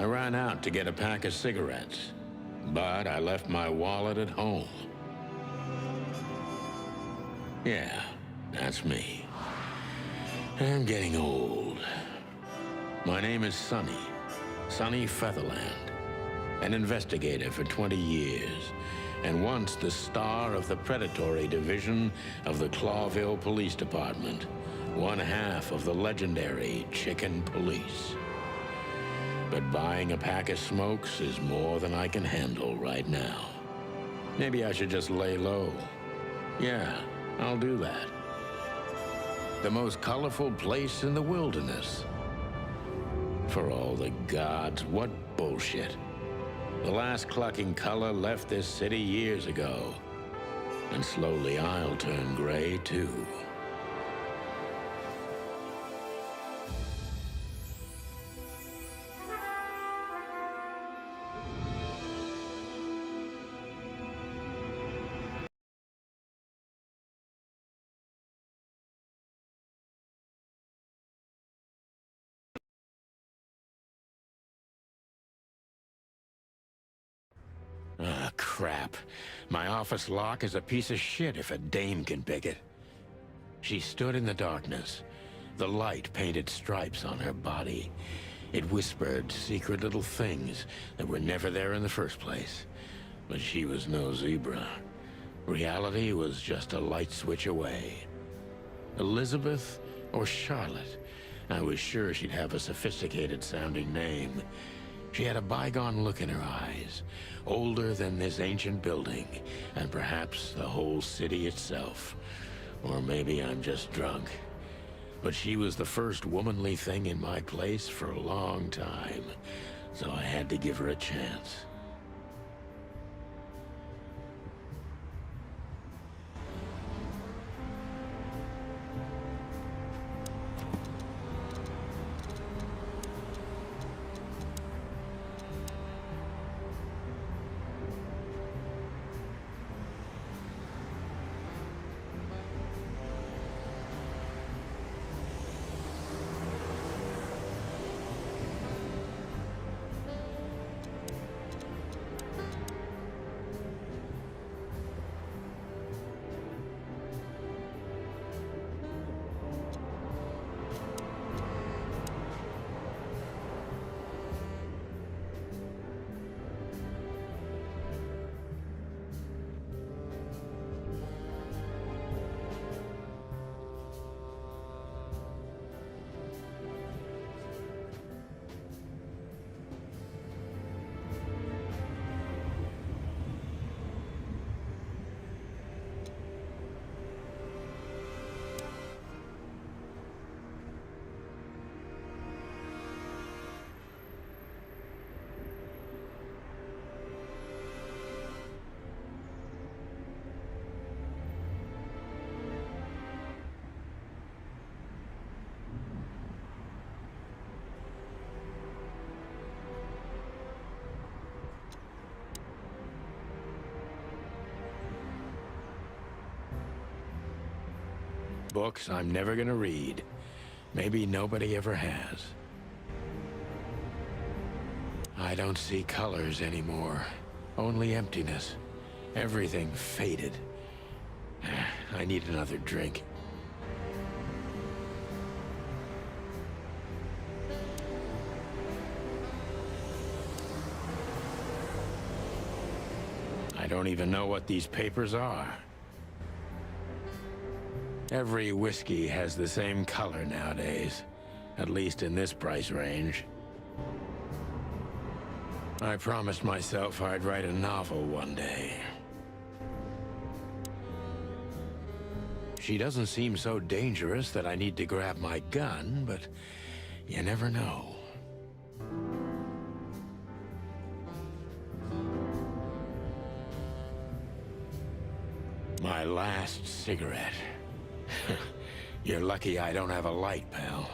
I ran out to get a pack of cigarettes, but I left my wallet at home. Yeah, that's me. I'm getting old. My name is Sonny Featherland, an investigator for 20 years, and once the star of the predatory division of the Clawville Police Department, one half of the legendary Chicken Police. But buying a pack of smokes is more than I can handle right now. Maybe I should just lay low. Yeah, I'll do that. The most colorful place in the wilderness. For all the gods, what bullshit. The last clucking color left this city years ago. And slowly I'll turn gray too. Ah, crap. My office lock is a piece of shit if a dame can pick it. She stood in the darkness. The light painted stripes on her body. It whispered secret little things that were never there in the first place. But she was no zebra. Reality was just a light switch away. Elizabeth or Charlotte? I was sure she'd have a sophisticated-sounding name. She had a bygone look in her eyes, older than this ancient building, and perhaps the whole city itself. Or maybe I'm just drunk. But she was the first womanly thing in my place for a long time, so I had to give her a chance. Books I'm never gonna read. Maybe nobody ever has. I don't see colors anymore. Only emptiness. Everything faded. I need another drink. I don't even know what these papers are. Every whiskey has the same color nowadays, at least in this price range. I promised myself I'd write a novel one day. She doesn't seem so dangerous that I need to grab my gun, but you never know. My last cigarette. You're lucky I don't have a light, pal.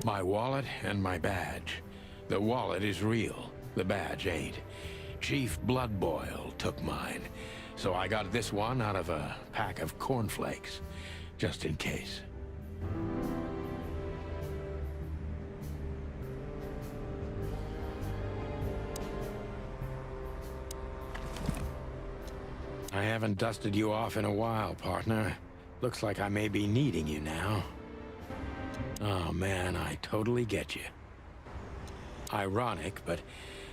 My wallet and my badge. The wallet is real. The badge ain't. Chief Bloodboil took mine, so I got this one out of a pack of cornflakes, just in case. I haven't dusted you off in a while, partner. Looks like I may be needing you now. Oh man, I totally get you. Ironic, but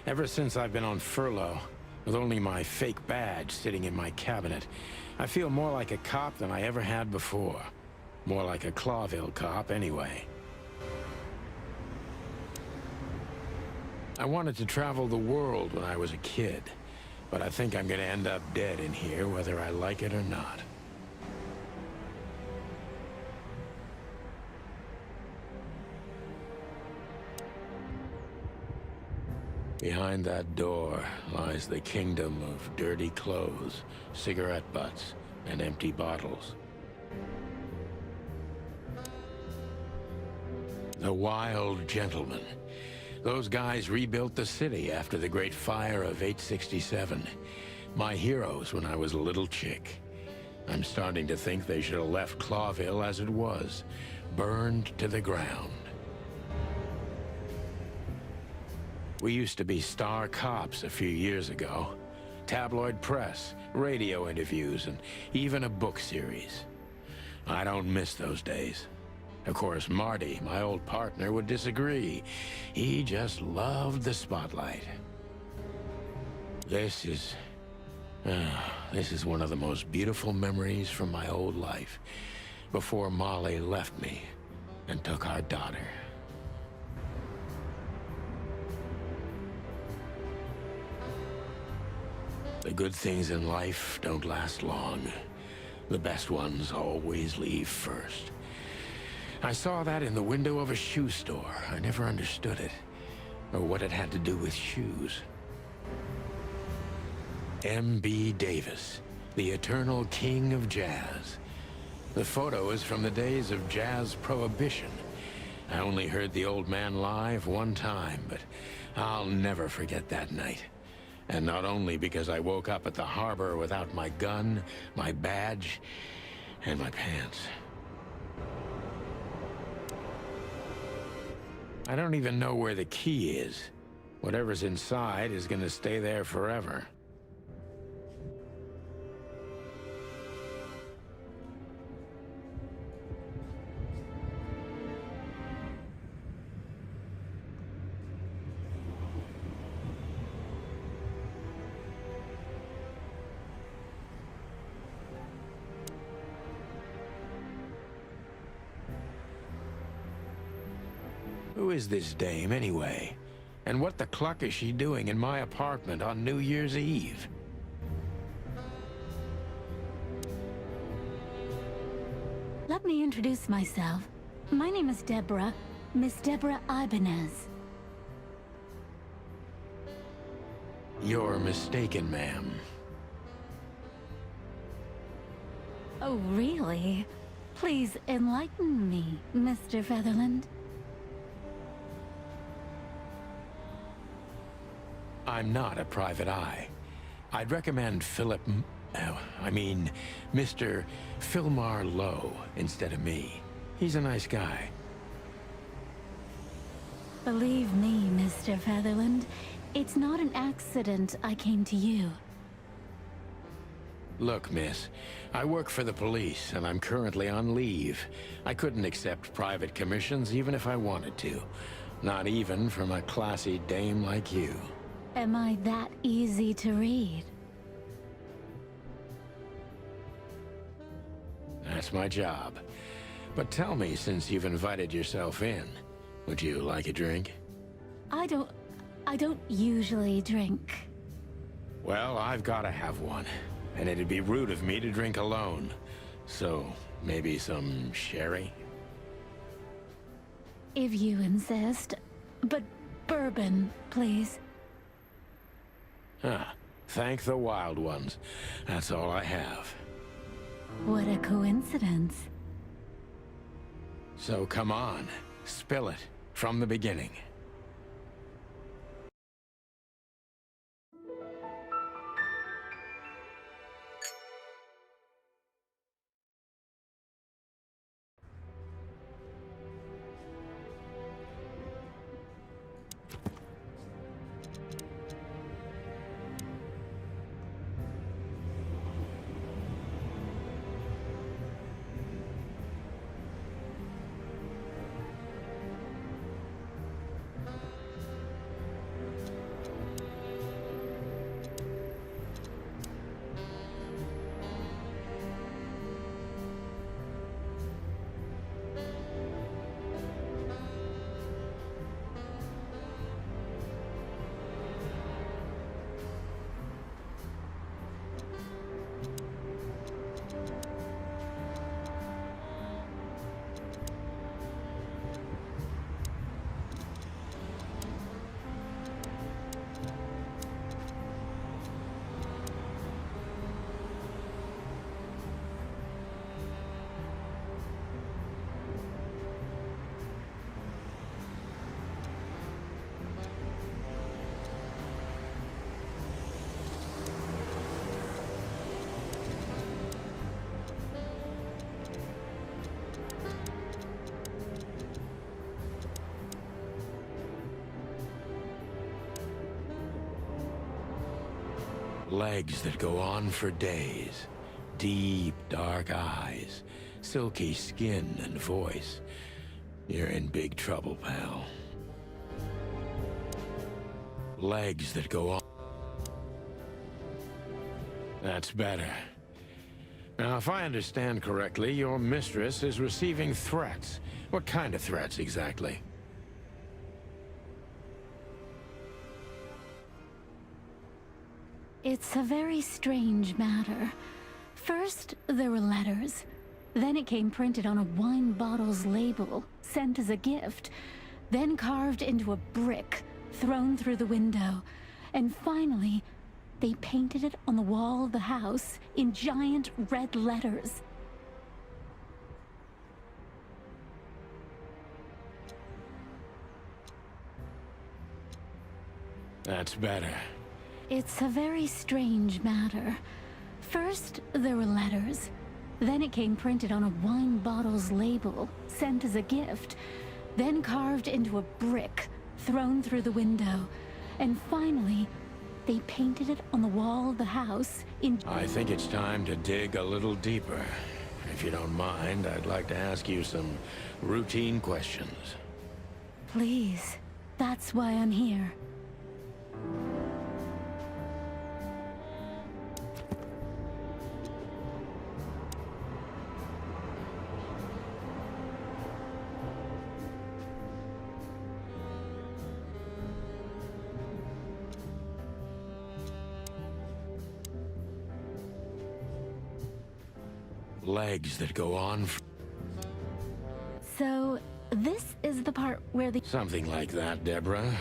ever since I've been on furlough, with only my fake badge sitting in my cabinet, I feel more like a cop than I ever had before. More like a Clawville cop, anyway. I wanted to travel the world when I was a kid, but I think I'm gonna end up dead in here, whether I like it or not. Behind that door lies the kingdom of dirty clothes, cigarette butts, and empty bottles. The Wild Gentlemen. Those guys rebuilt the city after the Great Fire of 867. My heroes when I was a little chick. I'm starting to think they should have left Clawville as it was, burned to the ground. We used to be star cops a few years ago. Tabloid press, radio interviews, and even a book series. I don't miss those days. Of course, Marty, my old partner, would disagree. He just loved the spotlight. This is one of the most beautiful memories from my old life, before Molly left me and took our daughter. The good things in life don't last long. The best ones always leave first. I saw that in the window of a shoe store. I never understood it, or what it had to do with shoes. M.B. Davis, the eternal king of jazz. The photo is from the days of jazz prohibition. I only heard the old man live one time, but I'll never forget that night. And not only because I woke up at the harbor without my gun, my badge, and my pants. I don't even know where the key is. Whatever's inside is gonna stay there forever. Who is this dame, anyway? And what the cluck is she doing in my apartment on New Year's Eve? Let me introduce myself. My name is Deborah, Miss Deborah Ibanez. You're mistaken, ma'am. Oh, really? Please enlighten me, Mr. Featherland. I'm not a private eye. I'd recommend Mr. Philmar Lowe instead of me. He's a nice guy. Believe me, Mr. Featherland, it's not an accident I came to you. Look, miss, I work for the police, and I'm currently on leave. I couldn't accept private commissions even if I wanted to. Not even from a classy dame like you. Am I that easy to read? That's my job. But tell me, since you've invited yourself in, would you like a drink? I don't usually drink. Well, I've gotta have one. And it'd be rude of me to drink alone. So, maybe some sherry? If you insist. But bourbon, please. Huh. Thank the wild ones. That's all I have. What a coincidence. So come on, spill it from the beginning. Legs that go on for days. Deep, dark eyes. Silky skin and voice. You're in big trouble, pal. Legs that go on. That's better. Now, if I understand correctly, your mistress is receiving threats. What kind of threats, exactly? It's a very strange matter. First, there were letters. Then it came printed on a wine bottle's label, sent as a gift. Then carved into a brick, thrown through the window. And finally, they painted it on the wall of the house in giant red letters. That's better. It's a very strange matter. First, there were letters. Then it came printed on a wine bottle's label, sent as a gift. Then carved into a brick, thrown through the window. And finally, they painted it on the wall of the house in... I think it's time to dig a little deeper. If you don't mind, I'd like to ask you some routine questions. Please, that's why I'm here. Legs that go on... So, this is the part where the... Something like that, Deborah.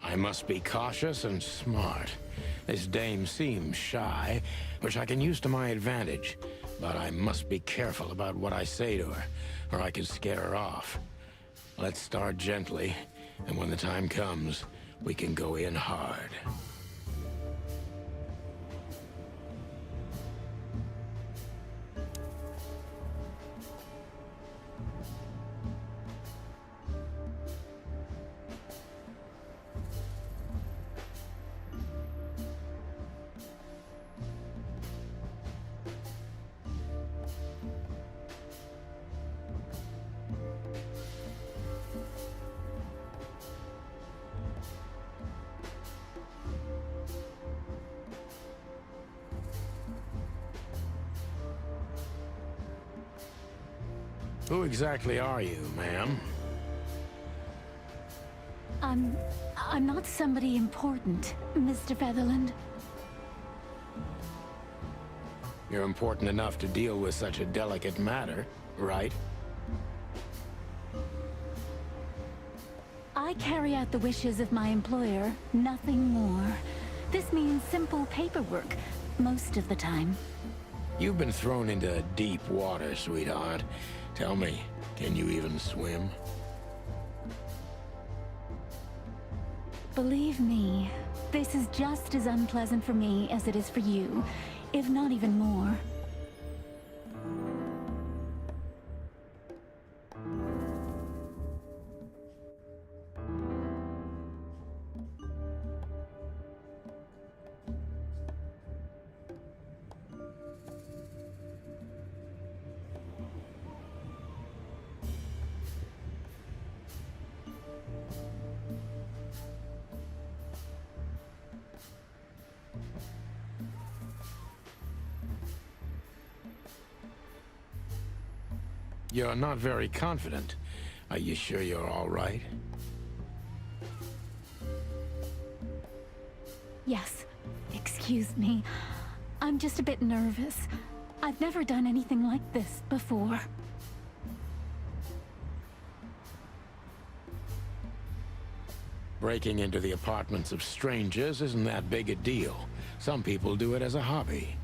I must be cautious and smart. This dame seems shy, which I can use to my advantage. But I must be careful about what I say to her, or I could scare her off. Let's start gently, and when the time comes, we can go in hard. Who exactly are you, ma'am? I'm not somebody important, Mr. Featherland. You're important enough to deal with such a delicate matter, right? I carry out the wishes of my employer, nothing more. This means simple paperwork, most of the time. You've been thrown into deep water, sweetheart. Tell me, can you even swim? Believe me, this is just as unpleasant for me as it is for you, if not even more. You're not very confident. Are you sure you're all right? Yes. Excuse me. I'm just a bit nervous. I've never done anything like this before. Breaking into the apartments of strangers isn't that big a deal. Some people do it as a hobby.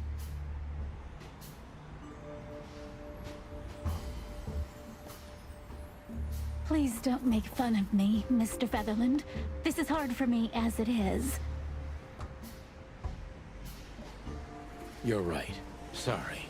Please don't make fun of me, Mr. Featherland. This is hard for me as it is. You're right. Sorry.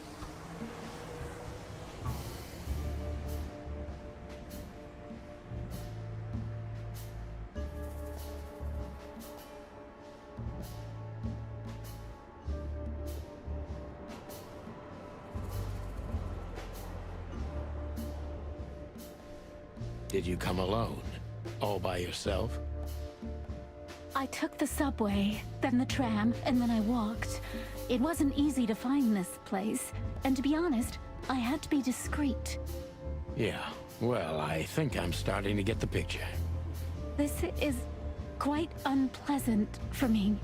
Did you come alone? All by yourself? I took the subway, then the tram, and then I walked. It wasn't easy to find this place, and to be honest, I had to be discreet. Yeah, well, I think I'm starting to get the picture. This is quite unpleasant for me.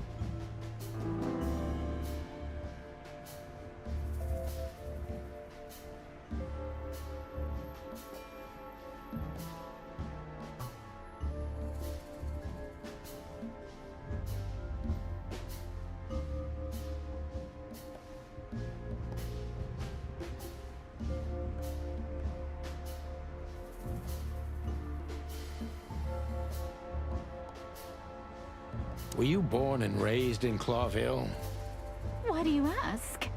Were you born and raised in Clawville? Why do you ask?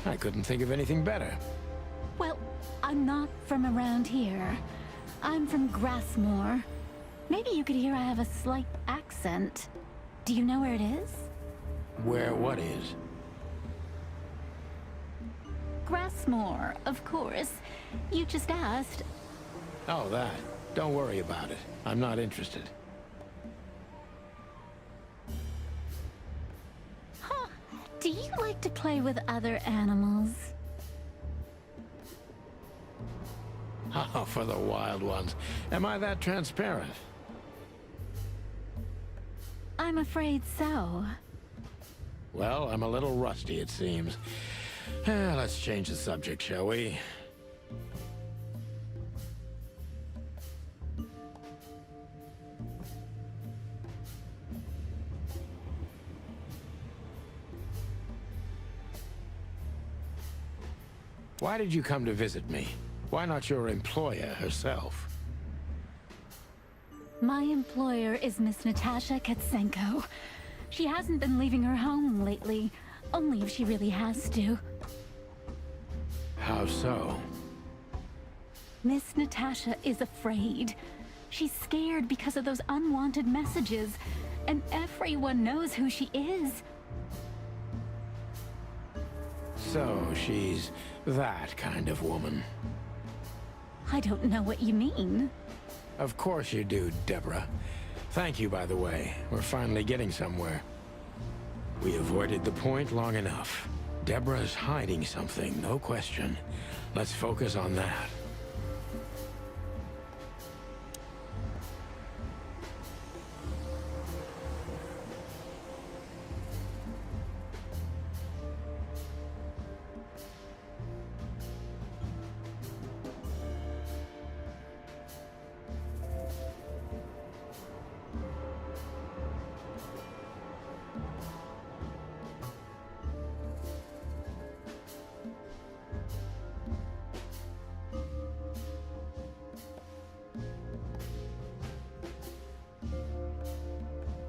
I couldn't think of anything better. Well, I'm not from around here. I'm from Grassmore. Maybe you could hear I have a slight accent. Do you know where it is? Where what is? Grassmore, of course. You just asked. Oh, that. Don't worry about it. I'm not interested. Huh. Do you like to play with other animals? Oh, for the wild ones. Am I that transparent? I'm afraid so. Well, I'm a little rusty, it seems. Let's change the subject, shall we? Why did you come to visit me? Why not your employer herself? My employer is Miss Natasha Katsenko. She hasn't been leaving her home lately, only if she really has to. How so? Miss Natasha is afraid. She's scared because of those unwanted messages, and everyone knows who she is. So she's that kind of woman. I don't know what you mean. Of course you do, Deborah. Thank you, by the way. We're finally getting somewhere. We avoided the point long enough. Deborah's hiding something, no question. Let's focus on that.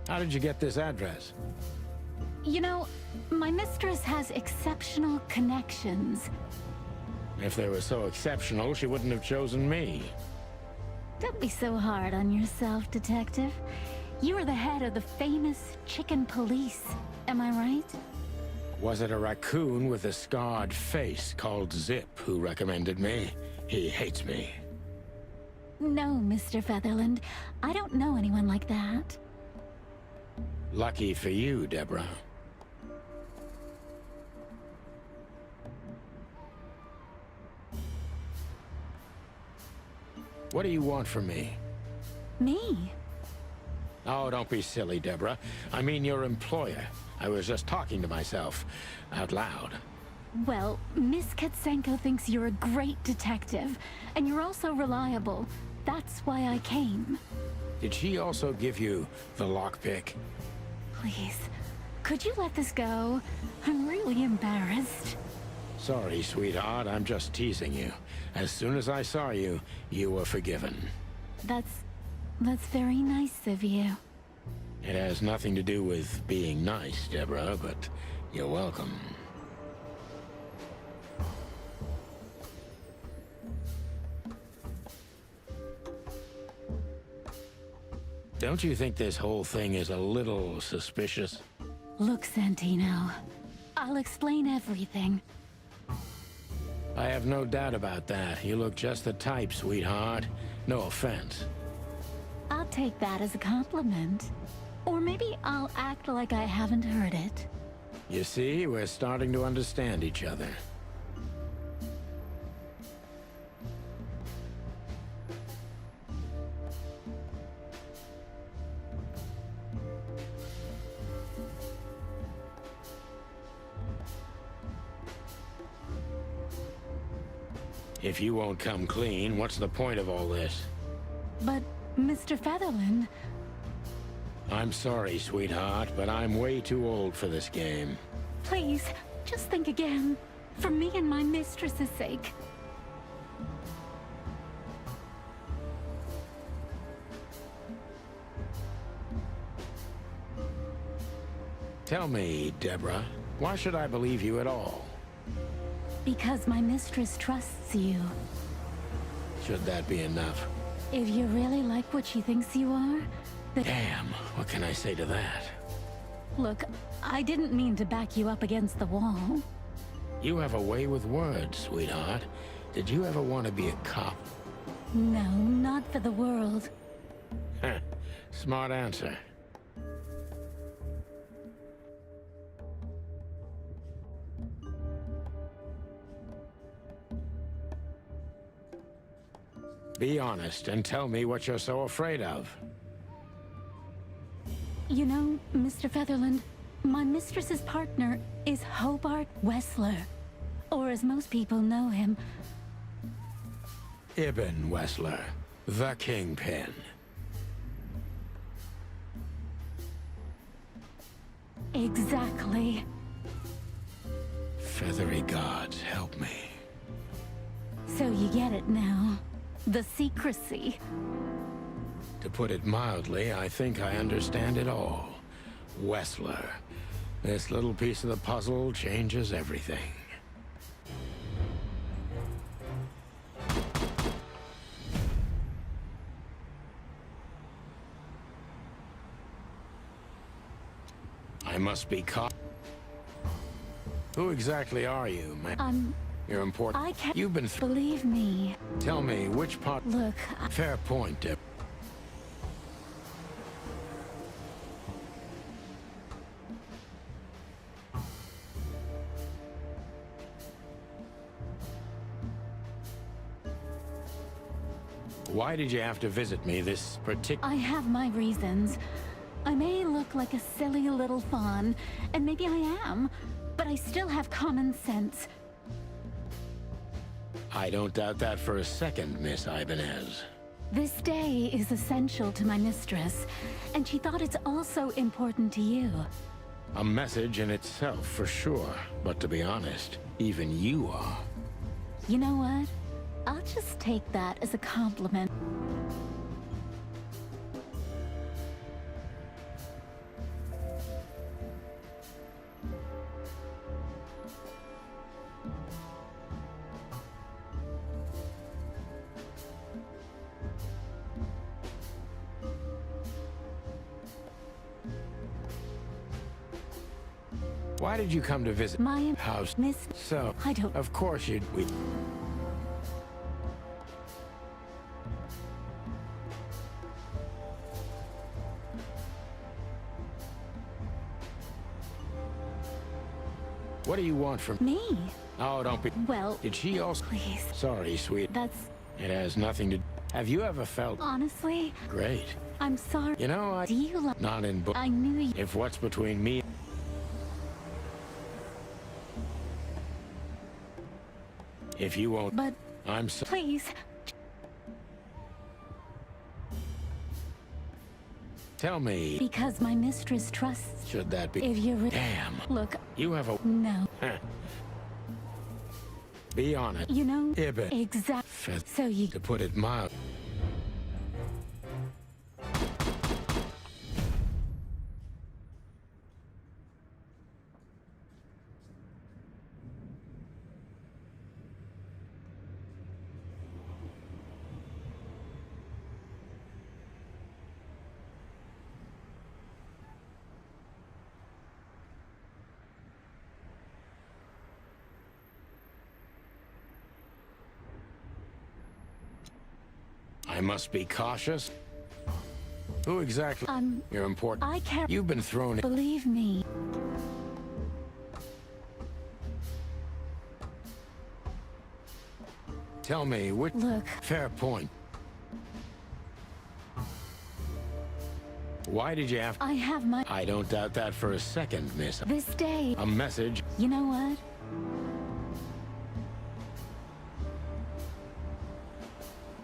How did you get this address? You know, my mistress has exceptional connections. If they were so exceptional, she wouldn't have chosen me. Don't be so hard on yourself, Detective. You are the head of the famous chicken police, am I right? Was it a raccoon with a scarred face called Zip who recommended me? He hates me. No, Mr. Featherland. I don't know anyone like that. Lucky for you, Deborah. What do you want from me? Me? Oh, don't be silly, Deborah. I mean your employer. I was just talking to myself, out loud. Well, Miss Katsenko thinks you're a great detective, and you're also reliable. That's why I came. Did she also give you the lockpick? Please, could you let this go? I'm really embarrassed. Sorry, sweetheart, I'm just teasing you. As soon as I saw you, you were forgiven. That's very nice of you. It has nothing to do with being nice, Deborah, but you're welcome. Don't you think this whole thing is a little suspicious? Look, Santino, I'll explain everything. I have no doubt about that. You look just the type, sweetheart. No offense. I'll take that as a compliment. Or maybe I'll act like I haven't heard it. You see, we're starting to understand each other. If you won't come clean, what's the point of all this? But, Mr. Featherland... I'm sorry, sweetheart, but I'm way too old for this game. Please, just think again. For me and my mistress's sake. Tell me, Deborah, why should I believe you at all? Because my mistress trusts you. Should that be enough? If you really like what she thinks you are, then... Damn, what can I say to that? Look, I didn't mean to back you up against the wall. You have a way with words, sweetheart. Did you ever want to be a cop? No, not for the world. Heh, smart answer. Be honest and tell me what you're so afraid of. You know, Mr. Featherland, my mistress's partner is Hobart Wessler. Or as most people know him... Ibn Wessler, the Kingpin. Exactly. Feathery gods, help me. So you get it now. The secrecy. To put it mildly, I think I understand it all. Wessler. This little piece of the puzzle changes everything. I must be caught. Who exactly are you, man? You're important. I can't... You've been Believe me. Tell me, which part... Look, Fair point, Deb. Why did you have to visit me this particular... I have my reasons. I may look like a silly little fawn, and maybe I am, but I still have common sense. I don't doubt that for a second, Miss Ibanez. This day is essential to my mistress, and she thought it's also important to you. A message in itself, for sure. But to be honest, even you are. You know what? I'll just take that as a compliment. Why did you come to visit My house? Miss... So, I don't... of course you'd... What do you want from... Me? Oh, don't be... Well... Did she also... Please. Sorry, sweet. That's It has nothing to... Have you ever felt... Honestly, Great. I'm sorry. You know, Do you like... Not in book... I knew you... If what's between me... If you won't... But... I'm so... Please. Tell me... Because my mistress trusts... Should that be... If you're... Damn. Look... You have a... No. Be honest. You know... Ibit. Exactly. So you... To put it mild... I must be cautious. Who exactly? You're important. I can't... You've been thrown in. Believe me. Tell me, which... Look. Fair point. Why did you have... I have my... I don't doubt that for a second, miss. This day... A message. You know what?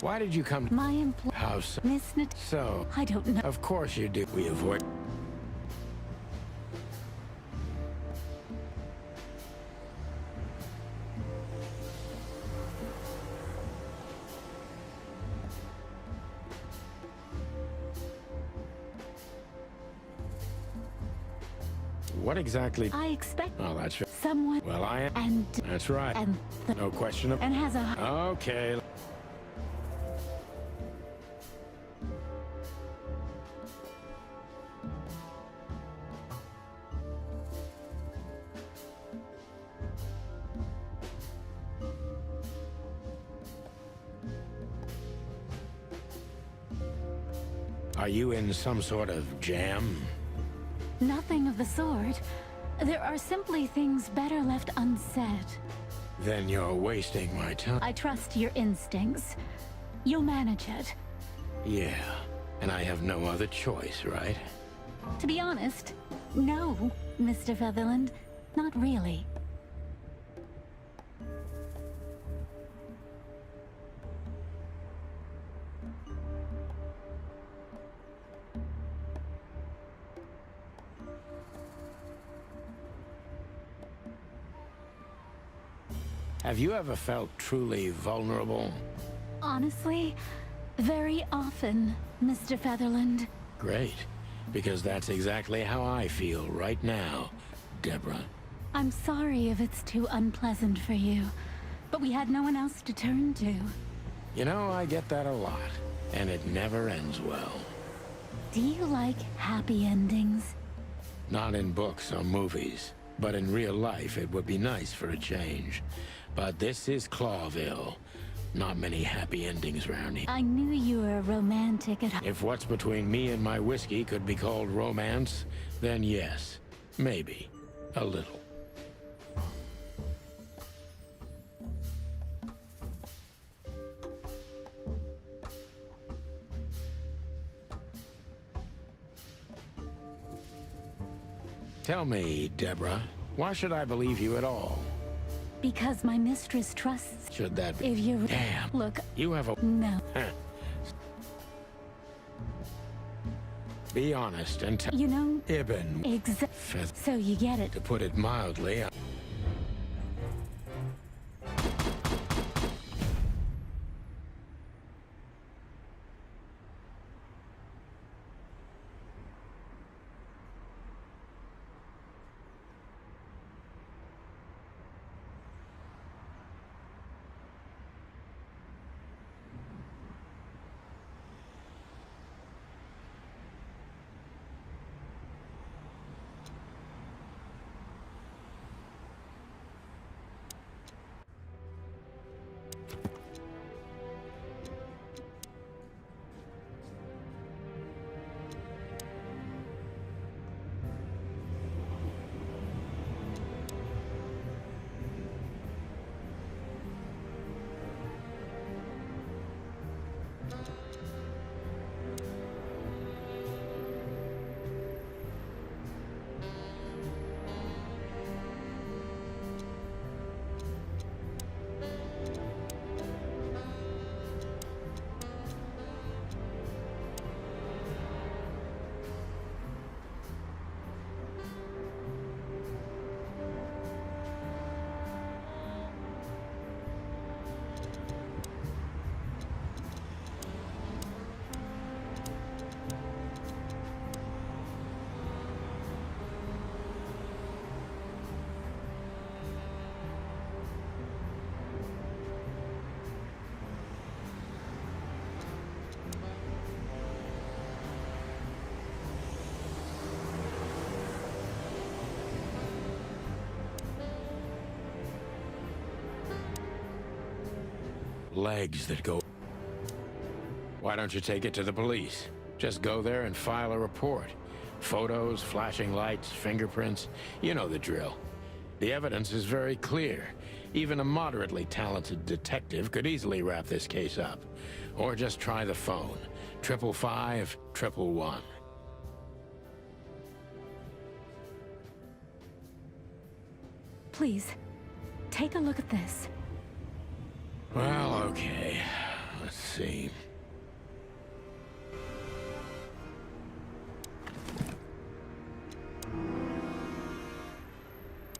Why did you come... My employer... House. Miss Nat... So... I don't know. Of course you do. We avoid... What exactly... I expect... Oh, that's... Someone... Well, I am... And... That's right. And... No question of... And has a... Okay. Are you in some sort of jam? Nothing of the sort. There are simply things better left unsaid. Then you're wasting my time. I trust your instincts. You'll manage it. Yeah, and I have no other choice, right? To be honest, no, Mr. Featherland. Not really. Have you ever felt truly vulnerable? Honestly, very often, Mr. Featherland. Great, because that's exactly how I feel right now, Deborah. I'm sorry if it's too unpleasant for you, but we had no one else to turn to. You know, I get that a lot, and it never ends well. Do you like happy endings? Not in books or movies, but in real life it would be nice for a change. But this is Clawville. Not many happy endings around here. I knew you were romantic at heart. If what's between me and my whiskey could be called romance, then yes, maybe. A little. Tell me, Deborah, why should I believe you at all? Because my mistress trusts... Should that be... If you're... Damn. Look... You have a... No. Be honest and tell... You know... Ibn... So you get it. To put it mildly... legs that go... Why don't you take it to the police? Just go there and file a report. Photos, flashing lights, fingerprints, you know the drill. The evidence is very clear. Even a moderately talented detective could easily wrap this case up. Or just try the phone. 555-111. Please, take a look at this. Well, okay. Let's see.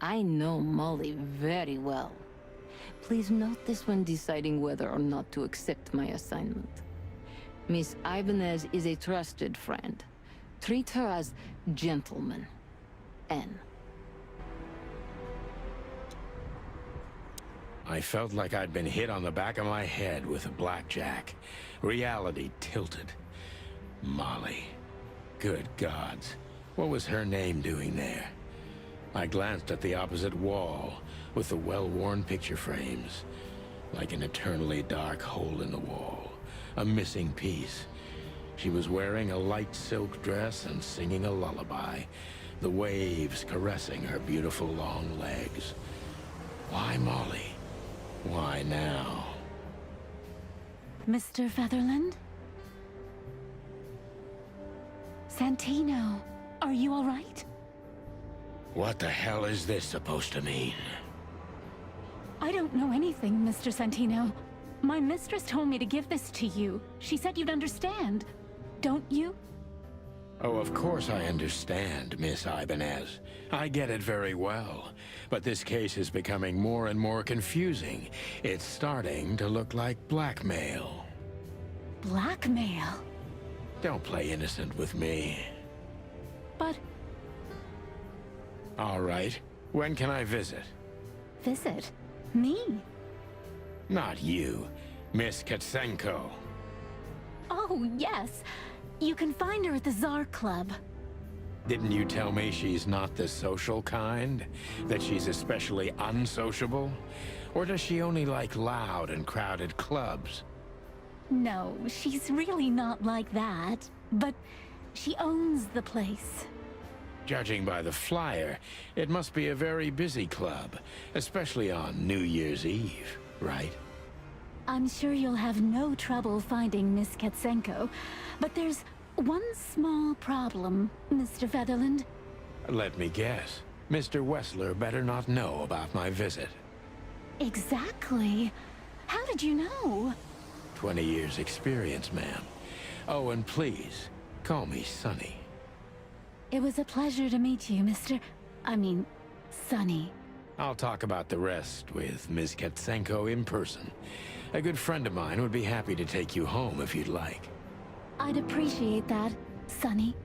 I know Molly very well. Please note this when deciding whether or not to accept my assignment. Miss Ibanez is a trusted friend. Treat her as gentleman. N. I felt like I'd been hit on the back of my head with a blackjack. Reality tilted. Molly. Good gods. What was her name doing there? I glanced at the opposite wall, with the well-worn picture frames. Like an eternally dark hole in the wall. A missing piece. She was wearing a light silk dress and singing a lullaby. The waves caressing her beautiful long legs. Why Molly? Why now? Mr. Featherland? Santino, are you all right? What the hell is this supposed to mean? I don't know anything, Mr. Santino. My mistress told me to give this to you. She said you'd understand. Don't you? Oh, of course I understand, Miss Ibanez. I get it very well. But this case is becoming more and more confusing. It's starting to look like blackmail. Blackmail? Don't play innocent with me. But... All right. When can I visit? Visit? Me? Not you. Miss Katsenko. Oh, yes. You can find her at the Tsar Club. Didn't you tell me she's not the social kind? That she's especially unsociable? Or does she only like loud and crowded clubs? No, she's really not like that. But she owns the place. Judging by the flyer, it must be a very busy club, especially on New Year's Eve, right? I'm sure you'll have no trouble finding Miss Katsenko, but there's one small problem, Mr. Featherland. Let me guess. Mr. Wessler better not know about my visit. Exactly. How did you know? 20 years experience, ma'am. Oh, and please, call me Sonny. It was a pleasure to meet you, Sonny. I'll talk about the rest with Ms. Katsenko in person. A good friend of mine would be happy to take you home if you'd like. I'd appreciate that, Sonny.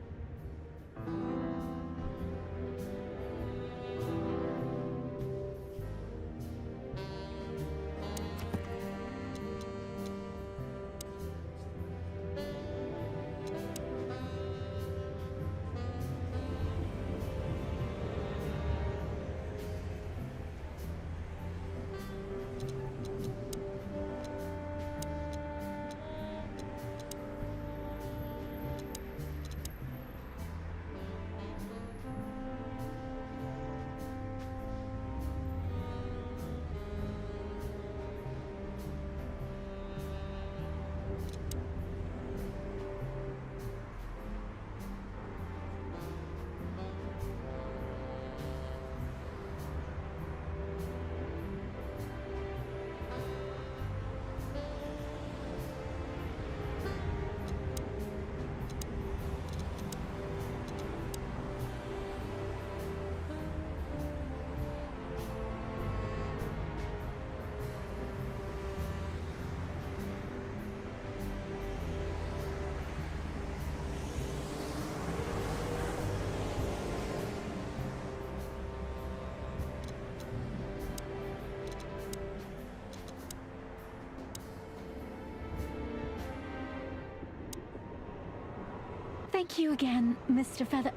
Thank you again, Mr.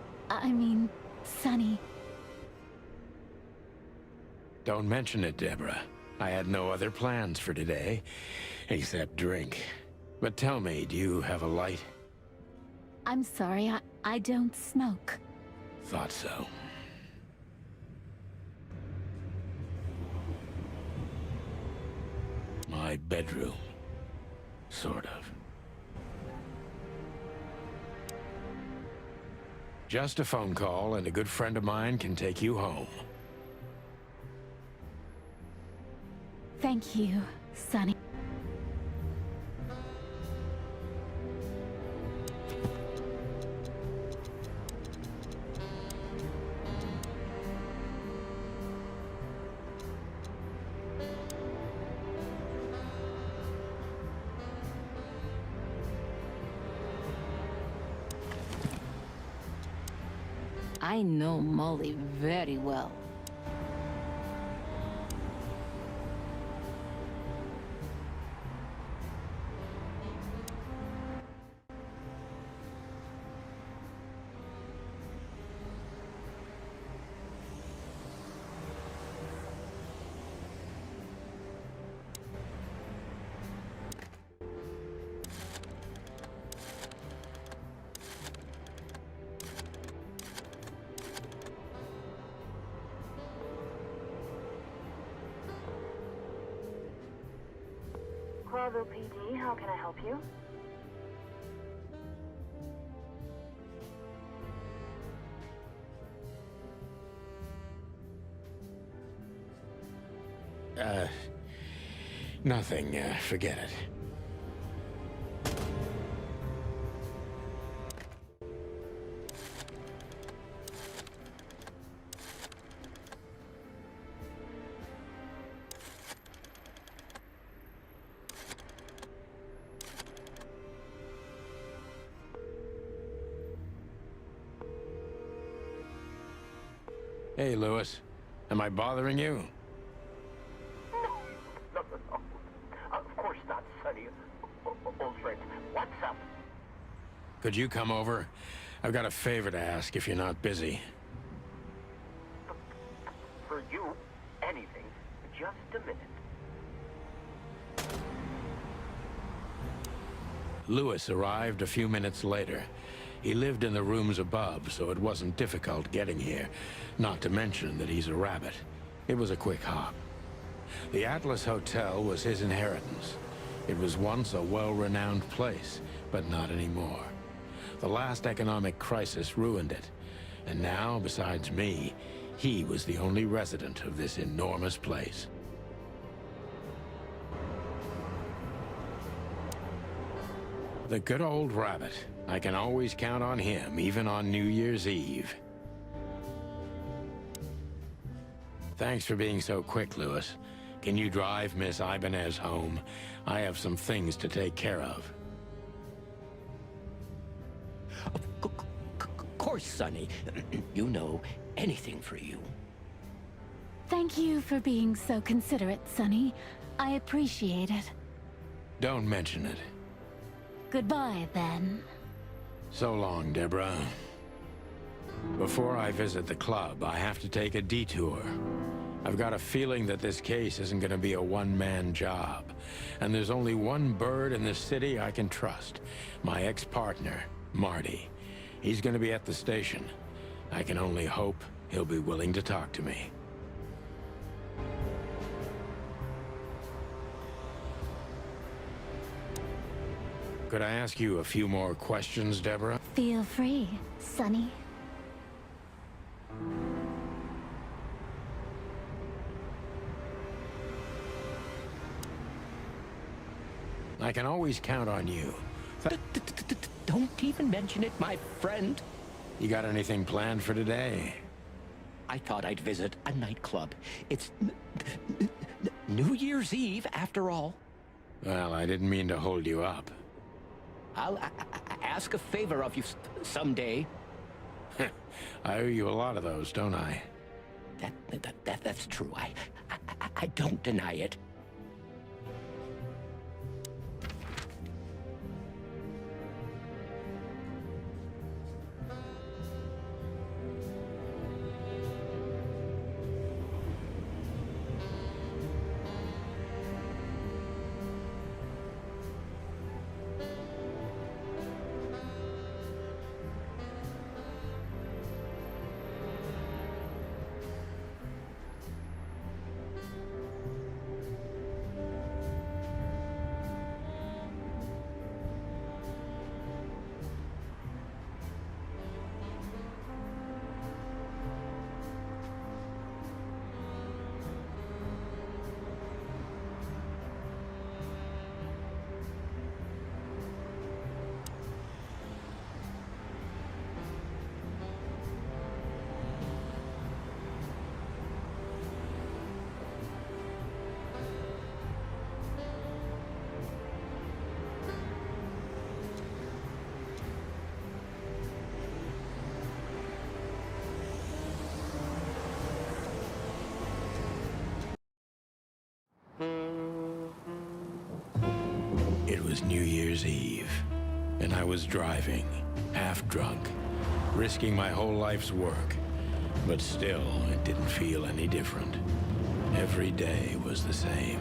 Sonny. Don't mention it, Deborah. I had no other plans for today. Except drink. But tell me, do you have a light? I'm sorry, I don't smoke. Thought so. My bedroom. Sort of. Just a phone call, and a good friend of mine can take you home. Thank you, Sonny. I know Molly very well. Bravo PD, how can I help you? Nothing. Forget it. Hey, Lewis. Am I bothering you? No. Of course not, Sonny. Old friend. What's up? Could you come over? I've got a favor to ask if you're not busy. For you, anything. Just a minute. Lewis arrived a few minutes later. He lived in the rooms above, so it wasn't difficult getting here. Not to mention that he's a rabbit. It was a quick hop. The Atlas Hotel was his inheritance. It was once a well-renowned place, but not anymore. The last economic crisis ruined it. And now, besides me, he was the only resident of this enormous place. The good old rabbit. I can always count on him, even on New Year's Eve. Thanks for being so quick, Lewis. Can you drive Miss Ibanez home? I have some things to take care of. Of course, Sonny. You know, anything for you. Thank you for being so considerate, Sonny. I appreciate it. Don't mention it. Goodbye, then. So long, Deborah. Before I visit the club, I have to take a detour. I've got a feeling that this case isn't going to be a one-man job. And there's only one bird in this city I can trust. My ex-partner, Marty. He's going to be at the station. I can only hope he'll be willing to talk to me. Could I ask you a few more questions, Deborah? Feel free, Sonny. I can always count on you. Don't even mention it, my friend. You got anything planned for today? I thought I'd visit a nightclub. It's New Year's Eve, after all. Well, I didn't mean to hold you up. I'll ask a favor of you someday. I owe you a lot of those, don't I? That's true. I don't deny it. was New Year's Eve, and I was driving, half drunk, risking my whole life's work. But still, it didn't feel any different. Every day was the same.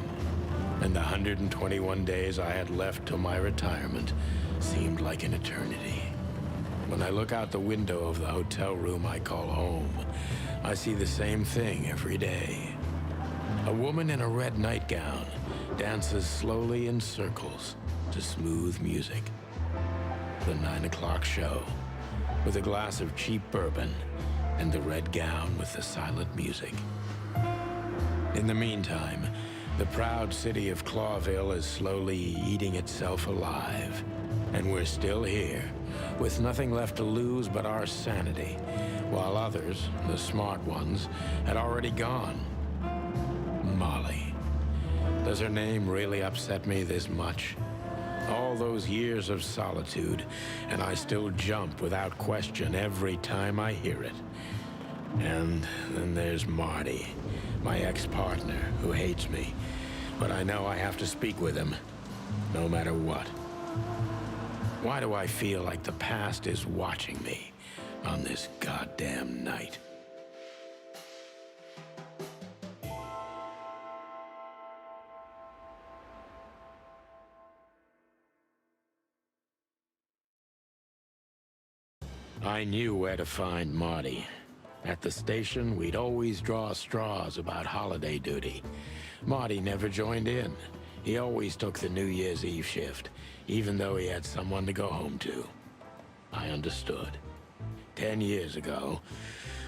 And the 121 days I had left till my retirement seemed like an eternity. When I look out the window of the hotel room I call home, I see the same thing every day. A woman in a red nightgown dances slowly in circles to smooth music. The 9 o'clock show, with a glass of cheap bourbon and the red gown with the silent music. In the meantime, the proud city of Clawville is slowly eating itself alive. And we're still here, with nothing left to lose but our sanity, while others, the smart ones, had already gone. Molly. Does her name really upset me this much? All those years of solitude, and I still jump without question every time I hear it. And then there's Marty, my ex-partner, who hates me. But I know I have to speak with him, no matter what. Why do I feel like the past is watching me on this goddamn night? I knew where to find Marty. At the station, we'd always draw straws about holiday duty. Marty never joined in. He always took the New Year's Eve shift, even though he had someone to go home to. I understood. 10 years ago,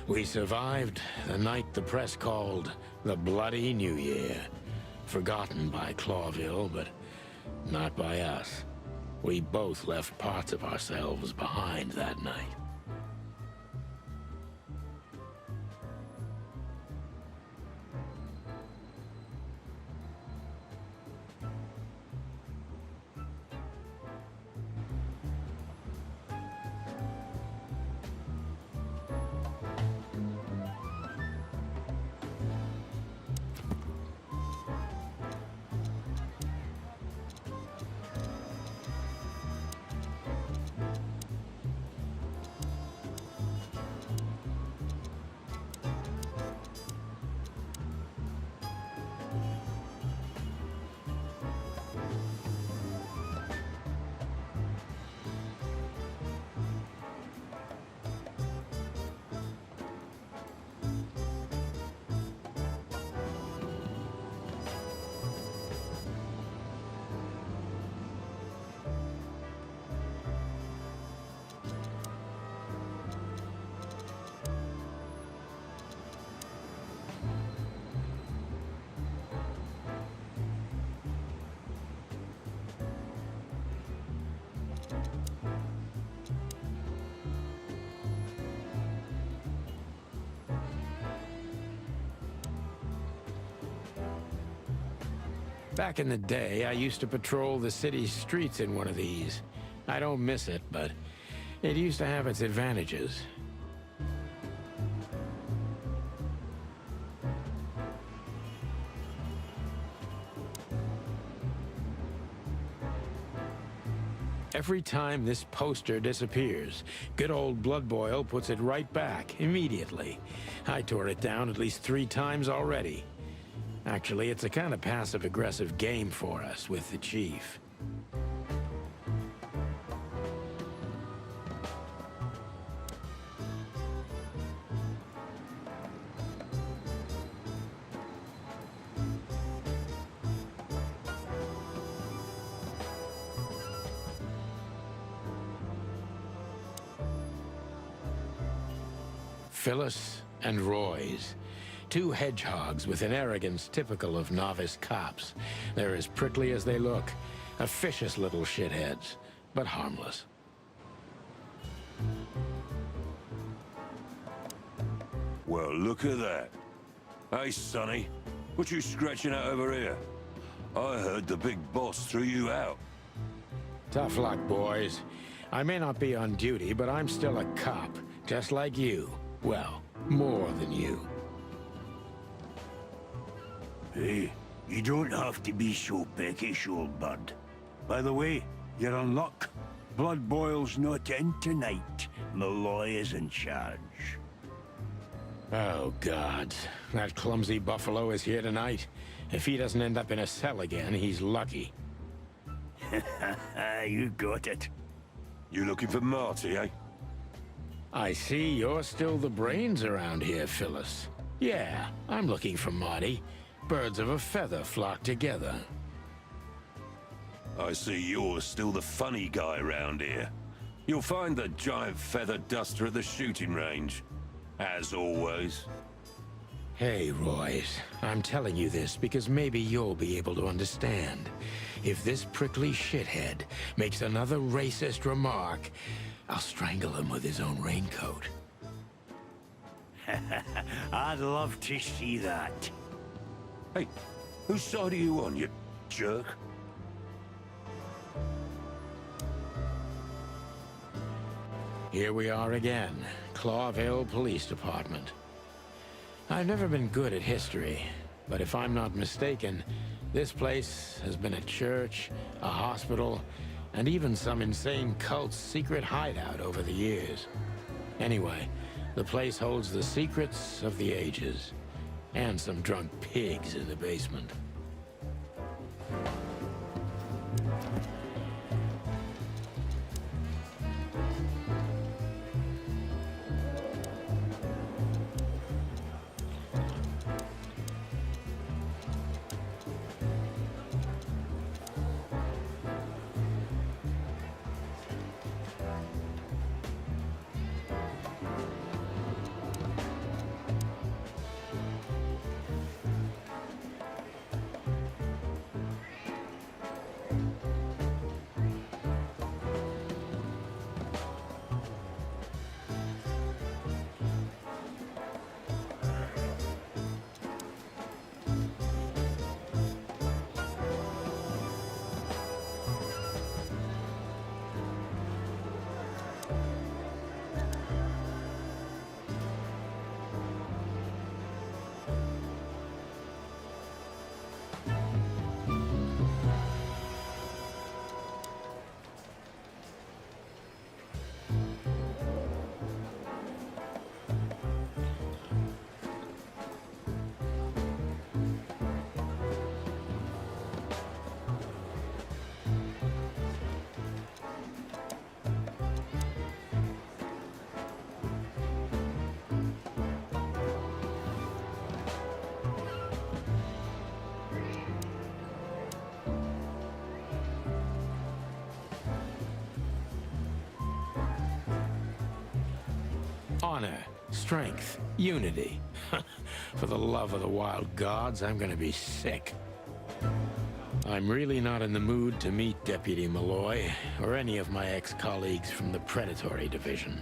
we survived the night the press called the Bloody New Year. Forgotten by Clawville, but not by us. We both left parts of ourselves behind that night. Back in the day, I used to patrol the city streets in one of these. I don't miss it, but it used to have its advantages. Every time this poster disappears, good old Blood Boil puts it right back, immediately. I tore it down at least 3 times already. Actually, it's a kind of passive-aggressive game for us with the Chief. Phyllis and Roy's. 2 hedgehogs with an arrogance typical of novice cops. They're as prickly as they look. Officious little shitheads, but harmless. Well, look at that. Hey, Sonny, what you scratching out over here? I heard the big boss threw you out. Tough luck, boys. I may not be on duty, but I'm still a cop, just like you. Well, more than you. Hey, you don't have to be so peckish, old bud. By the way, you're on luck. Blood Boil's not in tonight. Malloy is in charge. Oh, God. That clumsy buffalo is here tonight. If he doesn't end up in a cell again, he's lucky. You got it. You looking for Marty, eh? I see you're still the brains around here, Phyllis. Yeah, I'm looking for Marty. Birds of a feather flock together. I see you're still the funny guy around here. You'll find the giant feather duster at the shooting range. As always. Hey, Royce. I'm telling you this because maybe you'll be able to understand. If this prickly shithead makes another racist remark, I'll strangle him with his own raincoat. I'd love to see that. Hey, whose side are you on, you jerk? Here we are again, Clawville Police Department. I've never been good at history, but if I'm not mistaken, this place has been a church, a hospital, and even some insane cult's secret hideout over the years. Anyway, the place holds the secrets of the ages, and some drunk pigs in the basement. Honor, strength, unity. For the love of the wild gods, I'm gonna be sick. I'm really not in the mood to meet Deputy Malloy, or any of my ex-colleagues from the Predatory Division.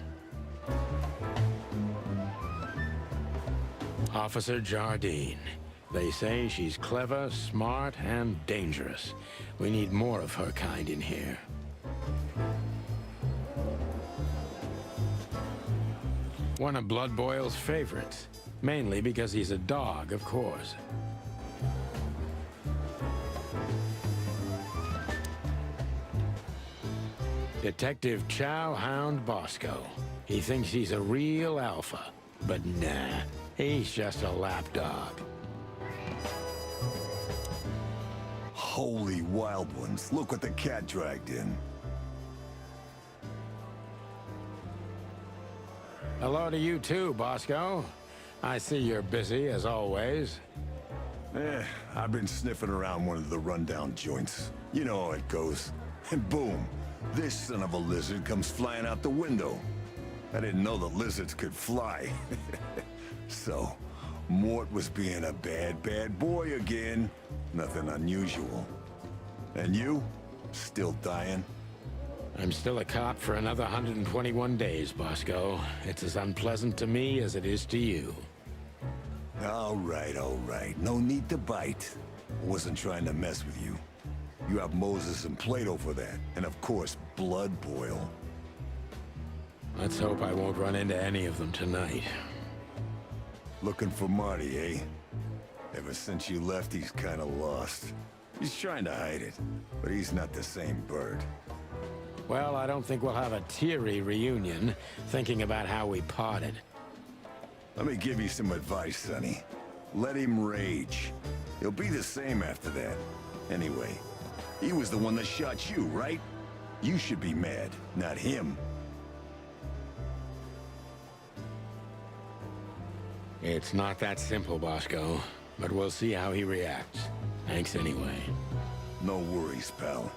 Officer Jardine. They say she's clever, smart, and dangerous. We need more of her kind in here. One of Blood Boil's favorites. Mainly because he's a dog, of course. Detective Chow Hound Bosco. He thinks he's a real alpha. But nah, he's just a lapdog. Holy wild ones, look what the cat dragged in. Hello to you too, Bosco. I see you're busy, as always. I've been sniffing around one of the rundown joints. You know how it goes. And boom, this son of a lizard comes flying out the window. I didn't know the lizards could fly. So, Mort was being a bad boy again. Nothing unusual. And you? Still dying? I'm still a cop for another 121 days, Bosco. It's as unpleasant to me as it is to you. All right. No need to bite. I wasn't trying to mess with you. You have Moses and Plato for that. And of course, Blood Boil. Let's hope I won't run into any of them tonight. Looking for Marty, eh? Ever since you left, he's kinda lost. He's trying to hide it, but he's not the same bird. Well, I don't think we'll have a teary reunion, thinking about how we parted. Let me give you some advice, Sonny. Let him rage. He'll be the same after that. Anyway, he was the one that shot you, right? You should be mad, not him. It's not that simple, Bosco, but we'll see how he reacts. Thanks anyway. No worries, pal.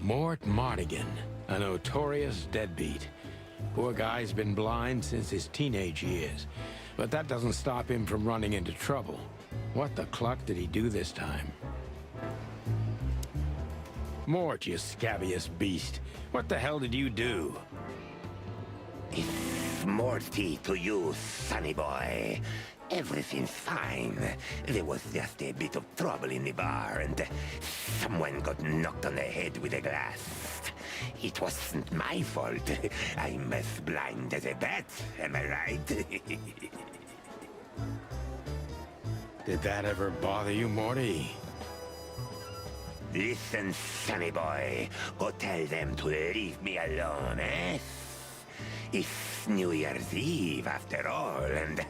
Mort Mardigan, a notorious deadbeat. Poor guy's been blind since his teenage years, but that doesn't stop him from running into trouble. What the cluck did he do this time? Mort, you scabious beast. What the hell did you do? It's Morty to you, sonny boy. Everything's fine. There was just a bit of trouble in the bar, and someone got knocked on the head with a glass. It wasn't my fault. I'm as blind as a bat, am I right? Did that ever bother you, Morty? Listen, sonny boy. Go tell them to leave me alone, eh? It's New Year's Eve, after all, and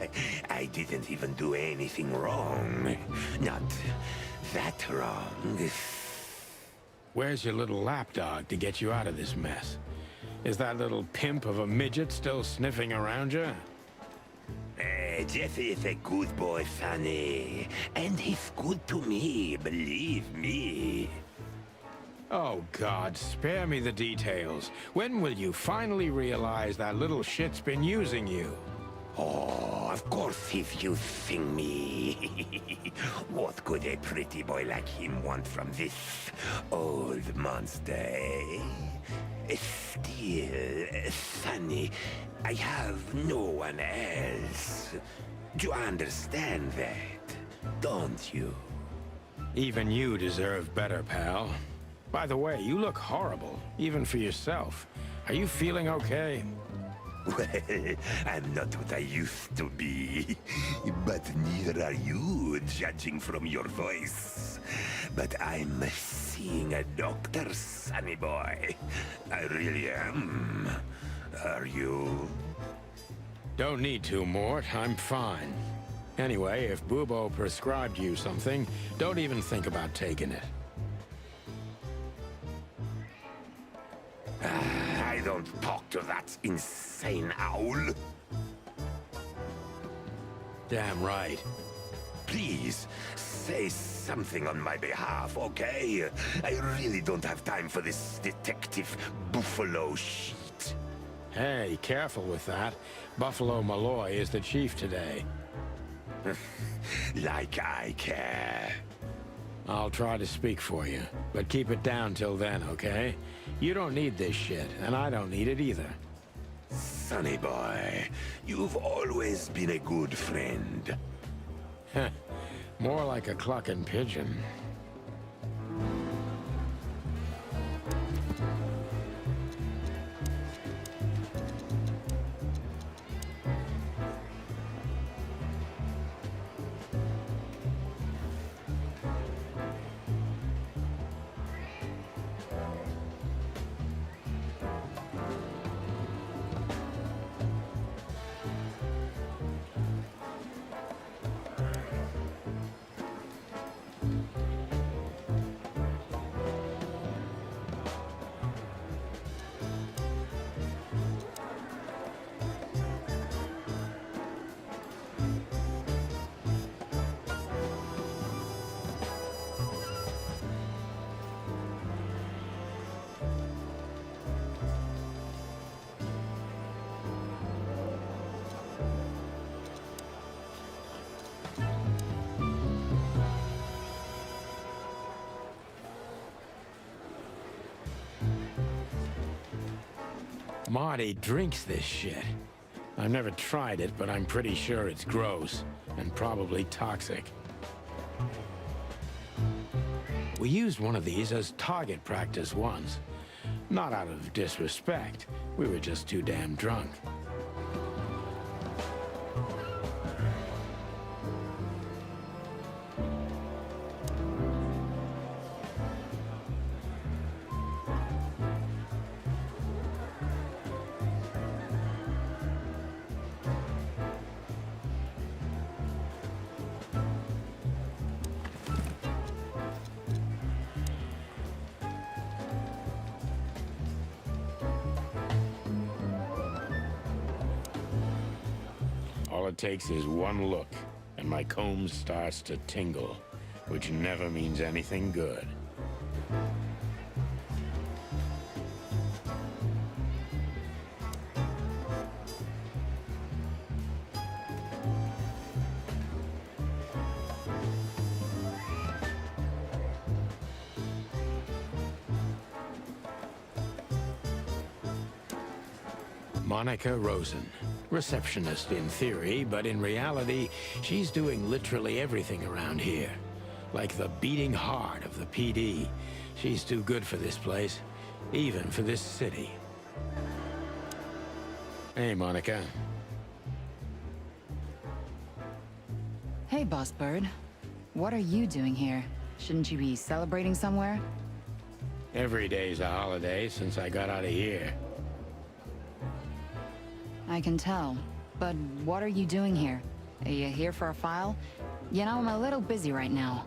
I didn't even do anything wrong. Not that wrong. Where's your little lapdog to get you out of this mess? Is that little pimp of a midget still sniffing around you? Jeff is a good boy, Sonny. And he's good to me, believe me. Oh, God, spare me the details. When will you finally realize that little shit's been using you? Oh, of course he's using me. What could a pretty boy like him want from this old monster, eh? Still, Sonny, I have no one else. Do you understand that, don't you? Even you deserve better, pal. By the way, you look horrible, even for yourself. Are you feeling okay? Well, I'm not what I used to be. But neither are you, judging from your voice. But I'm seeing a doctor, sonny boy. I really am. Are you? Don't need to, Mort. I'm fine. Anyway, if Bubo prescribed you something, don't even think about taking it. I don't talk to that insane owl. Damn right. Please, say something on my behalf, okay? I really don't have time for this detective buffalo shit. Hey, careful with that. Buffalo Malloy is the chief today. Like I care. I'll try to speak for you, but keep it down till then, okay? You don't need this shit, and I don't need it either. Sonny boy, you've always been a good friend. More like a clucking pigeon. Marty drinks this shit. I've never tried it, but I'm pretty sure it's gross and probably toxic. We used one of these as target practice once. Not out of disrespect. We were just too damn drunk. All it takes is one look, and my comb starts to tingle, which never means anything good. Monica Rosen. Receptionist in theory, but in reality, she's doing literally everything around here. Like the beating heart of the PD. She's too good for this place, even for this city. Hey, Monica. Hey, Boss Bird. What are you doing here? Shouldn't you be celebrating somewhere? Every day's a holiday since I got out of here. I can tell. But what are you doing here? Are you here for a file? You know, I'm a little busy right now.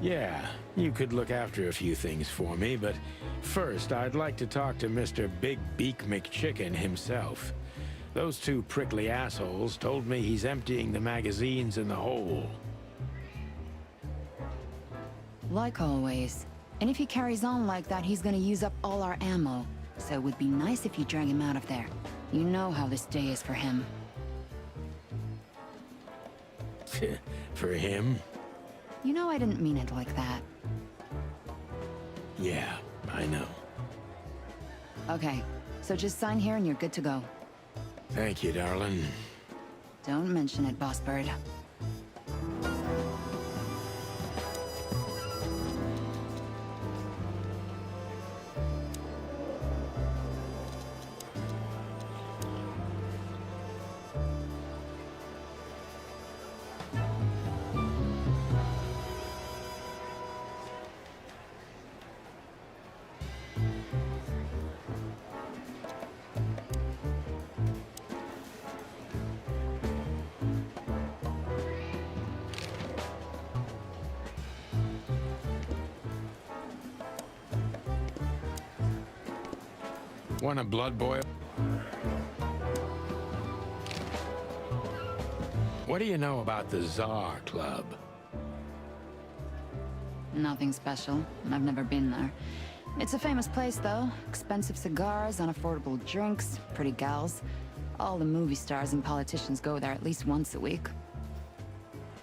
Yeah, you could look after a few things for me, but first I'd like to talk to Mr. Big Beak McChicken himself. Those two prickly assholes told me he's emptying the magazines in the hole. Like always. And if he carries on like that, he's gonna use up all our ammo. So it would be nice if you drag him out of there. You know how this day is for him. For him? You know I didn't mean it like that. Yeah, I know. Okay, so just sign here and you're good to go. Thank you, darling. Don't mention it, Boss Bird. Want a blood boil? What do you know about the Czar Club? Nothing special. I've never been there. It's a famous place, though. Expensive cigars, unaffordable drinks, pretty gals. All the movie stars and politicians go there at least once a week.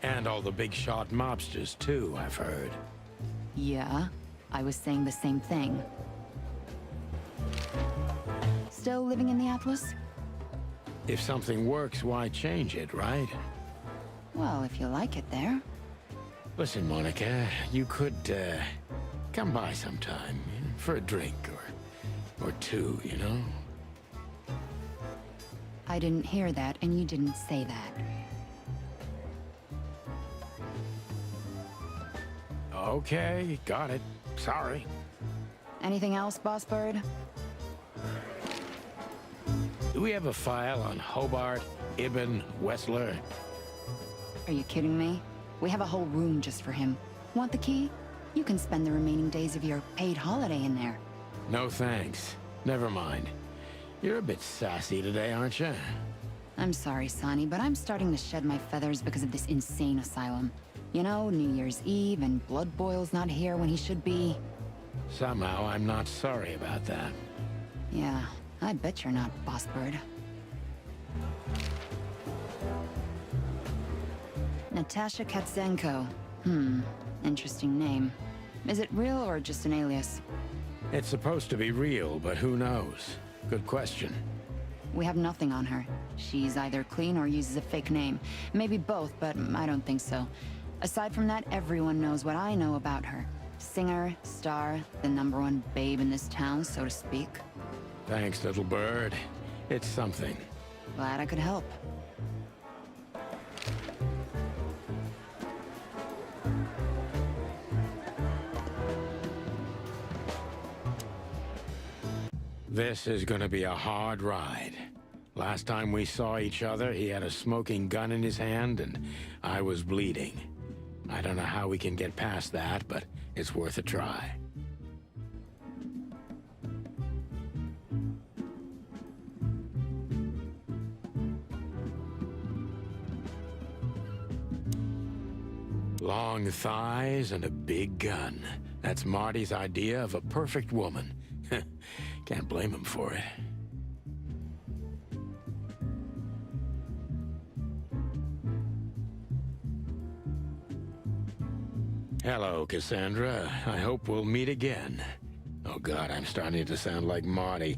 And all the big shot mobsters, too, I've heard. Yeah, I was saying the same thing. Still living in the Atlas? If something works, why change it, right? Well, if you like it there. Listen, Monica, you could, come by sometime, for a drink, or two, you know? I didn't hear that, and you didn't say that. Okay, got it. Sorry. Anything else, Boss Bird? Do we have a file on Hobart, Ibn, Wessler? Are you kidding me? We have a whole room just for him. Want the key? You can spend the remaining days of your paid holiday in there. No thanks. Never mind. You're a bit sassy today, aren't you? I'm sorry, Sonny, but I'm starting to shed my feathers because of this insane asylum. You know, New Year's Eve and Blood Boil's not here when he should be. Somehow I'm not sorry about that. Yeah, I bet you're not, Boss Bird. Natasha Katzenko. Interesting name. Is it real or just an alias? It's supposed to be real, but who knows? Good question. We have nothing on her. She's either clean or uses a fake name. Maybe both, but I don't think so. Aside from that, everyone knows what I know about her. Singer, star, the #1 babe in this town, so to speak. Thanks, little bird. It's something. Glad I could help. This is gonna be a hard ride. Last time we saw each other, he had a smoking gun in his hand, and I was bleeding. I don't know how we can get past that, but it's worth a try. Long thighs and a big gun. That's Marty's idea of a perfect woman. Can't blame him for it. Hello, Cassandra. I hope we'll meet again. Oh God, I'm starting to sound like Marty.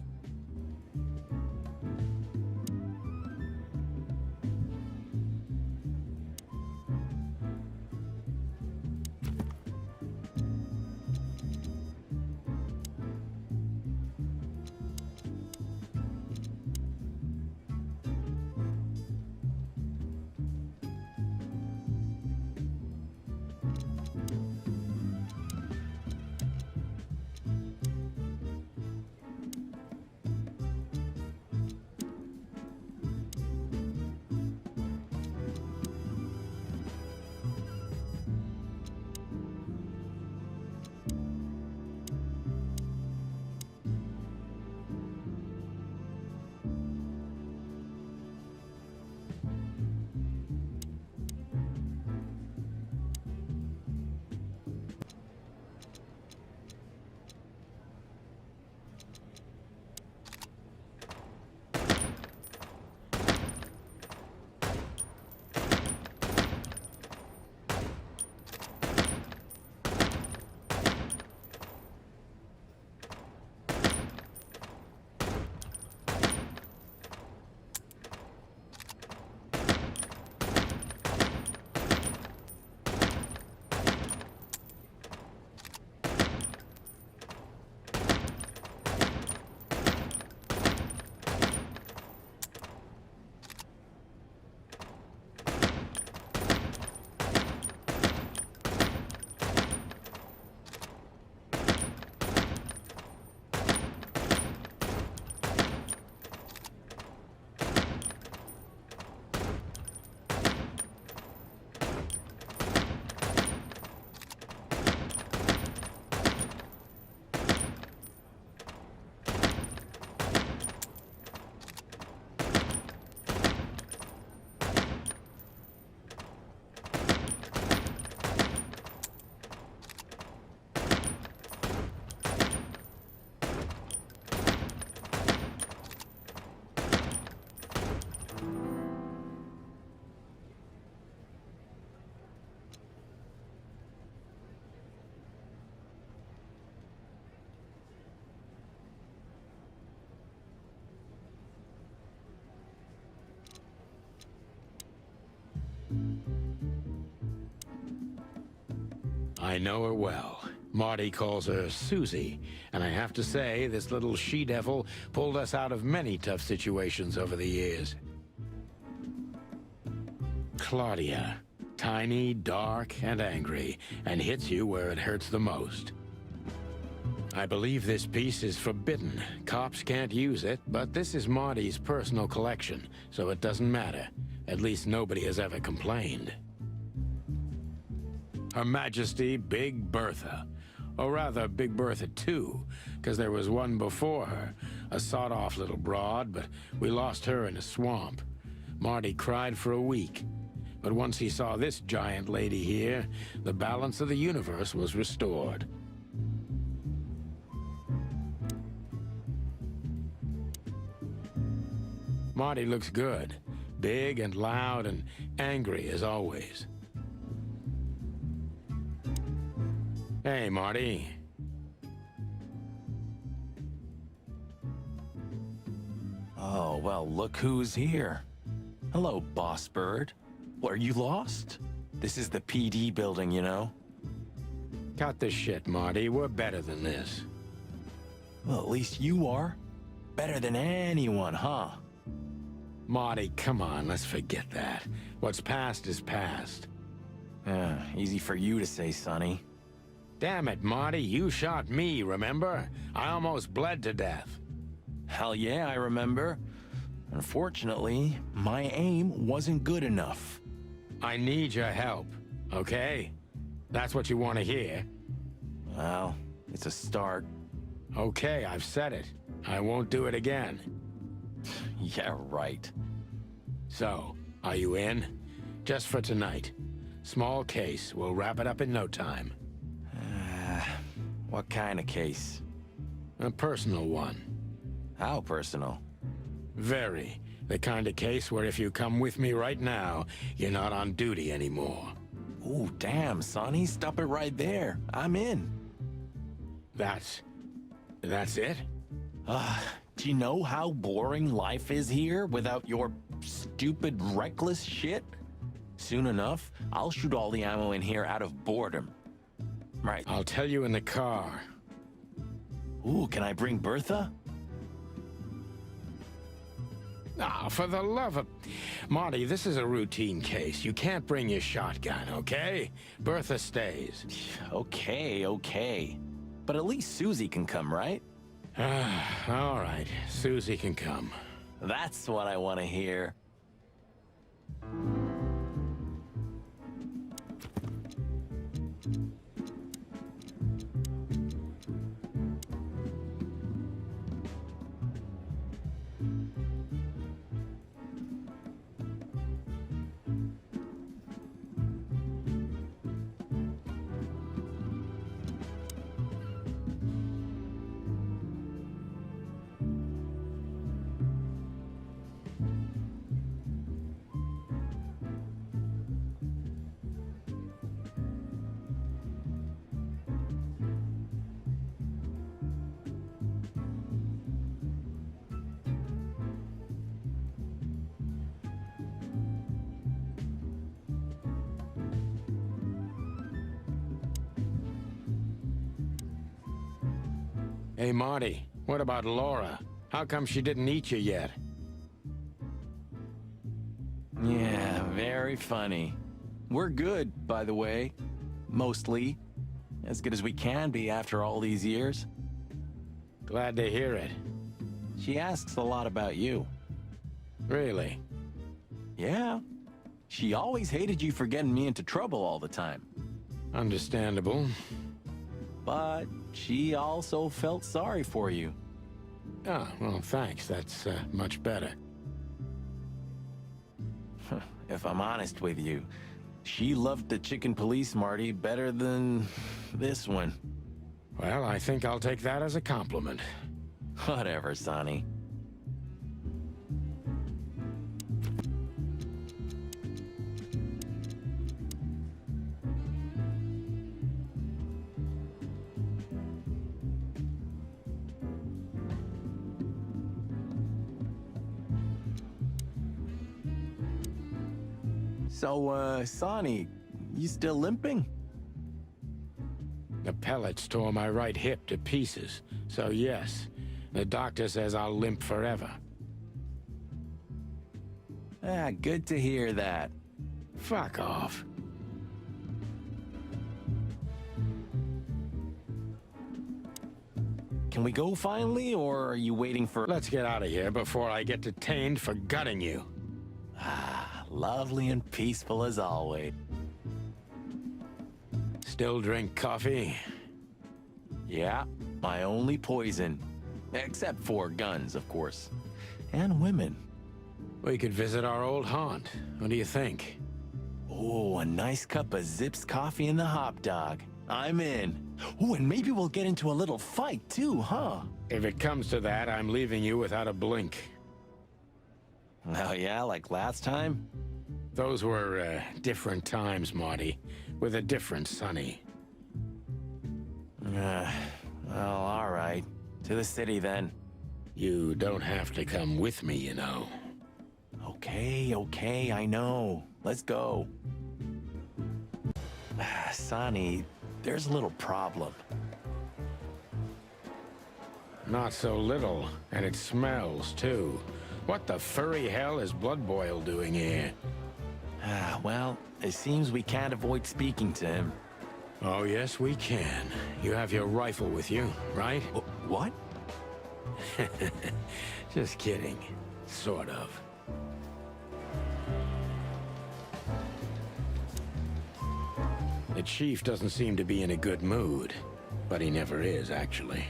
I know her well. Marty calls her Susie, and I have to say, this little she-devil pulled us out of many tough situations over the years. Claudia. Tiny, dark, and angry, and hits you where it hurts the most. I believe this piece is forbidden. Cops can't use it, but this is Marty's personal collection, so it doesn't matter. At least nobody has ever complained. Her Majesty Big Bertha. Or rather, Big Bertha 2, because there was one before her, a sawed-off little broad, but we lost her in a swamp. Marty cried for a week. But once he saw this giant lady here, the balance of the universe was restored. Marty looks good. Big and loud and angry as always. Hey, Marty. Oh, well, look who's here. Hello, Boss Bird. Are you lost? This is the PD building, you know? Cut the shit, Marty. We're better than this. Well, at least you are. Better than anyone, huh? Marty, come on, let's forget that. What's past is past. Easy for you to say, Sonny. Damn it, Marty, you shot me, remember? I almost bled to death. Hell yeah, I remember. Unfortunately, my aim wasn't good enough. I need your help, okay? That's what you want to hear. Well, it's a start. Okay, I've said it. I won't do it again. Yeah, right. So, are you in? Just for tonight. Small case. We'll wrap it up in no time. What kind of case? A personal one. How personal? Very. The kind of case where if you come with me right now, you're not on duty anymore. Ooh, damn, Sonny, stop it right there. I'm in. That's it? Do you know how boring life is here without your stupid, reckless shit? Soon enough, I'll shoot all the ammo in here out of boredom. Right. I'll tell you in the car. Ooh, can I bring Bertha? Ah, for the love of... Marty, this is a routine case. You can't bring your shotgun, okay? Bertha stays. Okay. But at least Susie can come, right? All right. Susie can come. That's what I want to hear. Hey, Marty, what about Laura? How come she didn't eat you yet? Yeah, very funny. We're good, by the way. Mostly. As good as we can be after all these years. Glad to hear it. She asks a lot about you. Really? Yeah. She always hated you for getting me into trouble all the time. Understandable. But she also felt sorry for you. Ah, well, thanks. That's much better. If I'm honest with you, she loved the chicken police, Marty, better than this one. Well, I think I'll take that as a compliment. Whatever, Sonny. So, Sonny, you still limping? The pellets tore my right hip to pieces, so yes, the doctor says I'll limp forever. Ah, good to hear that. Fuck off. Can we go finally, or are you waiting for... Let's get out of here before I get detained for gutting you. Ah, lovely and peaceful as always. Still drink coffee? Yeah, my only poison. Except for guns, of course. And women. We could visit our old haunt. What do you think? Oh, a nice cup of Zips coffee and the hot dog. I'm in. Oh, and maybe we'll get into a little fight too, huh? If it comes to that, I'm leaving you without a blink. Oh yeah, like last time? Those were, different times, Marty. With a different Sonny. Well, all right. To the city, then. You don't have to come with me, you know. Okay, I know. Let's go. Sonny, there's a little problem. Not so little, and it smells, too. What the furry hell is Blood Boil doing here? Well, it seems we can't avoid speaking to him. Oh, yes, we can. You have your rifle with you, right? What? Just kidding. Sort of. The chief doesn't seem to be in a good mood, but he never is, actually.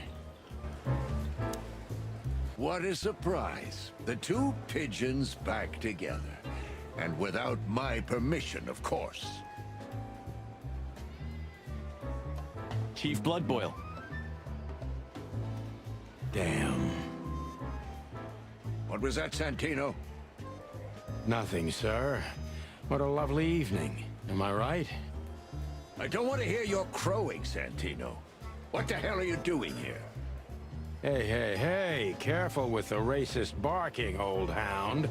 What a surprise. The two pigeons back together. And without my permission, of course. Chief Bloodboil. Damn. What was that, Santino? Nothing, sir. What a lovely evening. Am I right? I don't want to hear your crowing, Santino. What the hell are you doing here? Hey, careful with the racist barking, old hound.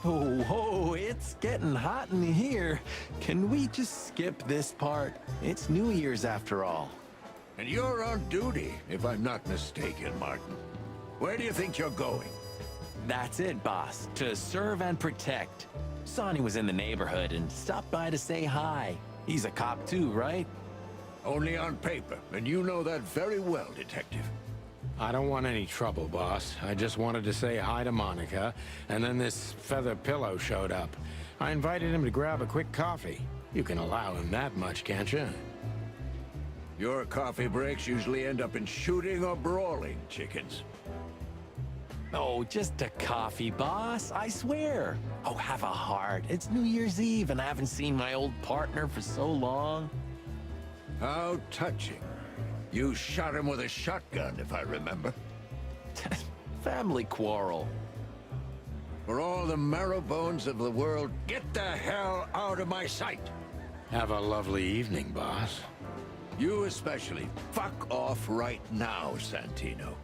Oh, it's getting hot in here. Can we just skip this part? It's New Year's after all. And you're on duty, if I'm not mistaken, Martin. Where do you think you're going? That's it, boss. To serve and protect. Sonny was in the neighborhood and stopped by to say hi. He's a cop too, right? Only on paper, and you know that very well, Detective. I don't want any trouble, boss. I just wanted to say hi to Monica, and then this feather pillow showed up. I invited him to grab a quick coffee. You can allow him that much, can't you? Your coffee breaks usually end up in shooting or brawling, chickens. Oh, just a coffee, boss. I swear. Oh, have a heart. It's New Year's Eve, and I haven't seen my old partner for so long. How touching. You shot him with a shotgun, if I remember. Family quarrel. For all the marrow bones of the world, get the hell out of my sight! Have a lovely evening, boss. You especially. Fuck off right now, Santino.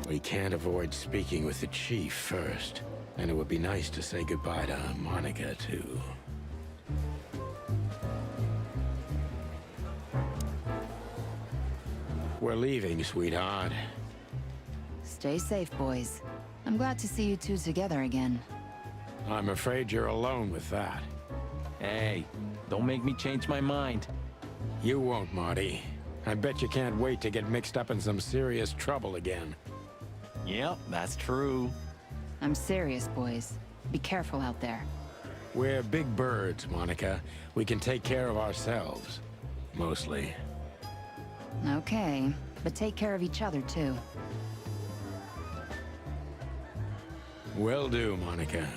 We can't avoid speaking with the chief first. And it would be nice to say goodbye to Monica, too. We're leaving, sweetheart. Stay safe, boys. I'm glad to see you two together again. I'm afraid you're alone with that. Hey, don't make me change my mind. You won't, Marty. I bet you can't wait to get mixed up in some serious trouble again. Yep, that's true. I'm serious, boys. Be careful out there. We're big birds, Monica. We can take care of ourselves. Mostly. Okay, but take care of each other, too. Will do, Monica.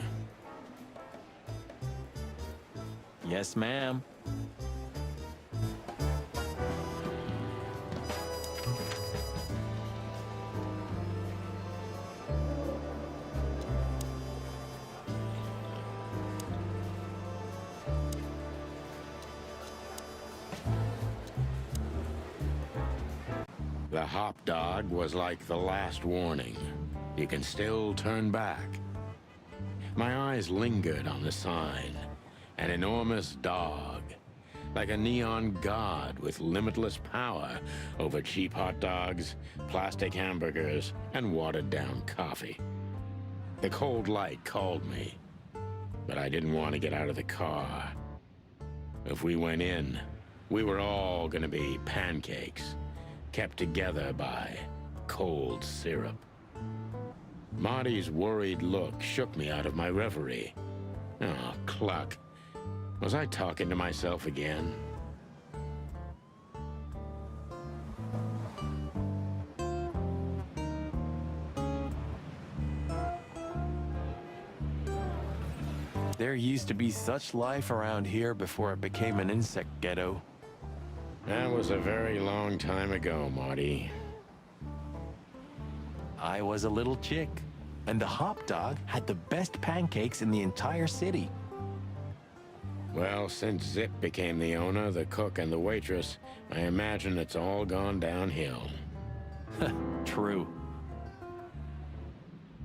Yes, ma'am. The hop dog was like the last warning. You can still turn back. My eyes lingered on the sign. An enormous dog. Like a neon god with limitless power over cheap hot dogs, plastic hamburgers, and watered-down coffee. The cold light called me, but I didn't want to get out of the car. If we went in, we were all gonna be pancakes, kept together by cold syrup. Marty's worried look shook me out of my reverie. Oh, cluck. Was I talking to myself again? There used to be such life around here before it became an insect ghetto. That was a very long time ago, Marty. I was a little chick, and the hop dog had the best pancakes in the entire city. Well, since Zip became the owner, the cook, and the waitress, I imagine it's all gone downhill. True.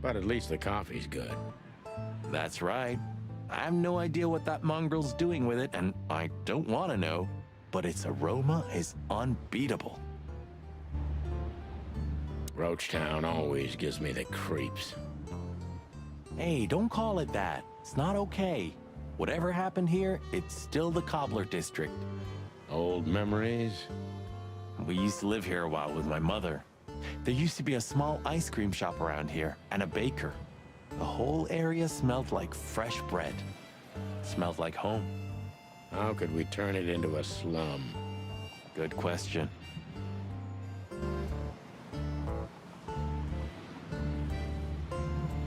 But at least the coffee's good. That's right. I have no idea what that mongrel's doing with it, and I don't want to know, but its aroma is unbeatable. Roachtown always gives me the creeps. Hey, don't call it that. It's not okay. Whatever happened here, it's still the Cobbler District. Old memories? We used to live here a while with my mother. There used to be a small ice cream shop around here, and a baker. The whole area smelled like fresh bread. Smelled like home. How could we turn it into a slum? Good question.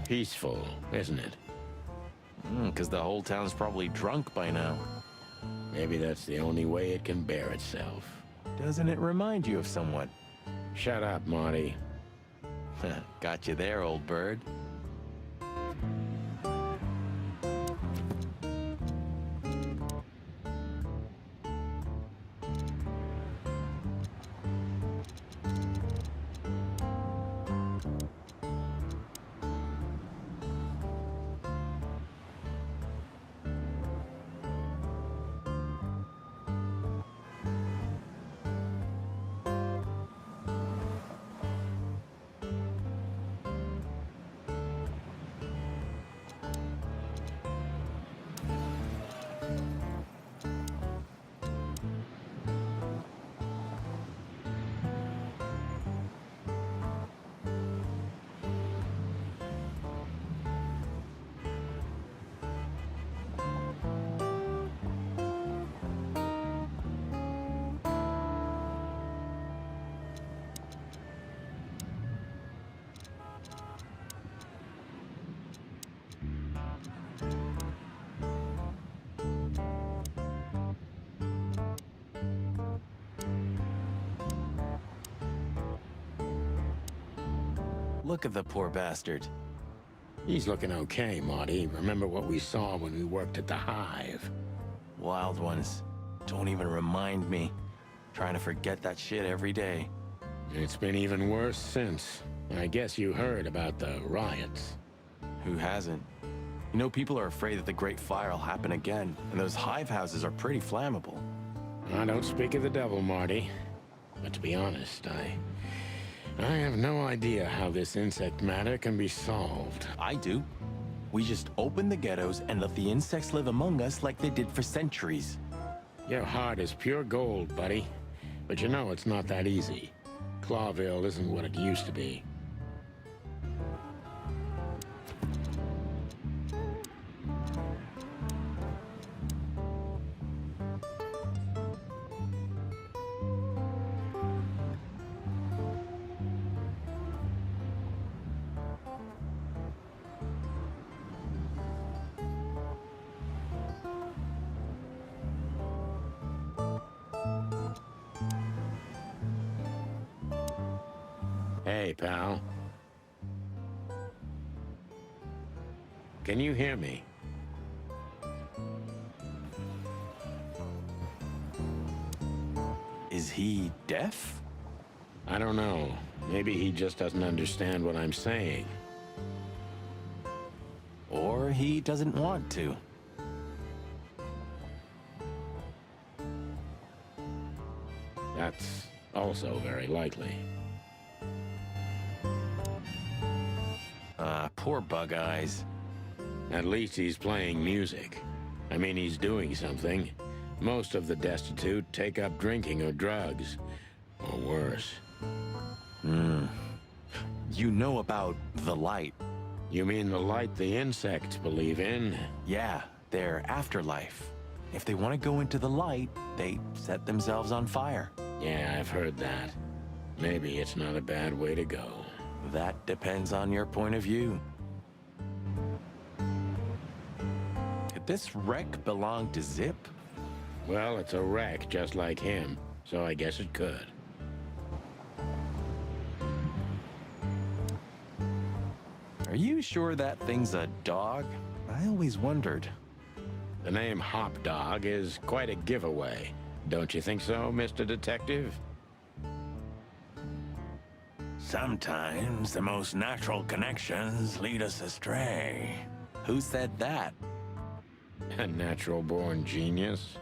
Peaceful, isn't it? Because the whole town's probably drunk by now. Maybe that's the only way it can bear itself. Doesn't it remind you of someone? Shut up, Marty. Got you there, old bird. Look at the poor bastard. He's looking okay, Marty. Remember what we saw when we worked at the Hive? Wild ones. Don't even remind me. Trying to forget that shit every day. It's been even worse since. I guess you heard about the riots. Who hasn't? You know, people are afraid that the Great Fire will happen again, and those hive houses are pretty flammable. I don't speak of the devil, Marty. But to be honest, I have no idea how this insect matter can be solved. I do. We just open the ghettos and let the insects live among us like they did for centuries. Your heart is pure gold, buddy. But you know it's not that easy. Clawville isn't what it used to be. Hey, pal. Can you hear me? Is he deaf? I don't know. Maybe he just doesn't understand what I'm saying. Or he doesn't want to. That's also very likely. Poor Bug Eyes. At least he's playing music. I mean, he's doing something. Most of the destitute take up drinking or drugs. Or worse. You know about the light. You mean the light the insects believe in? Yeah, their afterlife. If they want to go into the light, they set themselves on fire. Yeah, I've heard that. Maybe it's not a bad way to go. That depends on your point of view. Could this wreck belong to Zip? Well, it's a wreck just like him, so I guess it could. Are you sure that thing's a dog? I always wondered. The name Hop Dog is quite a giveaway. Don't you think so, Mr. Detective? Sometimes the most natural connections lead us astray. Who said that? A natural-born genius?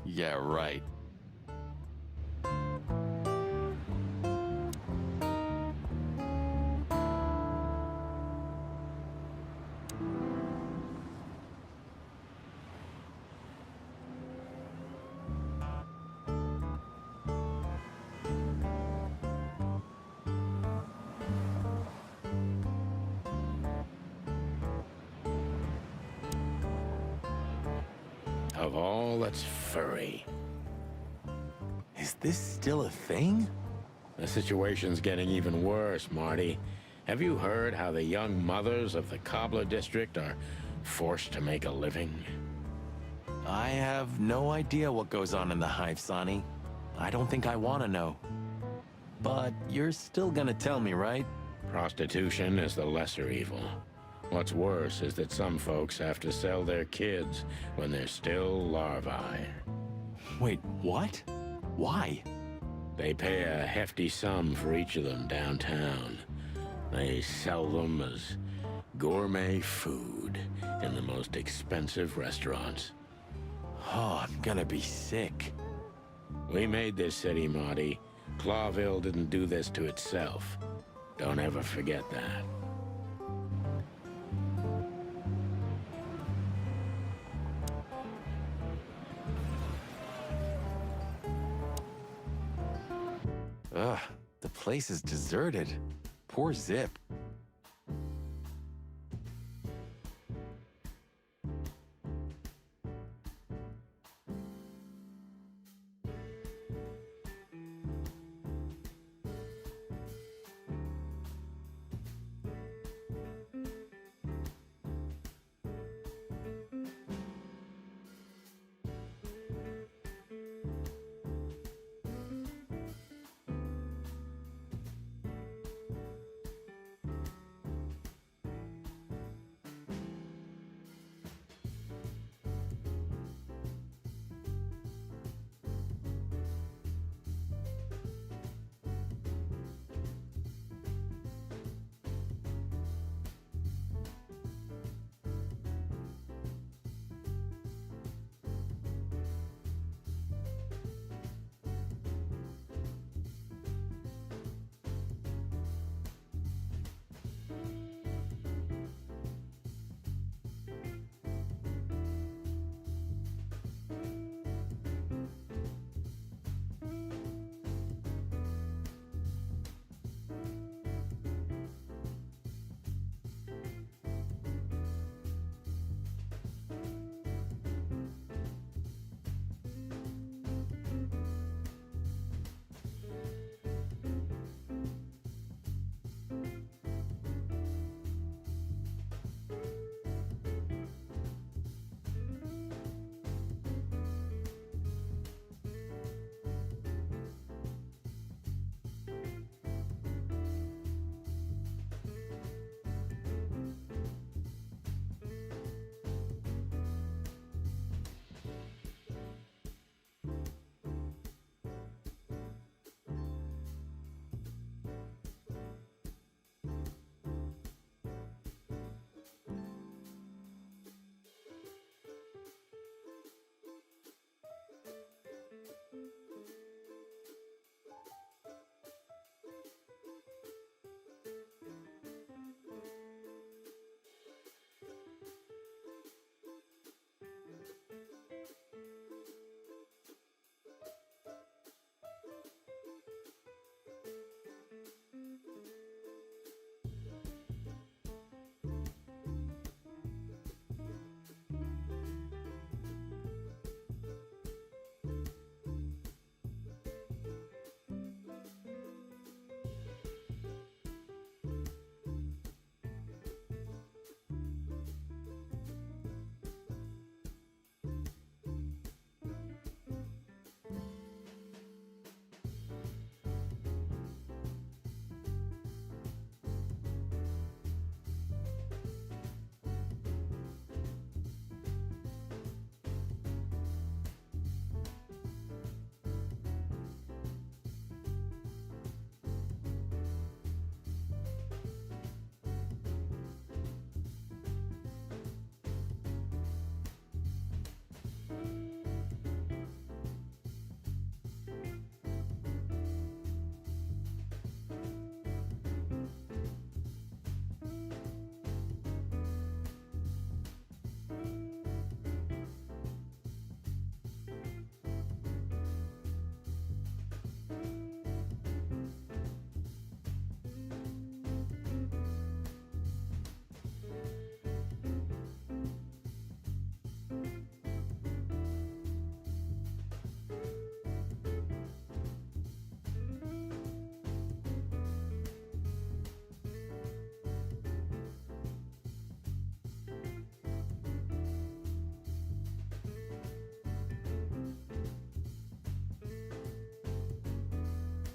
Yeah, right. Of all that's furry. Is this still a thing? The situation's getting even worse, Marty. Have you heard how the young mothers of the Cobbler District are forced to make a living? I have no idea what goes on in the hive, Sonny. I don't think I want to know. But you're still gonna tell me, right? Prostitution is the lesser evil. What's worse is that some folks have to sell their kids when they're still larvae. Wait, what? Why? They pay a hefty sum for each of them downtown. They sell them as gourmet food in the most expensive restaurants. Oh, I'm gonna be sick. We made this city, Marty. Clawville didn't do this to itself. Don't ever forget that. Ugh, the place is deserted. Poor Zip.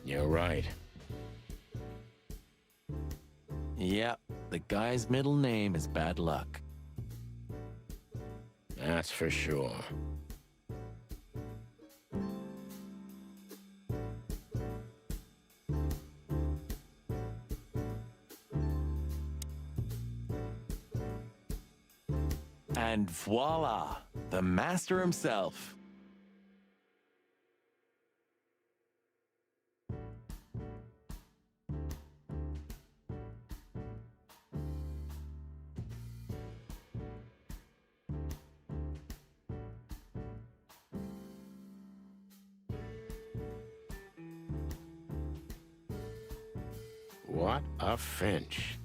You're right. Yep, the guy's middle name is Bad Luck. That's for sure. And voila, the master himself. What a finch.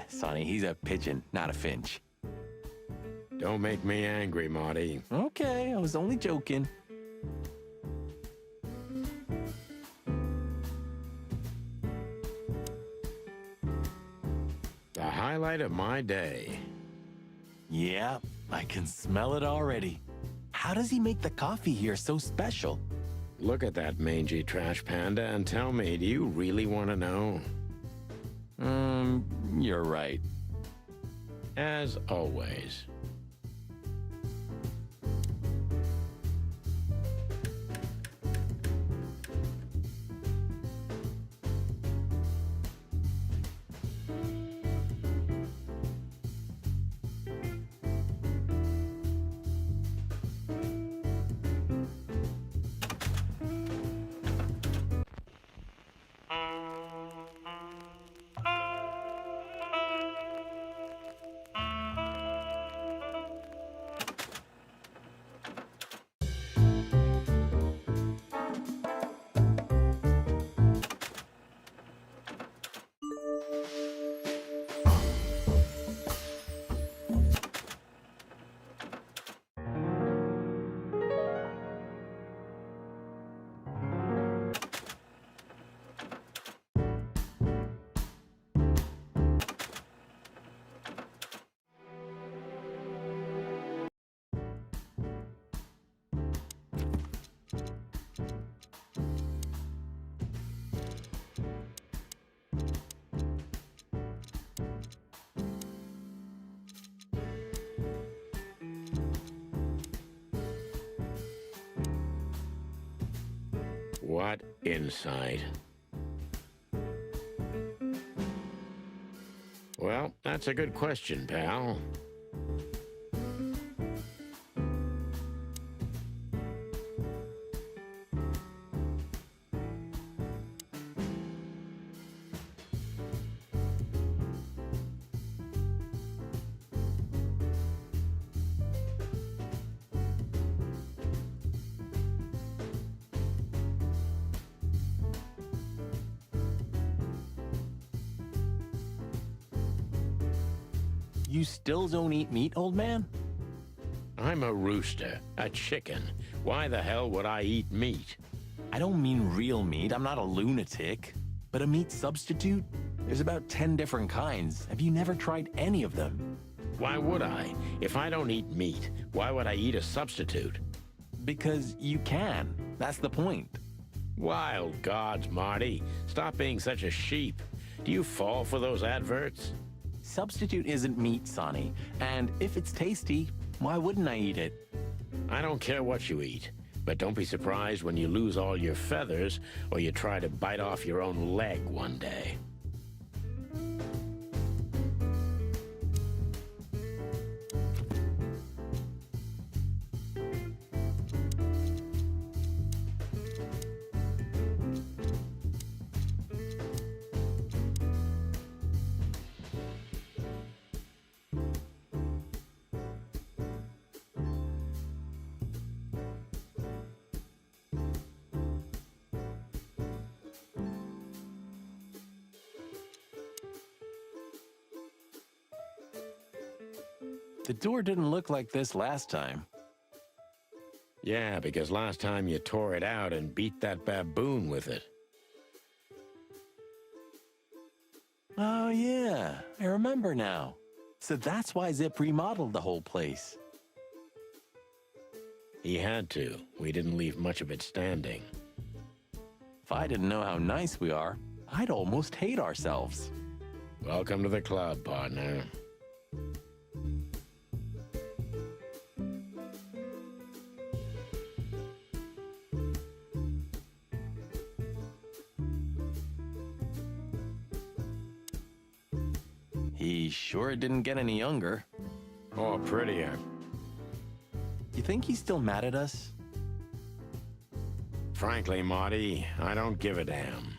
Sonny, he's a pigeon, not a finch. Don't make me angry, Marty. Okay, I was only joking. The highlight of my day. Yeah, I can smell it already. How does he make the coffee here so special? Look at that mangy trash panda and tell me, do you really want to know? You're right. As always. What insight. Well, that's a good question, pal. You still don't eat meat, old man? I'm a rooster, a chicken. Why the hell would I eat meat? I don't mean real meat. I'm not a lunatic. But a meat substitute? There's about 10 different kinds. Have you never tried any of them? Why would I? If I don't eat meat, why would I eat a substitute? Because you can. That's the point. Wild gods, Marty. Stop being such a sheep. Do you fall for those adverts? Substitute isn't meat, Sonny. And if it's tasty, why wouldn't I eat it? I don't care what you eat, but don't be surprised when you lose all your feathers or you try to bite off your own leg one day. The door didn't look like this last time. Yeah, because last time you tore it out and beat that baboon with it. Oh yeah, I remember now. So that's why Zip remodeled the whole place. He had to. We didn't leave much of it standing. I didn't know how nice we are, I'd almost hate ourselves. Welcome to the club, partner. He sure didn't get any younger. Or prettier. You think he's still mad at us? Frankly, Marty, I don't give a damn.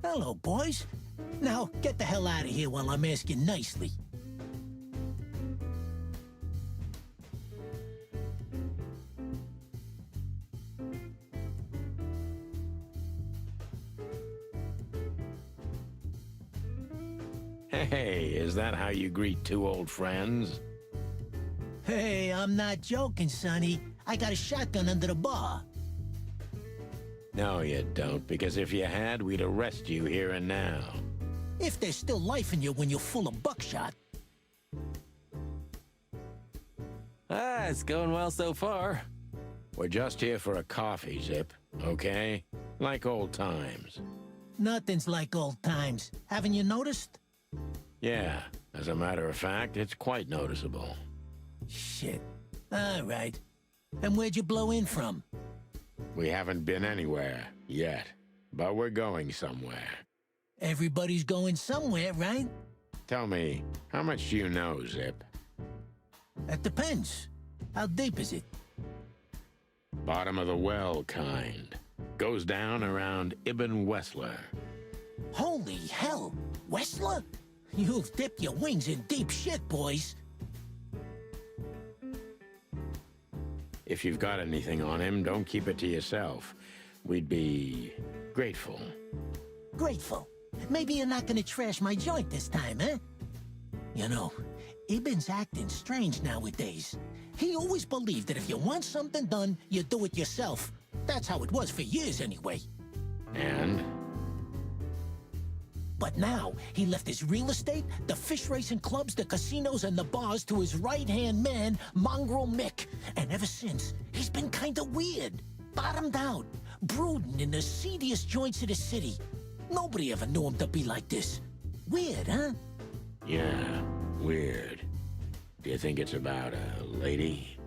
Hello, boys. Now, get the hell out of here while I'm asking nicely. Hey, is that how you greet two old friends? Hey, I'm not joking, Sonny. I got a shotgun under the bar. No, you don't, because if you had, we'd arrest you here and now. If there's still life in you when you're full of buckshot. Ah, it's going well so far. We're just here for a coffee, Zip, okay? Like old times. Nothing's like old times. Haven't you noticed? Yeah, as a matter of fact, it's quite noticeable. Shit. All right. And where'd you blow in from? We haven't been anywhere yet, but we're going somewhere. Everybody's going somewhere, right? Tell me, how much do you know, Zip? That depends. How deep is it? Bottom of the well kind. Goes down around Ibn Wessler. Holy hell! Wessler? You've dipped your wings in deep shit, boys. If you've got anything on him, don't keep it to yourself. We'd be grateful. Grateful? Maybe you're not gonna trash my joint this time, eh? You know, Ibn's acting strange nowadays. He always believed that if you want something done, you do it yourself. That's how it was for years, anyway. And? But now, he left his real estate, the fish racing clubs, the casinos, and the bars to his right-hand man, Mongrel Mick. And ever since, he's been kinda weird. Bottomed out, brooding in the seediest joints of the city. Nobody ever knew him to be like this. Weird, huh? Yeah, weird. Do you think it's about a lady?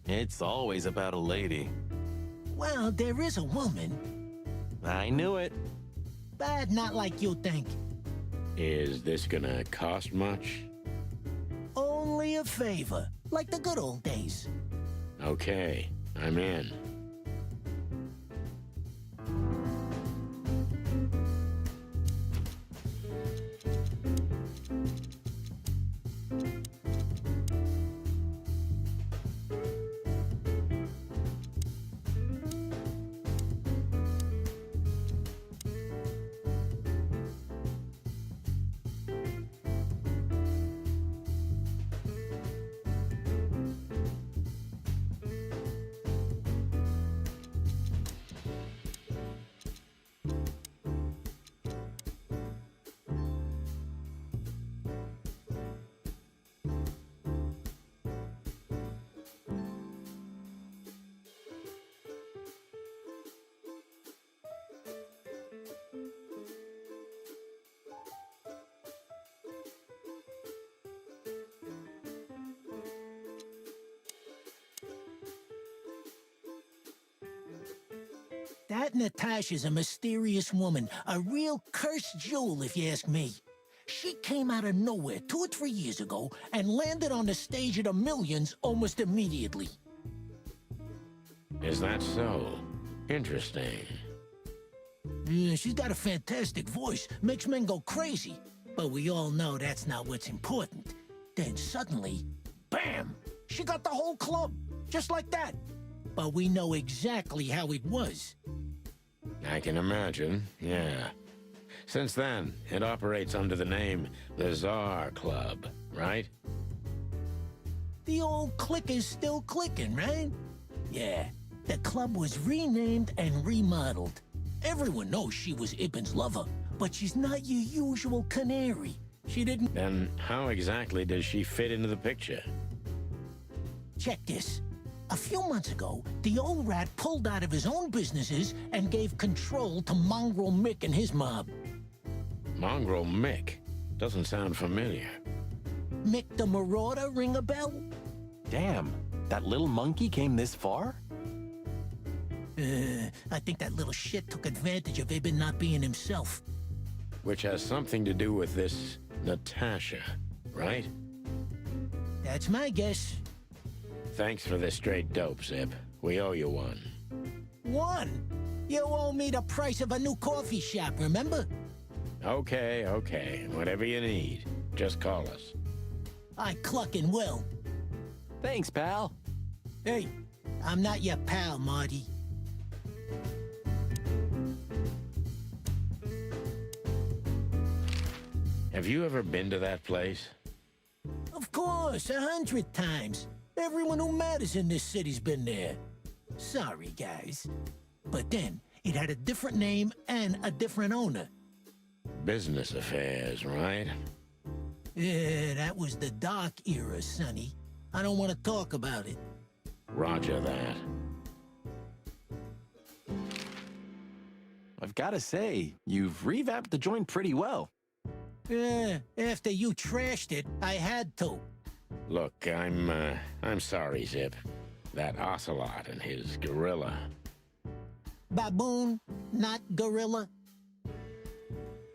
It's always about a lady. Well, there is a woman. I knew it. But not like you think. Is this gonna cost much? Only a favor, like the good old days. Okay, I'm in. That Natasha's a mysterious woman, a real cursed jewel, if you ask me. She came out of nowhere 2 or 3 years ago and landed on the stage of the millions almost immediately. Is that so? Interesting. Yeah, she's got a fantastic voice, makes men go crazy. But we all know that's not what's important. Then suddenly, bam! She got the whole club, just like that. But we know exactly how it was. I can imagine, yeah. Since then, it operates under the name the Czar Club, right? The old clicker's still clicking, right? Yeah, the club was renamed and remodeled. Everyone knows she was Ibn's lover, but she's not your usual canary. She didn't... Then how exactly does she fit into the picture? Check this. A few months ago, the old rat pulled out of his own businesses and gave control to Mongrel Mick and his mob. Mongrel Mick? Doesn't sound familiar. Mick the Marauder ring a bell? Damn, that little monkey came this far? I think that little shit took advantage of Ibn not being himself. Which has something to do with this Natasha, right? That's my guess. Thanks for the straight dope, Zip. We owe you one. One? You owe me the price of a new coffee shop, remember? Okay, okay. Whatever you need. Just call us. I cluckin' will. Thanks, pal. Hey, I'm not your pal, Marty. Have you ever been to that place? Of course, 100 times. Everyone who matters in this city's been there. Sorry, guys. But then, it had a different name and a different owner. Business affairs, right? Yeah, that was the dark era, Sonny. I don't want to talk about it. Roger that. I've got to say, you've revamped the joint pretty well. Yeah, after you trashed it, I had to. Look, I'm sorry, Zip. That ocelot and his gorilla. Baboon, not gorilla.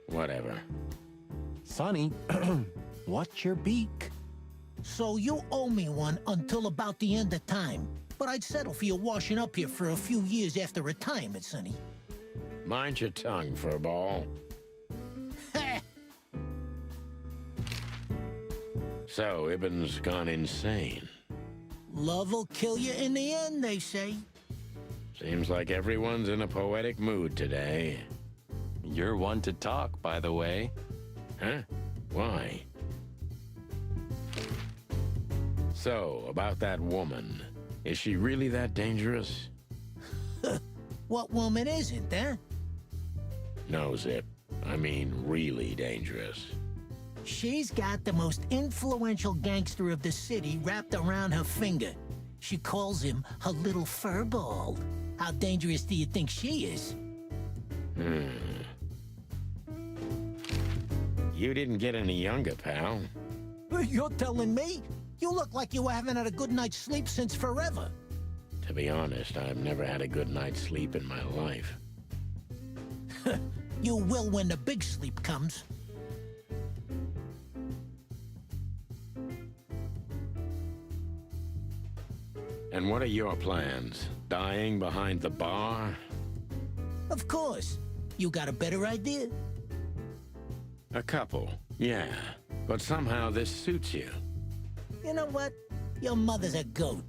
Whatever. Sonny, what's your beak? So you owe me one until about the end of time. But I'd settle for you washing up here for a few years after retirement, Sonny. Mind your tongue, furball. So, Ibn's gone insane. Love will kill you in the end, they say. Seems like everyone's in a poetic mood today. You're one to talk, by the way. Huh? Why? So, about that woman. Is she really that dangerous? What woman isn't, huh? No, Zip. I mean really dangerous. She's got the most influential gangster of the city wrapped around her finger. She calls him her little furball. How dangerous do you think she is? You didn't get any younger, pal. You're telling me? You look like you haven't had a good night's sleep since forever. To be honest, I've never had a good night's sleep in my life. You will when the big sleep comes. And what are your plans? Dying behind the bar? Of course. You got a better idea? A couple, yeah. But somehow this suits you. You know what? Your mother's a goat.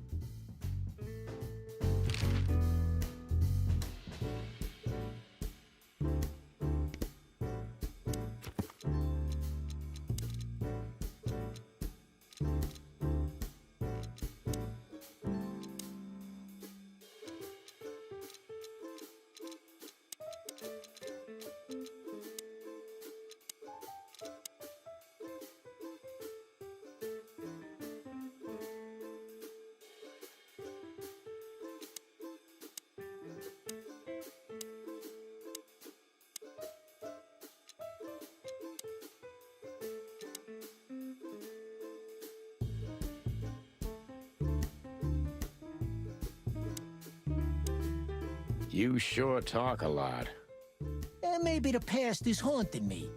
You sure talk a lot. And maybe the past is haunting me.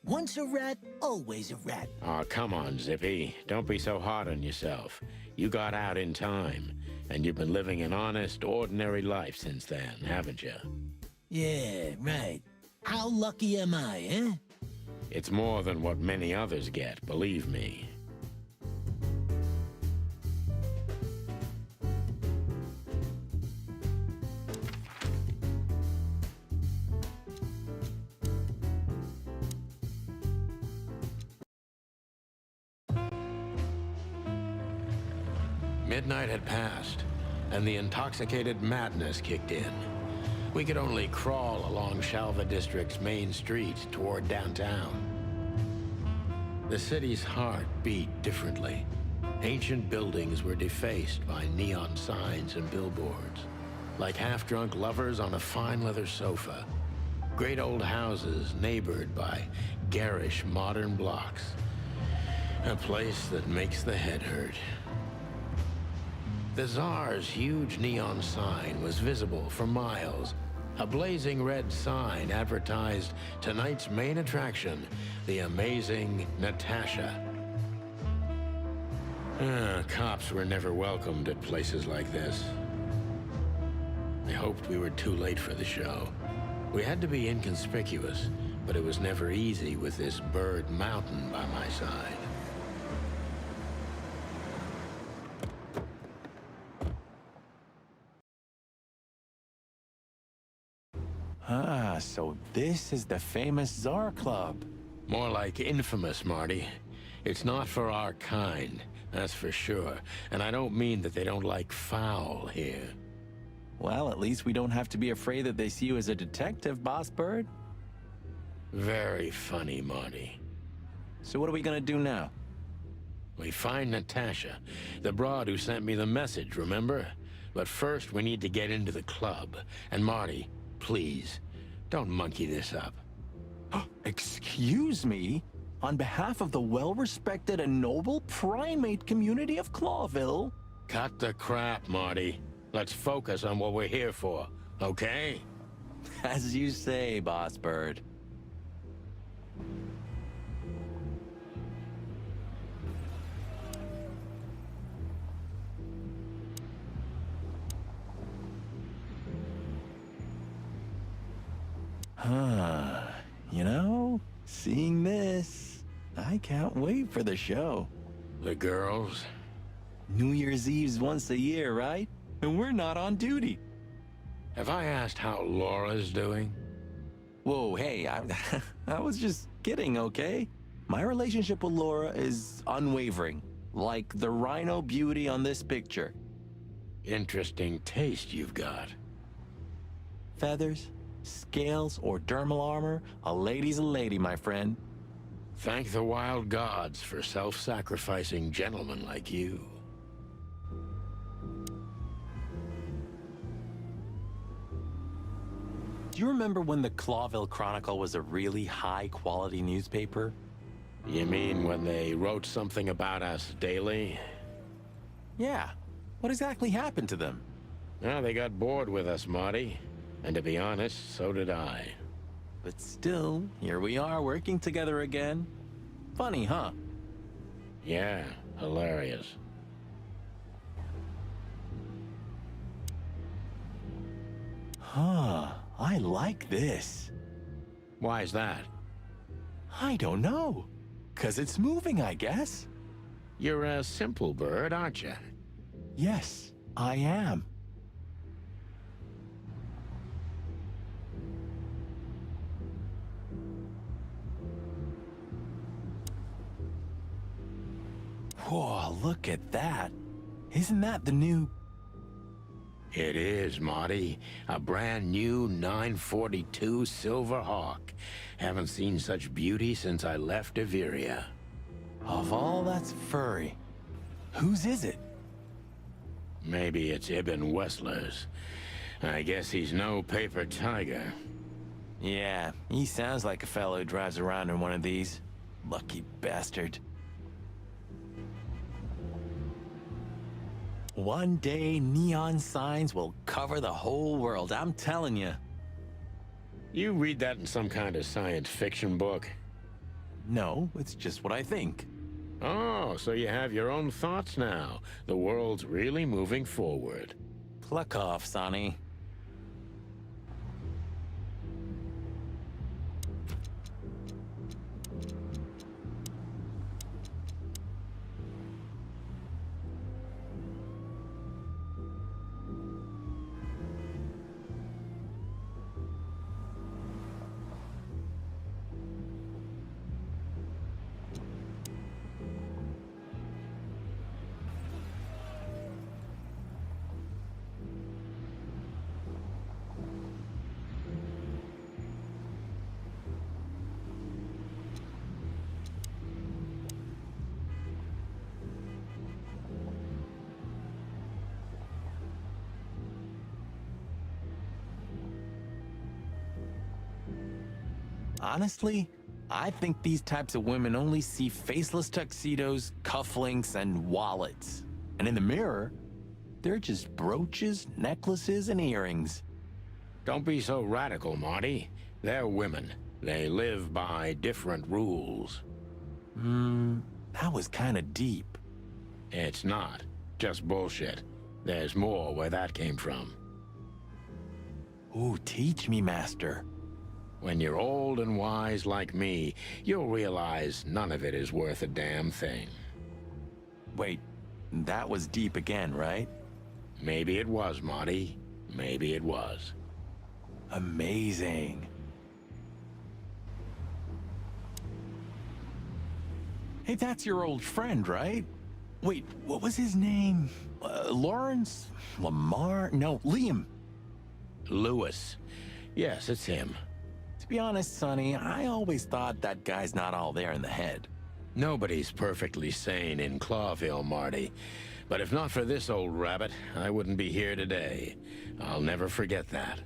Once a rat, always a rat. Oh, come on, Zippy. Don't be so hard on yourself. You got out in time, and you've been living an honest, ordinary life since then, haven't you? Yeah, right. How lucky am I, eh? It's more than what many others get, believe me. Midnight had passed, and the intoxicated madness kicked in. We could only crawl along Shalva District's main street toward downtown. The city's heart beat differently. Ancient buildings were defaced by neon signs and billboards, like half-drunk lovers on a fine leather sofa. Great old houses neighbored by garish modern blocks. A place that makes the head hurt. The Tsar's huge neon sign was visible for miles. A blazing red sign advertised tonight's main attraction, the amazing Natasha. Cops were never welcomed at places like this. I hoped we were too late for the show. We had to be inconspicuous, but it was never easy with this bird mountain by my side. Ah, so this is the famous Tsar Club. More like infamous, Marty. It's not for our kind, that's for sure. And I don't mean that they don't like foul here. Well, at least we don't have to be afraid that they see you as a detective, Boss Bird. Very funny, Marty. So what are we gonna do now? We find Natasha, the broad who sent me the message, remember? But first, we need to get into the club. And Marty, please, don't monkey this up. Excuse me? On behalf of the well-respected and noble primate community of Clawville? Cut the crap, Marty. Let's focus on what we're here for, okay? As you say, Boss Bird. You know, seeing this, I can't wait for the show. The girls? New Year's Eve's once a year, right? And we're not on duty. Have I asked how Laura's doing? Whoa, hey, I was just kidding, okay? My relationship with Laura is unwavering, like the rhino beauty on this picture. Interesting taste you've got. Feathers, scales, or dermal armor, a lady's a lady, my friend. Thank the wild gods for self-sacrificing gentlemen like you. Do you remember when the Clawville Chronicle was a really high-quality newspaper? You mean when they wrote something about us daily? Yeah. What exactly happened to them? Well, they got bored with us, Marty. And to be honest, so did I. But still, here we are working together again. Funny, huh? Yeah, hilarious. Huh, I like this. Why's that? I don't know. 'Cause it's moving, I guess. You're a simple bird, aren't you? Yes, I am. Whoa, look at that. Isn't that the new... It is, Marty. A brand new 942 Silver Hawk. Haven't seen such beauty since I left Averia. Of all that's furry, whose is it? Maybe it's Ibn Wessler's. I guess he's no paper tiger. Yeah, he sounds like a fellow who drives around in one of these. Lucky bastard. One day, neon signs will cover the whole world, I'm telling you. You read that in some kind of science fiction book? No, it's just what I think. Oh, so you have your own thoughts now. The world's really moving forward. Pluck off, Sonny. Honestly, I think these types of women only see faceless tuxedos, cufflinks, and wallets. And in the mirror, they're just brooches, necklaces, and earrings. Don't be so radical, Marty. They're women. They live by different rules. That was kind of deep. It's not. Just bullshit. There's more where that came from. Ooh, teach me, Master. When you're old and wise like me, you'll realize none of it is worth a damn thing. Wait, that was deep again, right? Maybe it was, Marty. Maybe it was. Amazing. Hey, that's your old friend, right? Wait, what was his name? Lawrence? Lamar? No, Liam. Lewis. Yes, it's him. To be honest, Sonny, I always thought that guy's not all there in the head. Nobody's perfectly sane in Clawville, Marty. But if not for this old rabbit, I wouldn't be here today. I'll never forget that.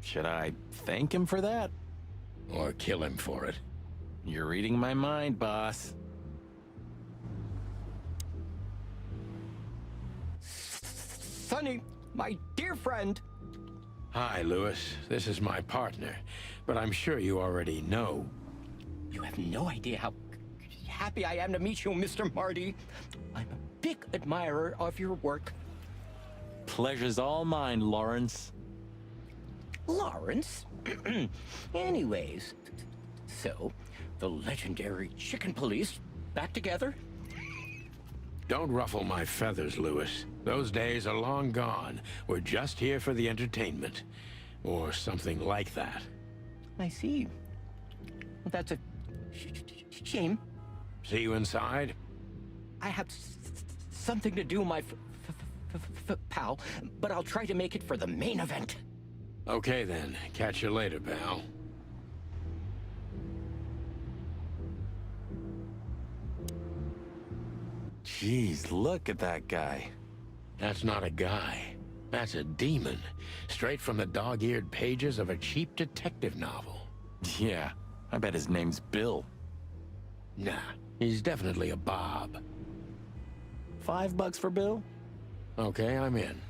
Should I thank him for that? Or kill him for it? You're reading my mind, boss. Sonny, my dear friend. Hi, Lewis. This is my partner. But I'm sure you already know. You have no idea how happy I am to meet you, Mr. Marty. I'm a big admirer of your work. Pleasure's all mine, Lawrence. Lawrence? Anyways, so, the legendary Chicken Police back together? Don't ruffle my feathers, Lewis. Those days are long gone. We're just here for the entertainment. Or something like that. I see. Well, that's a shame. See you inside? I have something to do, my pal, but I'll try to make it for the main event. Okay then. Catch you later, pal. Jeez, look at that guy. That's not a guy. That's a demon. Straight from the dog-eared pages of a cheap detective novel. Yeah, I bet his name's Bill. Nah, he's definitely a Bob. $5 for Bill? Okay, I'm in.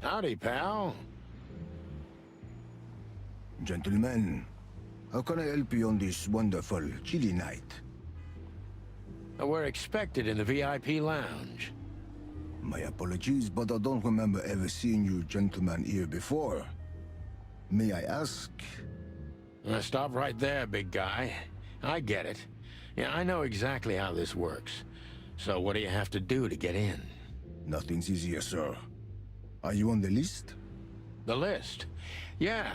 Howdy, pal. Gentlemen, how can I help you on this wonderful, chilly night? We're expected in the VIP lounge. My apologies, but I don't remember ever seeing you gentlemen here before. May I ask? Stop right there, big guy. I get it. Yeah, I know exactly how this works. So what do you have to do to get in? Nothing's easier, sir. Are you on the list? The list? Yeah,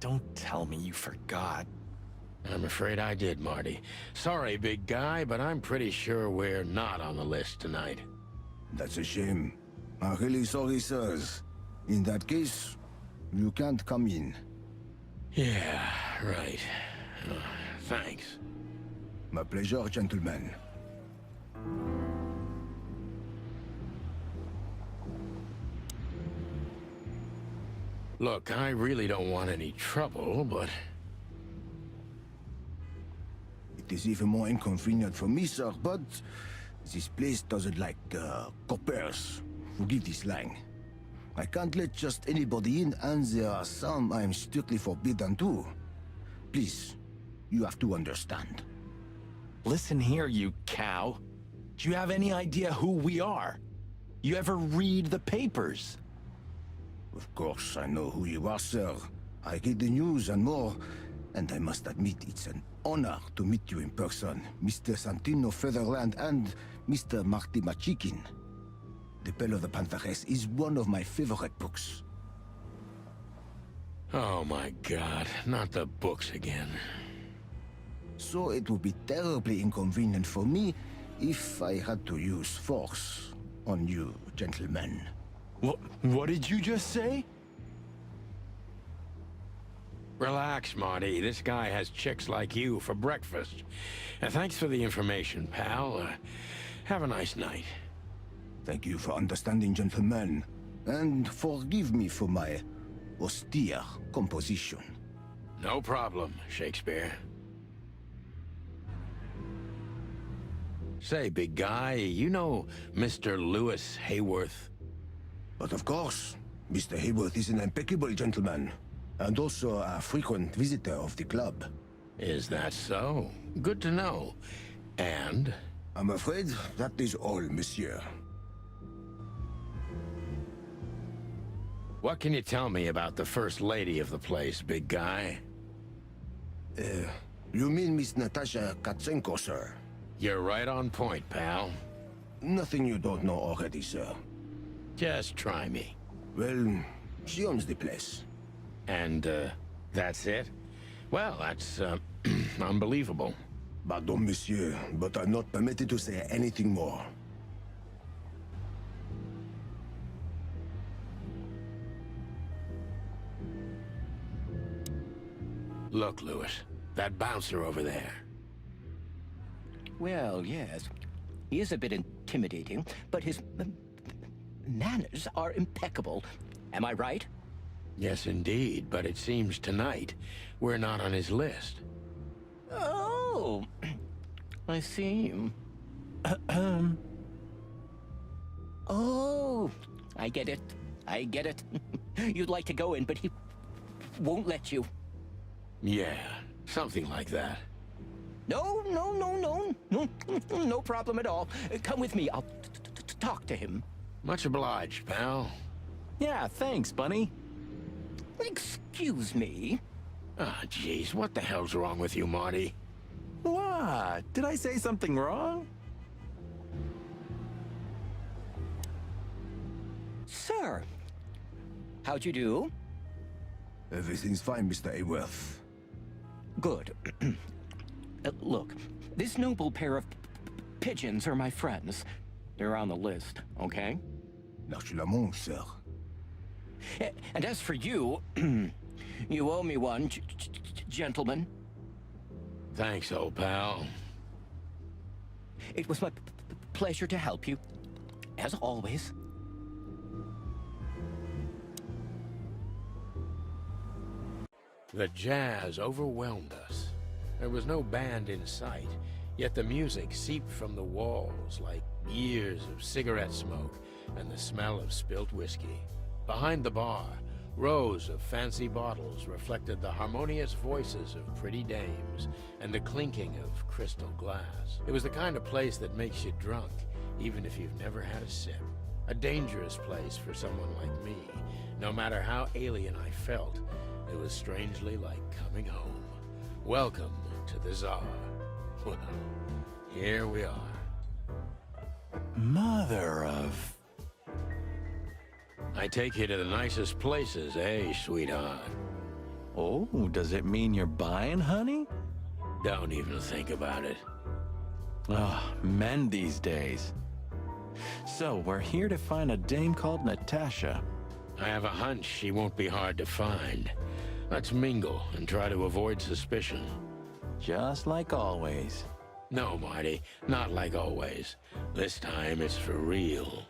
don't tell me you forgot. I'm afraid I did, Marty. Sorry, big guy, but I'm pretty sure we're not on the list tonight. That's a shame. I'm really sorry, sirs. In that case, you can't come in. Yeah, right. Thanks. My pleasure, gentlemen. Look, I really don't want any trouble, but... It is even more inconvenient for me, sir, but this place doesn't like coppers. Forgive this slang. I can't let just anybody in, and there are some I am strictly forbidden to. Please, you have to understand. Listen here, you cow. Do you have any idea who we are? You ever read the papers? Of course, I know who you are, sir. I read the news and more, and I must admit it's an honor to meet you in person, Mr. Santino Featherland and Mr. Marty Machikin. The Bell of the Pantheress is one of my favorite books. Oh my God, not the books again. So it would be terribly inconvenient for me if I had to use force on you, gentlemen. What did you just say? Relax, Marty. This guy has chicks like you for breakfast. Thanks for the information, pal. Have a nice night. Thank you for understanding, gentlemen. And forgive me for my austere composition. No problem, Shakespeare. Say, big guy, you know Mr. Lewis Hayworth? But of course, Mr. Hayworth is an impeccable gentleman, and also a frequent visitor of the club. Is that so? Good to know. And? I'm afraid that is all, monsieur. What can you tell me about the first lady of the place, big guy? You mean Miss Natasha Katsenko, sir? You're right on point, pal. Nothing you don't know already, sir. Just try me. Well, she owns the place. And, that's it? Well, that's, unbelievable. Pardon, monsieur, but I'm not permitted to say anything more. Look, Lewis, that bouncer over there. Well, yes. He is a bit intimidating, but his manners are impeccable. Am I right? Yes, indeed, but it seems tonight we're not on his list. Oh, I see. Oh, I get it. I get it. You'd like to go in, but he won't let you. Yeah, something like that. No, no problem at all. Come with me. I'll talk to him. Much obliged, pal. Yeah, thanks, Bunny. Excuse me. Ah, jeez, what the hell's wrong with you, Marty? What? Did I say something wrong? Sir, how'd you do? Everything's fine, Mr. Hayworth. Good. Look, this noble pair of pigeons are my friends. They're on the list, okay? Naturellement, sir. And as for you, you owe me one, gentlemen. Thanks, old pal. It was my pleasure to help you, as always. The jazz overwhelmed us. There was no band in sight, yet the music seeped from the walls like years of cigarette smoke and the smell of spilt whiskey. Behind the bar, rows of fancy bottles reflected the harmonious voices of pretty dames and the clinking of crystal glass. It was the kind of place that makes you drunk, even if you've never had a sip. A dangerous place for someone like me. No matter how alien I felt, it was strangely like coming home. Welcome to the Tsar. Well, here we are. Mother of... I take you to the nicest places, eh, sweetheart? Oh, does it mean you're buying, honey? Don't even think about it. Oh, men these days. So, we're here to find a dame called Natasha. I have a hunch she won't be hard to find. Let's mingle and try to avoid suspicion. Just like always. No, Marty, not like always. This time it's for real.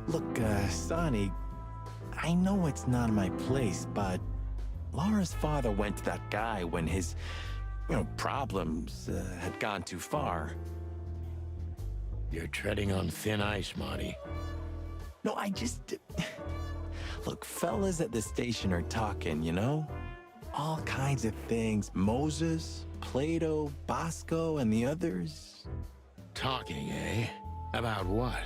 Look, Sonny, I know it's not my place, but Laura's father went to that guy when his, problems had gone too far. You're treading on thin ice, Marty. No, Look, fellas at the station are talking, All kinds of things. Moses, Plato, Bosco, and the others. Talking, eh? About what?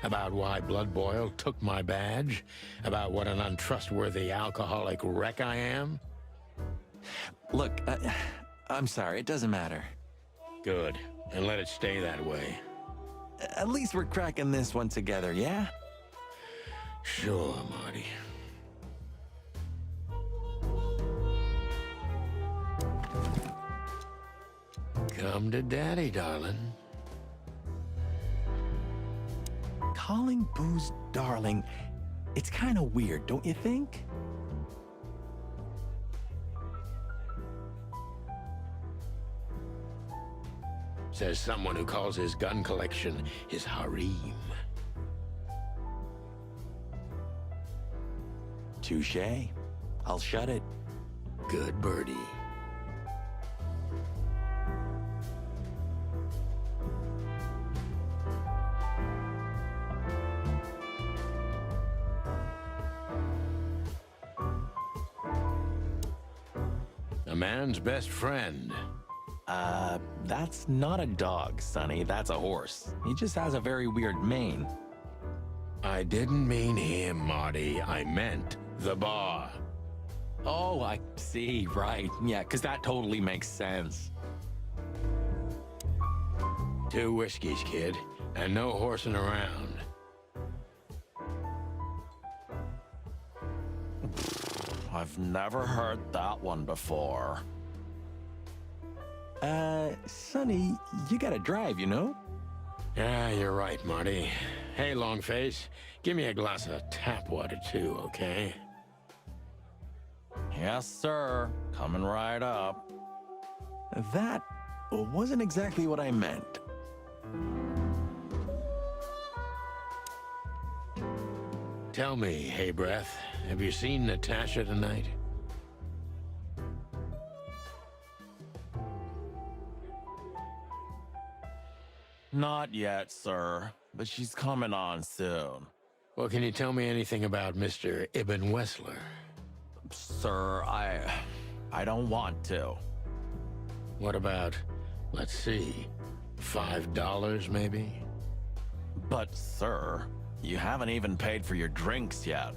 About why Blood Boil took my badge? About what an untrustworthy alcoholic wreck I am? Look, I'm sorry, it doesn't matter. Good, and let it stay that way. At least we're cracking this one together, yeah? Sure, Marty. Come to daddy, darling. Calling booze darling, it's kind of weird, don't you think? Says someone who calls his gun collection his harem. Touché. I'll shut it. Good birdie. A man's best friend. That's not a dog, Sonny. That's a horse. He just has a very weird mane. I didn't mean him, Marty. I meant the bar. Oh, I see, right. Yeah, because that totally makes sense. 2 whiskeys, kid, and no horsing around. I've never heard that one before. Sonny, you gotta drive, you know? Yeah, you're right, Marty. Hey, Longface, give me a glass of tap water too, okay? Yes, sir. Coming right up. That wasn't exactly what I meant. Tell me, Hey Breath, have you seen Natasha tonight? Not yet, sir, but she's coming on soon. Well, can you tell me anything about Mr. Ibn Wessler? Sir, I don't want to. What about, let's see, $5 maybe? But, sir, you haven't even paid for your drinks yet.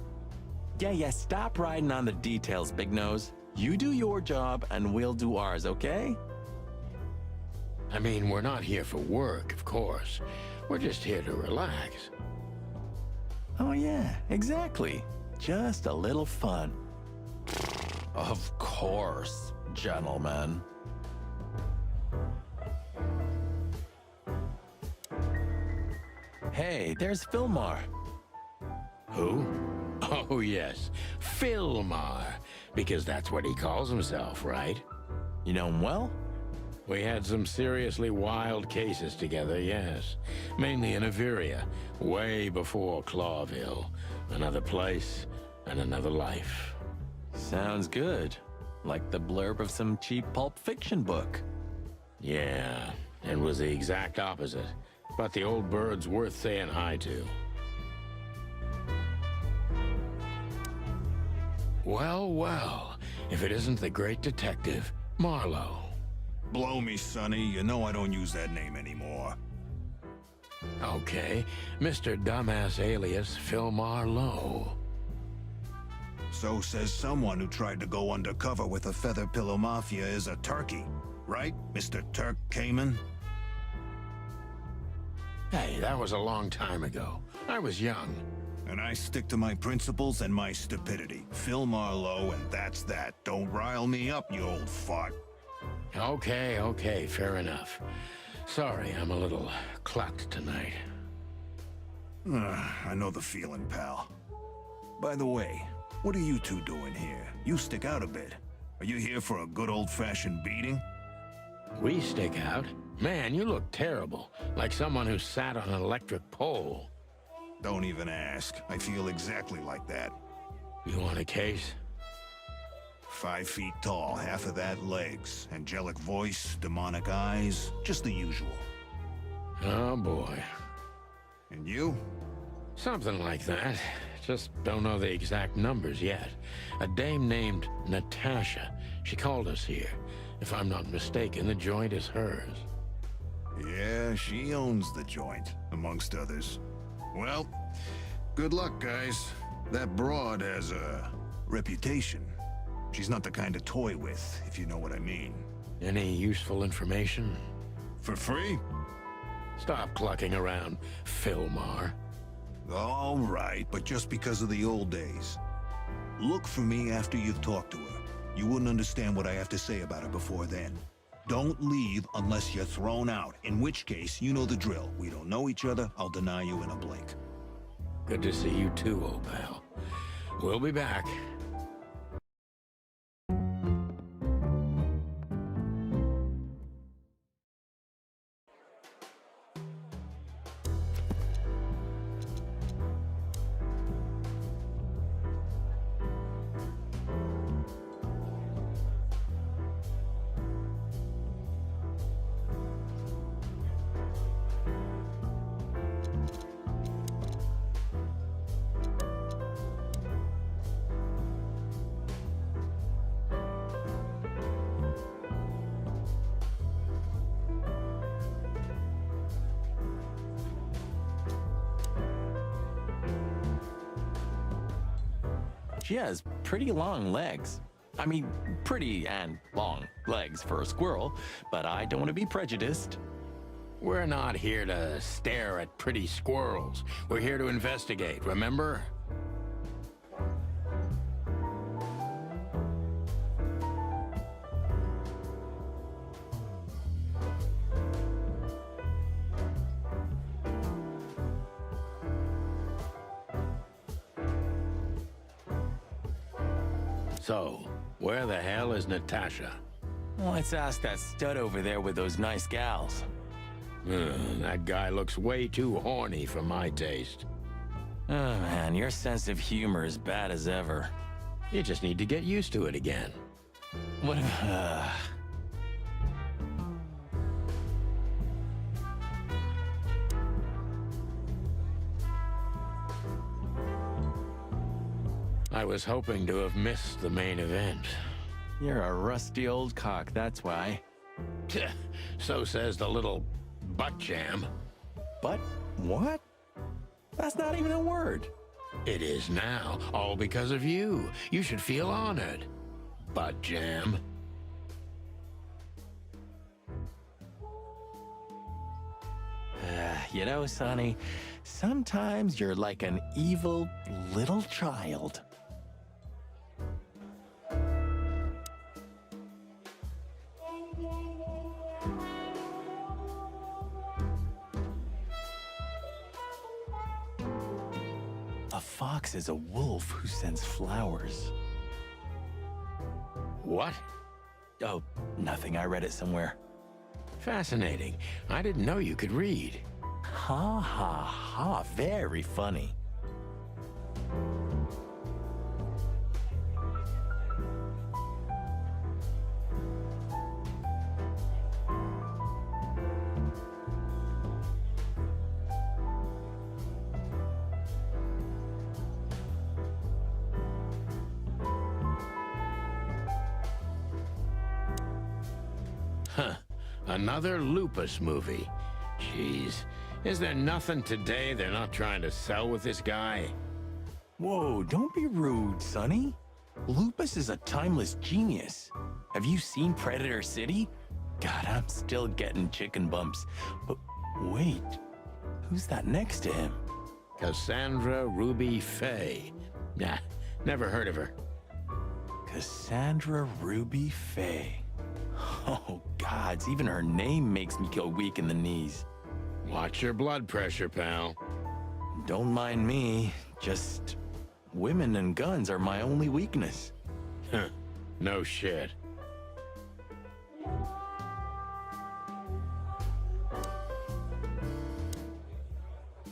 Yeah, stop riding on the details, Big Nose. You do your job, and we'll do ours, okay? I mean, we're not here for work, of course. We're just here to relax. Oh, yeah, exactly. Just a little fun. Of course, gentlemen. Hey, there's Filmar. Who? Oh, yes, Filmar. Because that's what he calls himself, right? You know him well? We had some seriously wild cases together, yes. Mainly in Averia, way before Clawville. Another place and another life. Sounds good. Like the blurb of some cheap pulp fiction book. Yeah, it was the exact opposite. But the old bird's worth saying hi to. Well, well, if it isn't the great detective, Marlowe. Blow me, Sonny. You know I don't use that name anymore. Okay, Mr. Dumbass alias Phil Marlowe. So says someone who tried to go undercover with a Feather Pillow Mafia is a turkey. Right, Mr. Turk Cayman? Hey, that was a long time ago. I was young. And I stick to my principles and my stupidity. Phil Marlowe, and that's that. Don't rile me up, you old fart. Okay, fair enough. Sorry, I'm a little clucked tonight. I know the feeling, pal. By the way, what are you two doing here? You stick out a bit. Are you here for a good old-fashioned beating? We stick out? Man, you look terrible. Like someone who sat on an electric pole. Don't even ask. I feel exactly like that. You want a case? 5 feet tall, half of that legs. Angelic voice, demonic eyes, just the usual. Oh boy. And you? Something like that. Just don't know the exact numbers yet. A dame named Natasha. She called us here. If I'm not mistaken, the joint is hers. Yeah, she owns the joint, amongst others. Well, good luck, guys. That broad has a reputation. She's not the kind to toy with, if you know what I mean. Any useful information? For free? Stop clucking around, Filmar. All right, but just because of the old days. Look for me after you've talked to her. You wouldn't understand what I have to say about her before then. Don't leave unless you're thrown out, in which case, you know the drill. We don't know each other, I'll deny you in a blink. Good to see you too, old pal. We'll be back. She has pretty long legs. I mean, pretty and long legs for a squirrel, but I don't want to be prejudiced. We're not here to stare at pretty squirrels. We're here to investigate, remember? So, where the hell is Natasha? Let's ask that stud over there with those nice gals. That guy looks way too horny for my taste. Oh man, your sense of humor is bad as ever. You just need to get used to it again. What I was hoping to have missed the main event. You're a rusty old cock, that's why. So says the little butt jam. But what? That's not even a word. It is now, all because of you. You should feel honored. Butt jam. You know, Sonny, sometimes you're like an evil little child. A fox is a wolf who sends flowers. What? Oh, nothing. I read it somewhere. Fascinating. I didn't know you could read. Ha ha ha. Very funny. Another lupus movie. Jeez. Is there nothing today they're not trying to sell with this guy? Whoa, don't be rude, Sonny. Lupus is a timeless genius. Have you seen Predator City? God, I'm still getting chicken bumps. But wait, who's that next to him? Cassandra Ruby Faye. Nah, never heard of her. Cassandra Ruby Faye. Oh, gods, even her name makes me go weak in the knees. Watch your blood pressure, pal. Don't mind me. Just women and guns are my only weakness. Huh. No shit.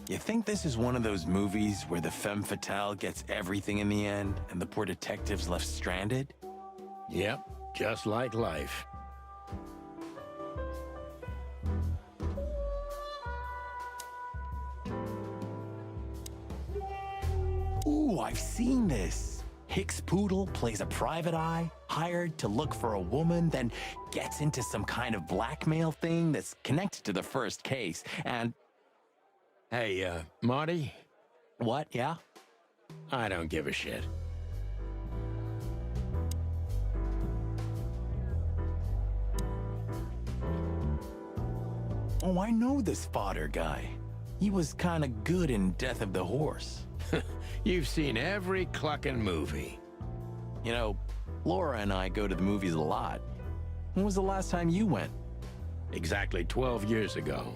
You think this is one of those movies where the femme fatale gets everything in the end and the poor detective's left stranded? Yep, just like life. Ooh, I've seen this. Hicks Poodle plays a private eye, hired to look for a woman, then gets into some kind of blackmail thing that's connected to the first case, and... Hey, Marty? What, yeah? I don't give a shit. Oh, I know this fodder guy. He was kinda good in Death of the Horse. You've seen every clucking movie. You know, Laura and I go to the movies a lot. When was the last time you went? Exactly 12 years ago.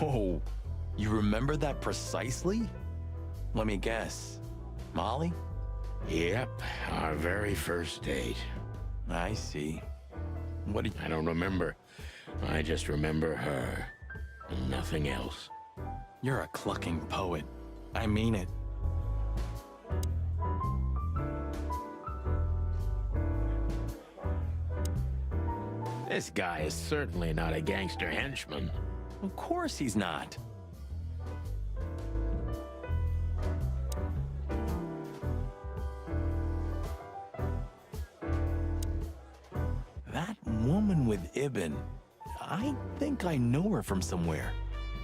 Oh, you remember that precisely? Let me guess. Molly? Yep, our very first date. I see. What did I don't remember. I just remember her. And nothing else. You're a clucking poet. I mean it. This guy is certainly not a gangster henchman. Of course he's not. That woman with Ibn, I think I know her from somewhere.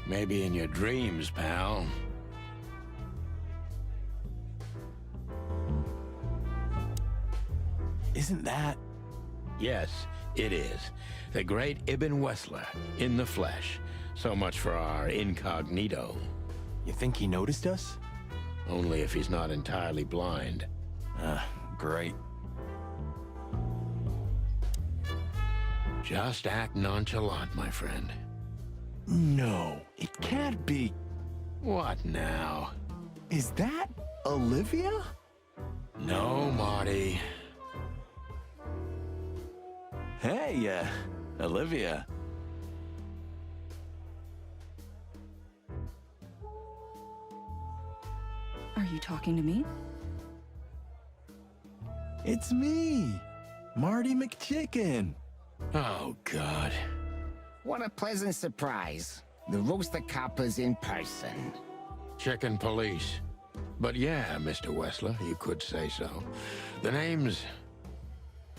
Maybe in your dreams, pal. Isn't that? Yes, it is. The great Ibn Wessler, in the flesh. So much for our incognito. You think he noticed us? Only if he's not entirely blind. Great. Just act nonchalant, my friend. No, it can't be. What now? Is that Olivia? No, Marty. Hey, Olivia. Are you talking to me? It's me, Marty McChicken. Oh, God. What a pleasant surprise. The Rooster Copper's in person. Chicken police. But yeah, Mr. Wessler, you could say so. The name's...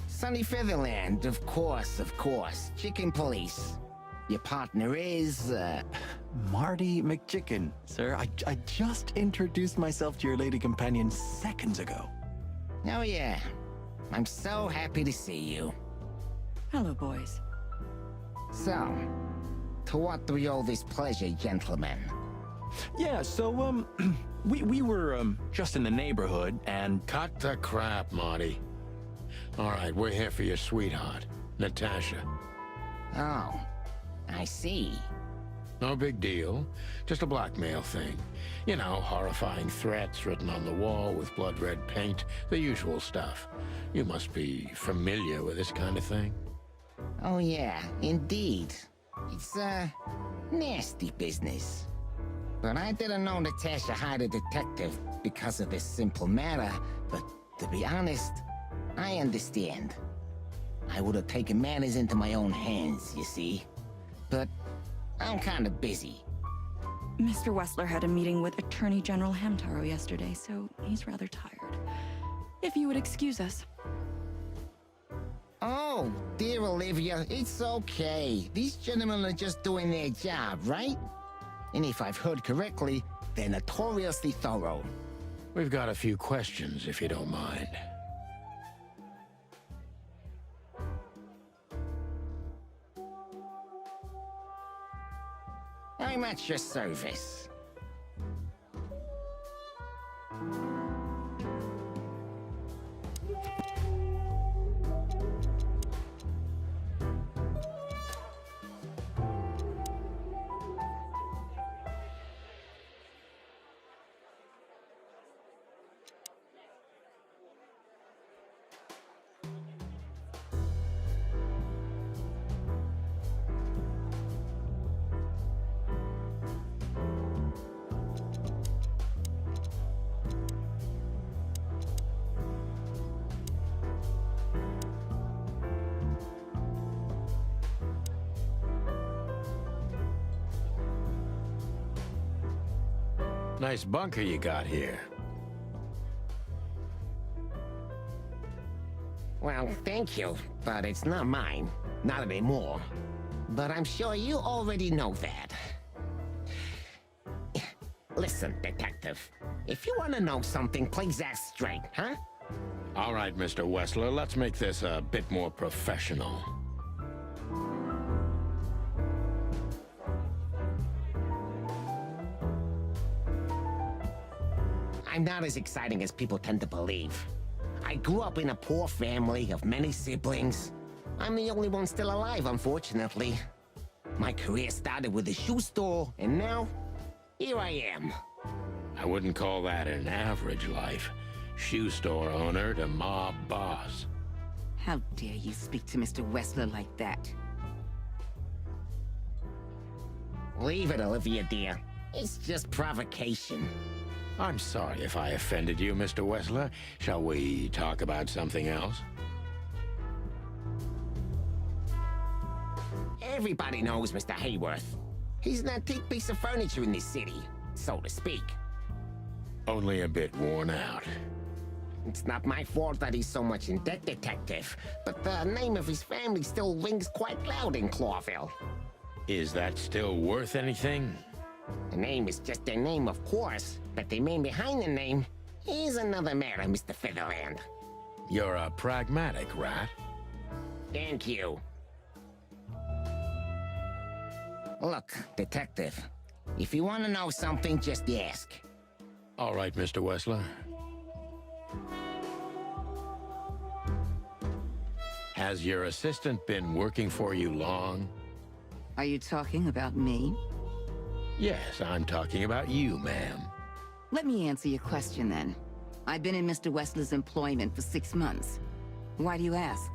Sunny Featherland, of course, of course. Chicken police. Your partner is, Marty McChicken, sir. I just introduced myself to your lady companion seconds ago. Oh, yeah. I'm so happy to see you. Hello, boys. So, to what do we owe this pleasure, gentlemen? Yeah, so, we were, just in the neighborhood, and... Cut the crap, Marty. All right, we're here for your sweetheart, Natasha. Oh, I see. No big deal. Just a blackmail thing. You know, horrifying threats written on the wall with blood-red paint, the usual stuff. You must be familiar with this kind of thing. Oh, yeah, indeed. It's, nasty business. But I didn't know Natasha hired a detective because of this simple matter, but to be honest, I understand. I would have taken matters into my own hands, you see. But I'm kind of busy. Mr. Wessler had a meeting with Attorney General Hamtaro yesterday, so he's rather tired. If you would excuse us. Oh, dear Olivia, it's okay. These gentlemen are just doing their job, right? And if I've heard correctly, they're notoriously thorough. We've got a few questions, if you don't mind. I'm at your service. Nice bunker you got here. Well, thank you, but it's not mine. Not anymore. But I'm sure you already know that. Listen, detective. If you want to know something, please ask straight, huh? All right, Mr. Wessler, let's make this a bit more professional. I'm not as exciting as people tend to believe. I grew up in a poor family of many siblings. I'm the only one still alive, unfortunately. My career started with a shoe store, and now, here I am. I wouldn't call that an average life. Shoe store owner to mob boss. How dare you speak to Mr. Wessler like that? Leave it, Olivia, dear. It's just provocation. I'm sorry if I offended you, Mr. Wessler. Shall we talk about something else? Everybody knows Mr. Hayworth. He's an antique piece of furniture in this city, so to speak. Only a bit worn out. It's not my fault that he's so much in debt, Detective, but the name of his family still rings quite loud in Clawville. Is that still worth anything? The name is just their name, of course, but the man behind the name is another matter, Mr. Featherland. You're a pragmatic rat. Thank you. Look, Detective, if you want to know something, just ask. All right, Mr. Wessler. Has your assistant been working for you long? Are you talking about me? Yes, I'm talking about you, ma'am. Let me answer your question then. I've been in Mr. Wessler's employment for 6 months. Why do you ask?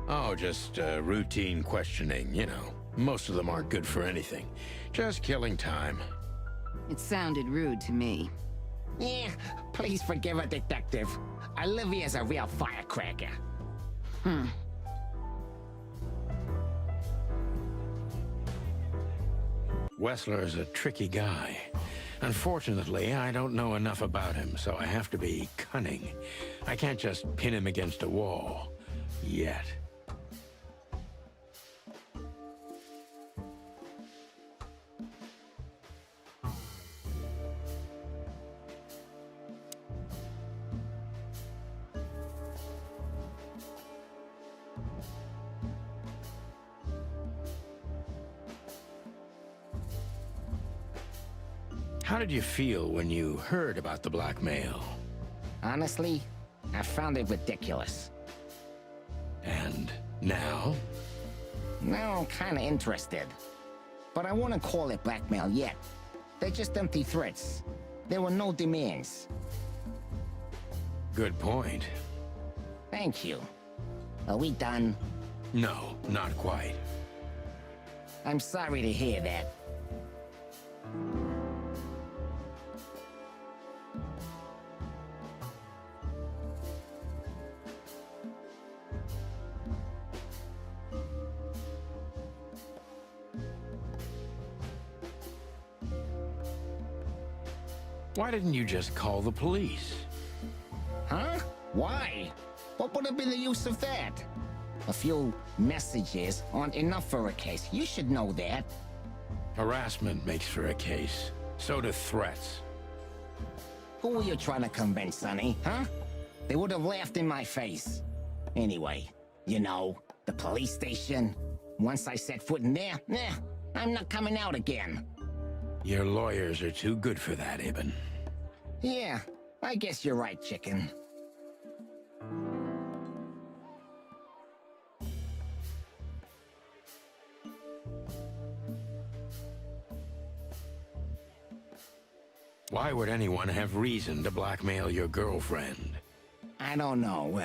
Oh, just routine questioning, you know. Most of them aren't good for anything. Just killing time. It sounded rude to me. Yeah, please forgive her, Detective. Olivia's a real firecracker. Wessler's a tricky guy. Unfortunately, I don't know enough about him, so I have to be cunning. I can't just pin him against a wall. Yet. How did you feel when you heard about the blackmail? Honestly, I found it ridiculous. And now? Now I'm kinda interested. But I wouldn't call it blackmail yet. They're just empty threats. There were no demands. Good point. Thank you. Are we done? No, not quite. I'm sorry to hear that. Why didn't you just call the police? Huh? Why? What would have been the use of that? A few messages aren't enough for a case. You should know that. Harassment makes for a case. So do threats. Who were you trying to convince, Sonny, huh? They would have laughed in my face. Anyway, you know, the police station. Once I set foot in there, I'm not coming out again. Your lawyers are too good for that, Ibn. Yeah, I guess you're right, chicken. Why would anyone have reason to blackmail your girlfriend? I don't know,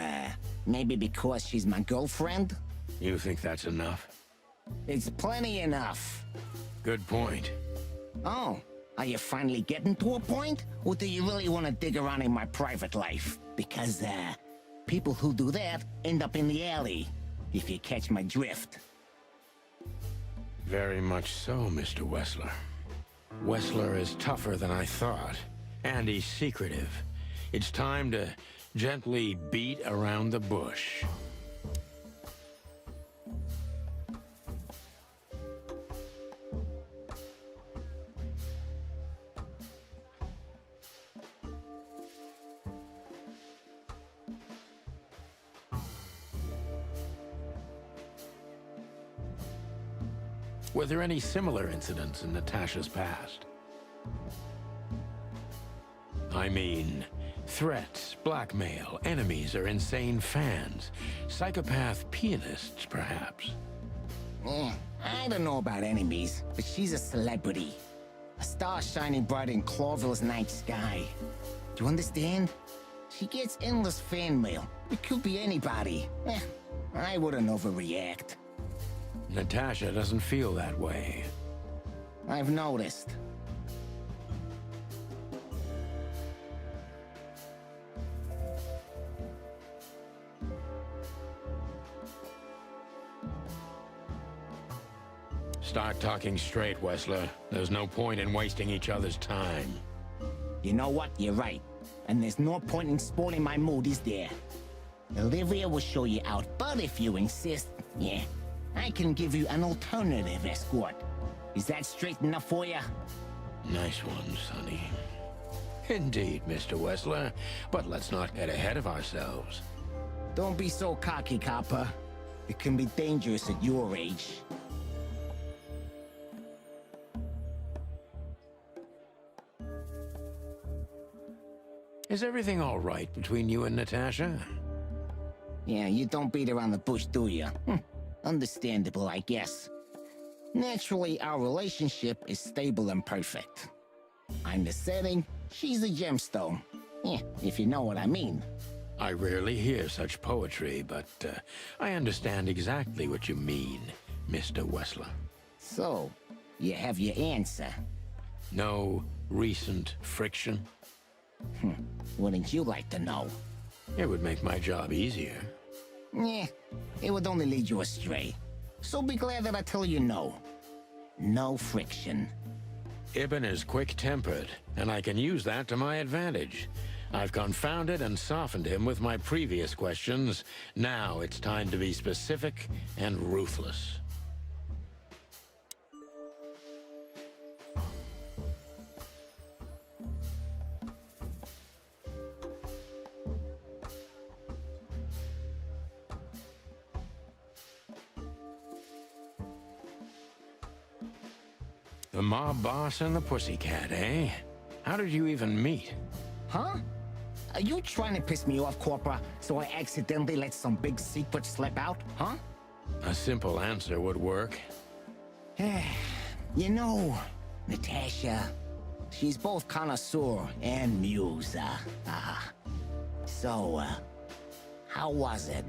maybe because she's my girlfriend? You think that's enough? It's plenty enough. Good point. Oh, are you finally getting to a point? Or do you really want to dig around in my private life? Because, people who do that end up in the alley, if you catch my drift. Very much so, Mr. Wessler. Wessler is tougher than I thought, and he's secretive. It's time to gently beat around the bush. Were there any similar incidents in Natasha's past? I mean, Threats, blackmail, enemies or insane fans. Psychopath pianists, perhaps. I don't know about enemies, but she's a celebrity. A star shining bright in Clawville's night sky. Do you understand? She gets endless fan mail. It could be anybody. I wouldn't overreact. Natasha doesn't feel that way. I've noticed. Start talking straight, Wessler. There's no point in wasting each other's time. You know what? You're right. And there's no point in spoiling my mood, is there? Olivia will show you out, but if you insist, yeah, I can give you an alternative escort. Is that straight enough for you? Nice one, Sonny. Indeed, Mr. Wessler. But let's not get ahead of ourselves. Don't be so cocky, copper. It can be dangerous at your age. Is everything all right between you and Natasha? Yeah, you don't beat around the bush, do you? Understandable, I guess. Naturally, our relationship is stable and perfect. I'm the setting, she's the gemstone. Yeah, if you know what I mean. I rarely hear such poetry, but I understand exactly what you mean, Mr. Wessler. So, you have your answer. No recent friction? Wouldn't you like to know? It would make my job easier. Yeah, it would only lead you astray. So be glad that I tell you no. No friction. Ibn is quick-tempered, and I can use that to my advantage. I've confounded and softened him with my previous questions. Now it's time to be specific and ruthless. The mob boss and the pussycat, eh? How did you even meet? Huh? Are you trying to piss me off, Corpora, so I accidentally let some big secret slip out, huh? A simple answer would work. You know, Natasha, she's both connoisseur and muse. So, how was it?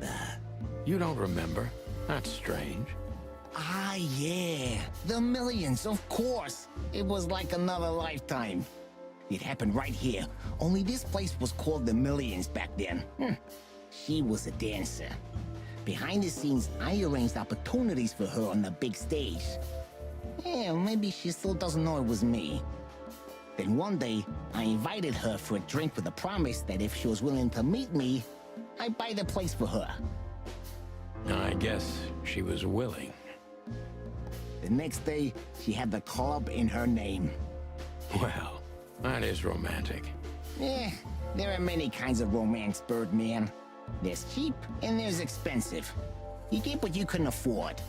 You don't remember? That's strange. Ah, yeah. The millions, of course. It was like another lifetime. It happened right here. Only this place was called the Millions back then. She was a dancer. Behind the scenes, I arranged opportunities for her on the big stage. Yeah, maybe she still doesn't know it was me. Then one day, I invited her for a drink with a promise that if she was willing to meet me, I'd buy the place for her. I guess she was willing. The next day, she had the club in her name. Well, that is romantic. Yeah, there are many kinds of romance, Birdman. There's cheap and there's expensive. You get what you couldn't afford.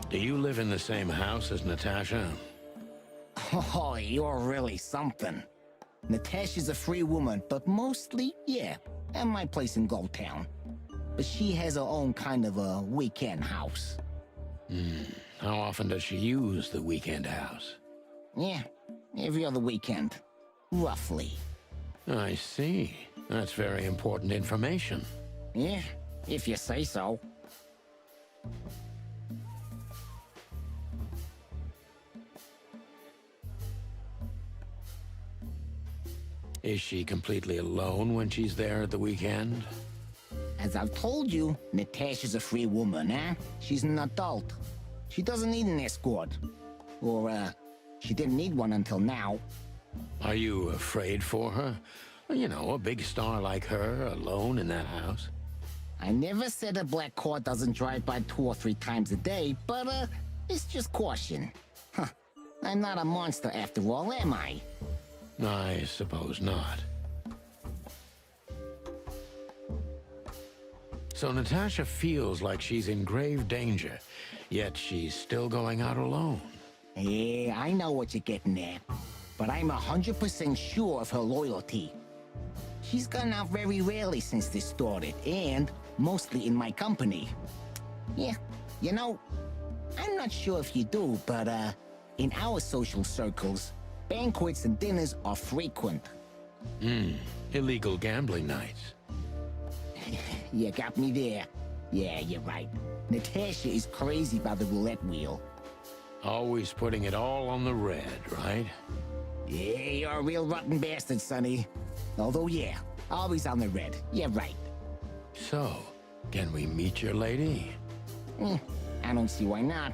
Do you live in the same house as Natasha? Oh, you're really something. Natasha's a free woman, but mostly, yeah, at my place in Goldtown. But she has her own kind of a weekend house. How often does she use the weekend house? Yeah, every other weekend. Roughly. I see. That's very important information. Yeah, if you say so. Is she completely alone when she's there at the weekend? As I've told you, Natasha's a free woman, eh? She's an adult. She doesn't need an escort. Or, she didn't need one until now. Are you afraid for her? You know, a big star like her, alone in that house. I never said a black car doesn't drive by 2 or 3 times a day, but, it's just caution. Huh. I'm not a monster after all, am I? I suppose not. So Natasha feels like she's in grave danger, yet she's still going out alone. Yeah, I know what you're getting at. But I'm 100% sure of her loyalty. She's gone out very rarely since this started, and mostly in my company. Yeah, you know, I'm not sure if you do, but in our social circles, banquets and dinners are frequent. Illegal gambling nights. You got me there. Yeah, you're right. Natasha is crazy about the roulette wheel. Always putting it all on the red, right? Yeah, you're a real rotten bastard, Sonny. Although, yeah, always on the red. Yeah, right. So, can we meet your lady? I don't see why not.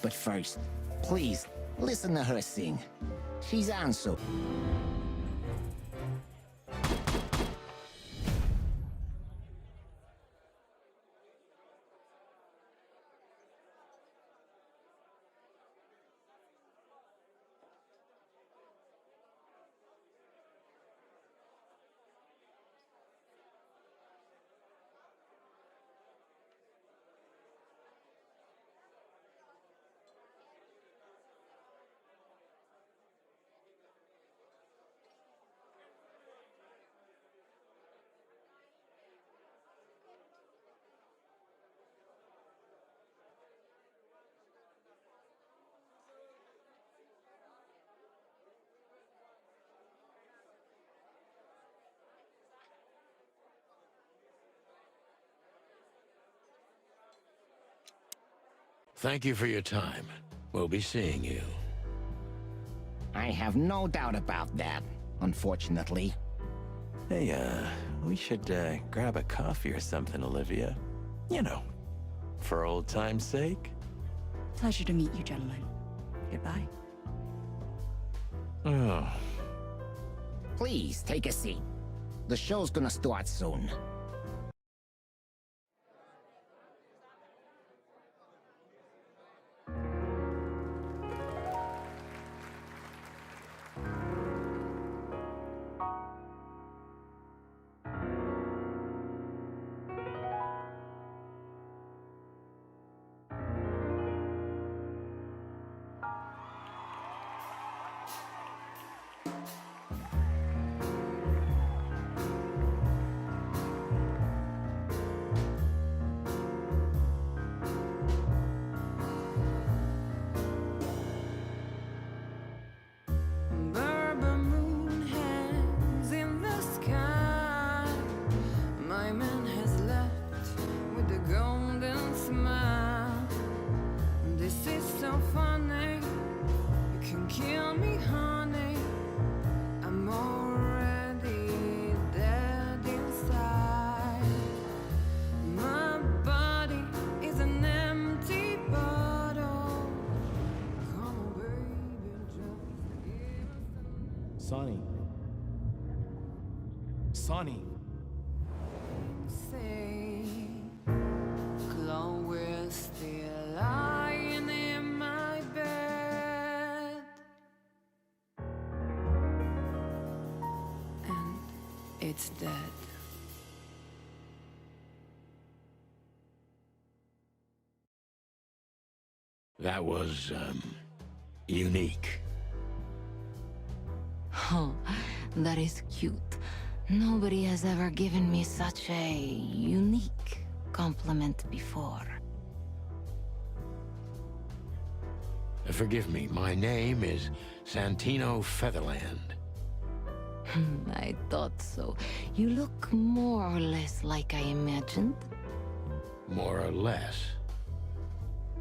But first, please, listen to her sing. She's on so... Thank you for your time. We'll be seeing you. I have no doubt about that, unfortunately. Hey, we should grab a coffee or something, Olivia. You know, for old time's sake. Pleasure to meet you, gentlemen. Goodbye. Oh. Please, take a seat. The show's gonna start soon. Sonny. Sonny. Say, Chloe's still lying in my bed, and it's dead. That was, unique. Oh, that is cute. Nobody has ever given me such a unique compliment before. Forgive me, my name is Santino Featherland. I thought so. You look more or less like I imagined. More or less.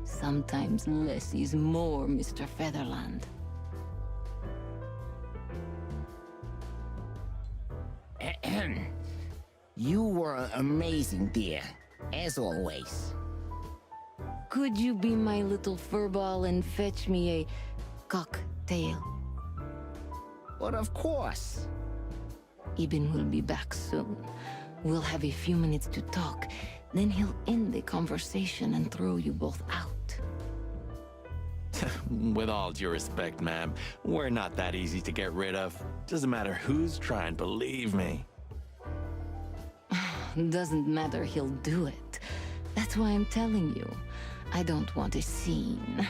Sometimes less is more, Mr. Featherland. You were amazing, dear, as always. Could you be my little furball and fetch me a cocktail? But of course. Eben will be back soon. We'll have a few minutes to talk. Then he'll end the conversation and throw you both out. With all due respect, ma'am, we're not that easy to get rid of. Doesn't matter who's trying, believe me. Doesn't matter, he'll do it. That's why I'm telling you. I don't want a scene.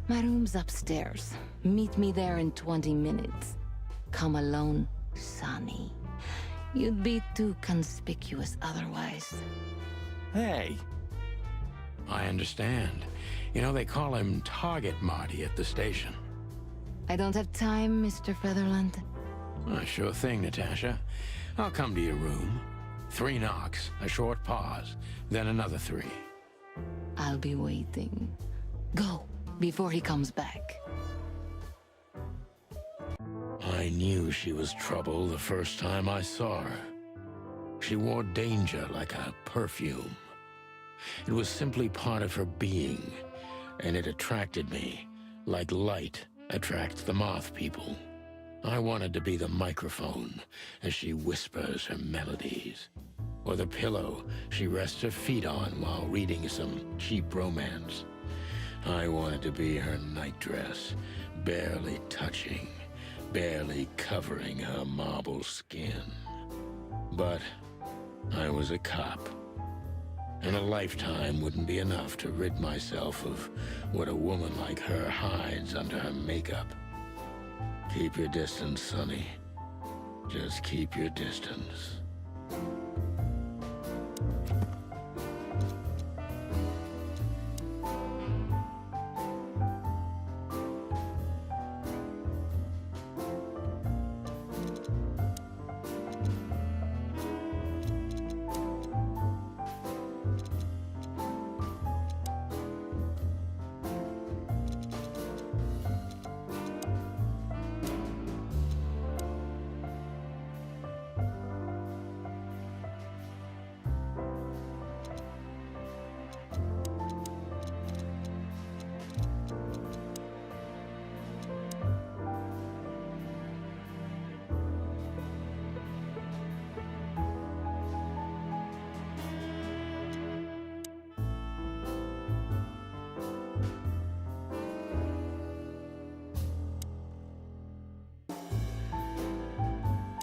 My room's upstairs. Meet me there in 20 minutes. Come alone, Sonny. You'd be too conspicuous otherwise. Hey. I understand. You know, they call him Target Marty at the station. I don't have time, Mr. Featherland. Sure thing, Natasha. I'll come to your room. 3 knocks, a short pause, then another 3. I'll be waiting. Go, before he comes back. I knew she was trouble the first time I saw her. She wore danger like a perfume. It was simply part of her being, and it attracted me, like light attracts the moth people. I wanted to be the microphone as she whispers her melodies, or the pillow she rests her feet on while reading some cheap romance. I wanted to be her nightdress, barely touching, barely covering her marble skin. But I was a cop, and a lifetime wouldn't be enough to rid myself of what a woman like her hides under her makeup. Keep your distance, Sonny. Just keep your distance.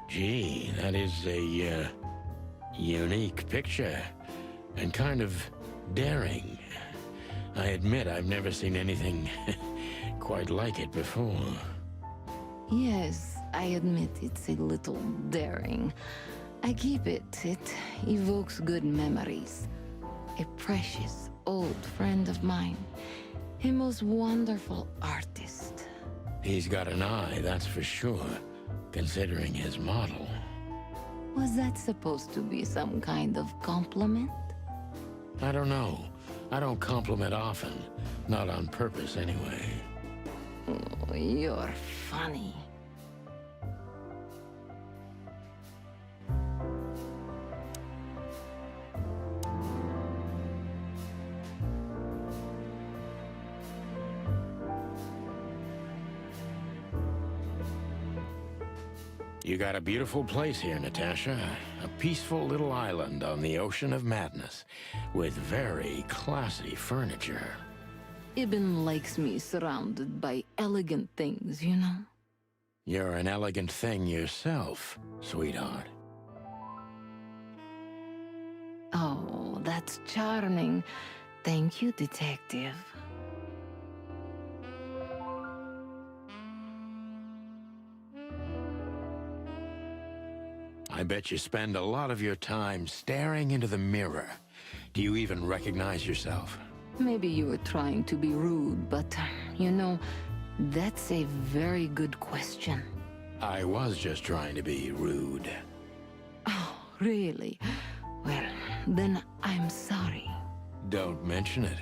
Gee, that is a unique picture, and kind of daring. I admit I've never seen anything quite like it before. Yes, I admit it's a little daring. I keep it. It evokes good memories. A precious old friend of mine. A most wonderful artist. He's got an eye, that's for sure, considering his model. Was that supposed to be some kind of compliment? I don't know. I don't compliment often. Not on purpose, anyway. Oh, you're funny. You got a beautiful place here, Natasha. A peaceful little island on the ocean of madness, with very classy furniture. Ibn likes me surrounded by elegant things, you know? You're an elegant thing yourself, sweetheart. Oh, that's charming. Thank you, detective. I bet you spend a lot of your time staring into the mirror. Do you even recognize yourself? Maybe you were trying to be rude, but, you know, that's a very good question. I was just trying to be rude. Oh, really? Well, then I'm sorry. Don't mention it.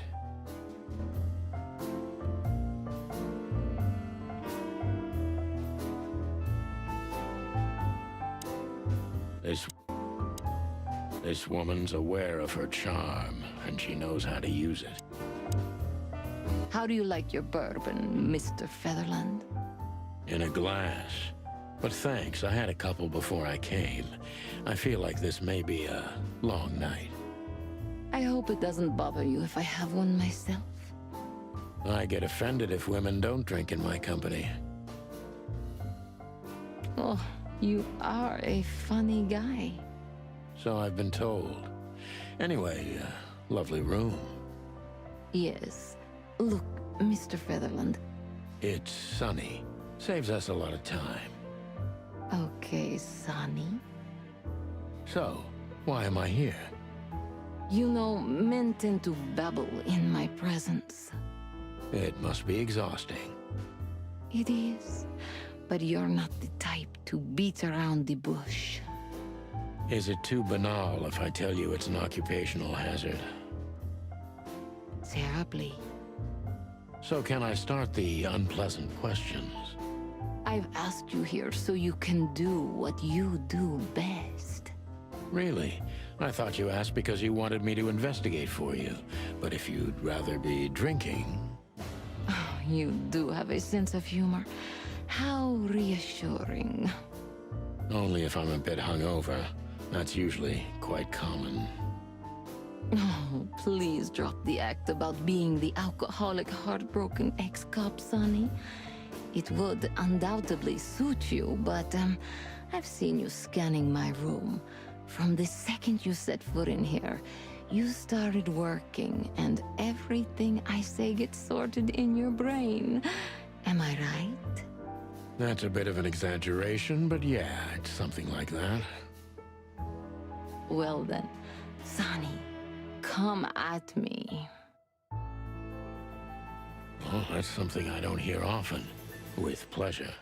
This woman's aware of her charm, and she knows how to use it. How do you like your bourbon, Mr. Featherland? In a glass. But thanks, I had a couple before I came. I feel like this may be a long night. I hope it doesn't bother you if I have one myself. I get offended if women don't drink in my company. Oh, you are a funny guy. So I've been told. Anyway, lovely room. Yes. Look, Mr. Featherland? It's Sonny. Saves us a lot of time. Okay, Sonny. So, why am I here? You know, men tend to babble in my presence. It must be exhausting. It is. But you're not the type to beat around the bush. Is it too banal if I tell you it's an occupational hazard? Terribly. So can I start the unpleasant questions? I've asked you here so you can do what you do best. Really? I thought you asked because you wanted me to investigate for you. But if you'd rather be drinking... You do have a sense of humor. How reassuring. Only if I'm a bit hungover. That's usually quite common. Oh, please drop the act about being the alcoholic, heartbroken ex-cop, Sonny. It would undoubtedly suit you, but I've seen you scanning my room. From the second you set foot in here, you started working, and everything I say gets sorted in your brain. Am I right? That's a bit of an exaggeration, but yeah, it's something like that. Well then, Sonny, come at me. Oh, that's something I don't hear often. With pleasure.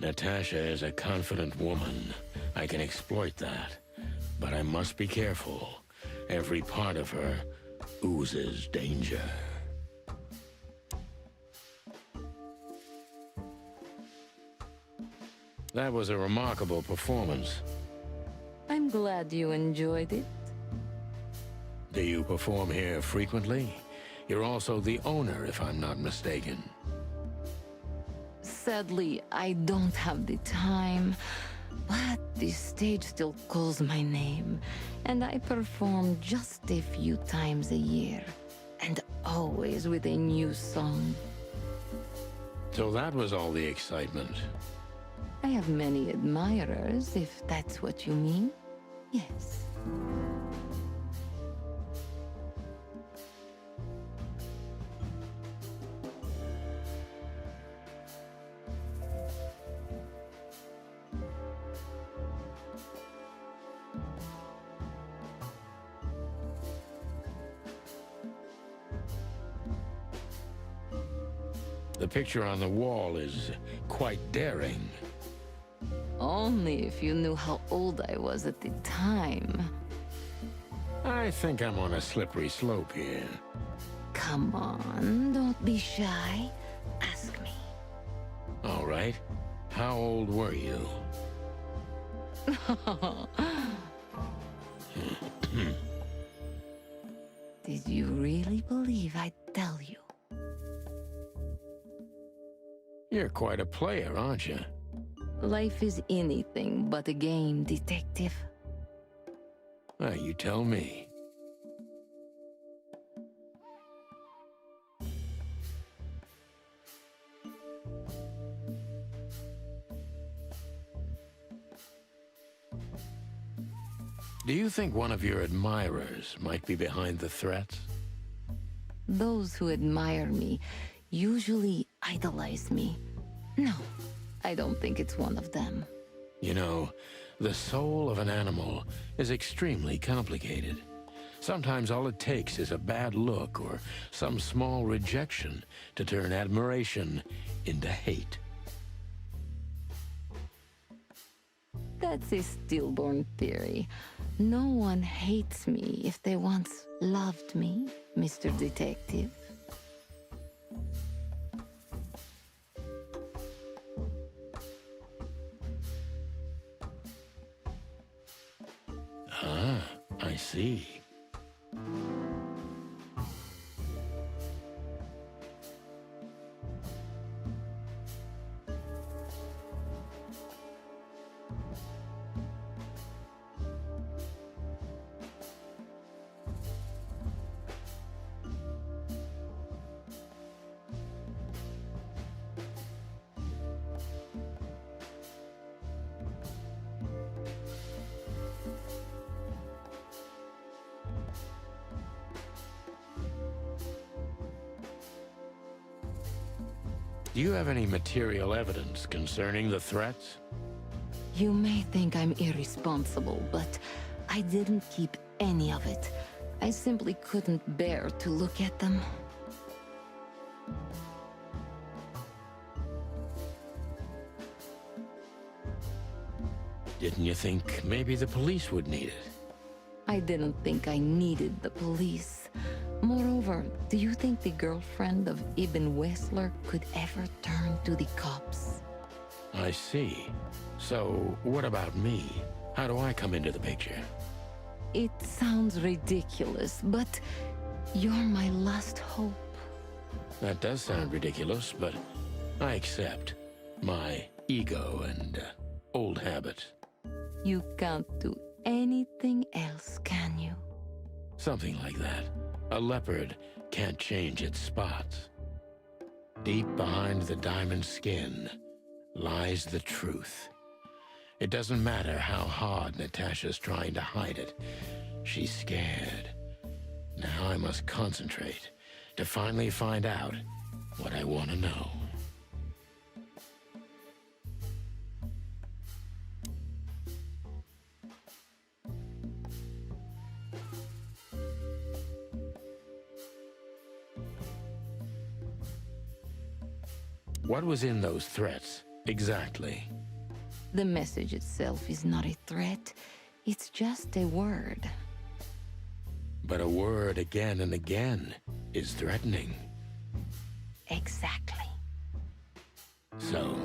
Natasha is a confident woman. I can exploit that. But I must be careful. Every part of her oozes danger. That was a remarkable performance. I'm glad you enjoyed it. Do you perform here frequently? You're also the owner, if I'm not mistaken. Sadly, I don't have the time, but the stage still calls my name, and I perform just a few times a year, and always with a new song. So that was all the excitement. I have many admirers, if that's what you mean. Yes. The picture on the wall is quite daring. Only if you knew how old I was at the time. I think I'm on a slippery slope here. Come on, don't be shy. Ask me. All right. How old were you? Did you really believe I'd tell you? You're quite a player, aren't you? Life is anything but a game, detective. You tell me. Do you think one of your admirers might be behind the threats? Those who admire me usually idolize me. No, I don't think it's one of them. You know, the soul of an animal is extremely complicated. Sometimes all it takes is a bad look or some small rejection to turn admiration into hate. That's a stillborn theory. No one hates me if they once loved me, Mr. Detective. Ah, I see. Do you have any material evidence concerning the threats? You may think I'm irresponsible, but I didn't keep any of it. I simply couldn't bear to look at them. Didn't you think maybe the police would need it? I didn't think I needed the police. Moreover, do you think the girlfriend of Ibn Wessler could ever turn to the cops? I see. So, what about me? How do I come into the picture? It sounds ridiculous, but you're my last hope. That does sound ridiculous, but I accept. My ego and old habits. You can't do anything else, can you? Something like that. A leopard can't change its spots. Deep behind the diamond skin lies the truth. It doesn't matter how hard Natasha's trying to hide it. She's scared. Now I must concentrate to finally find out what I want to know. What was in those threats, exactly? The message itself is not a threat. It's just a word. But a word again and again is threatening. Exactly. So?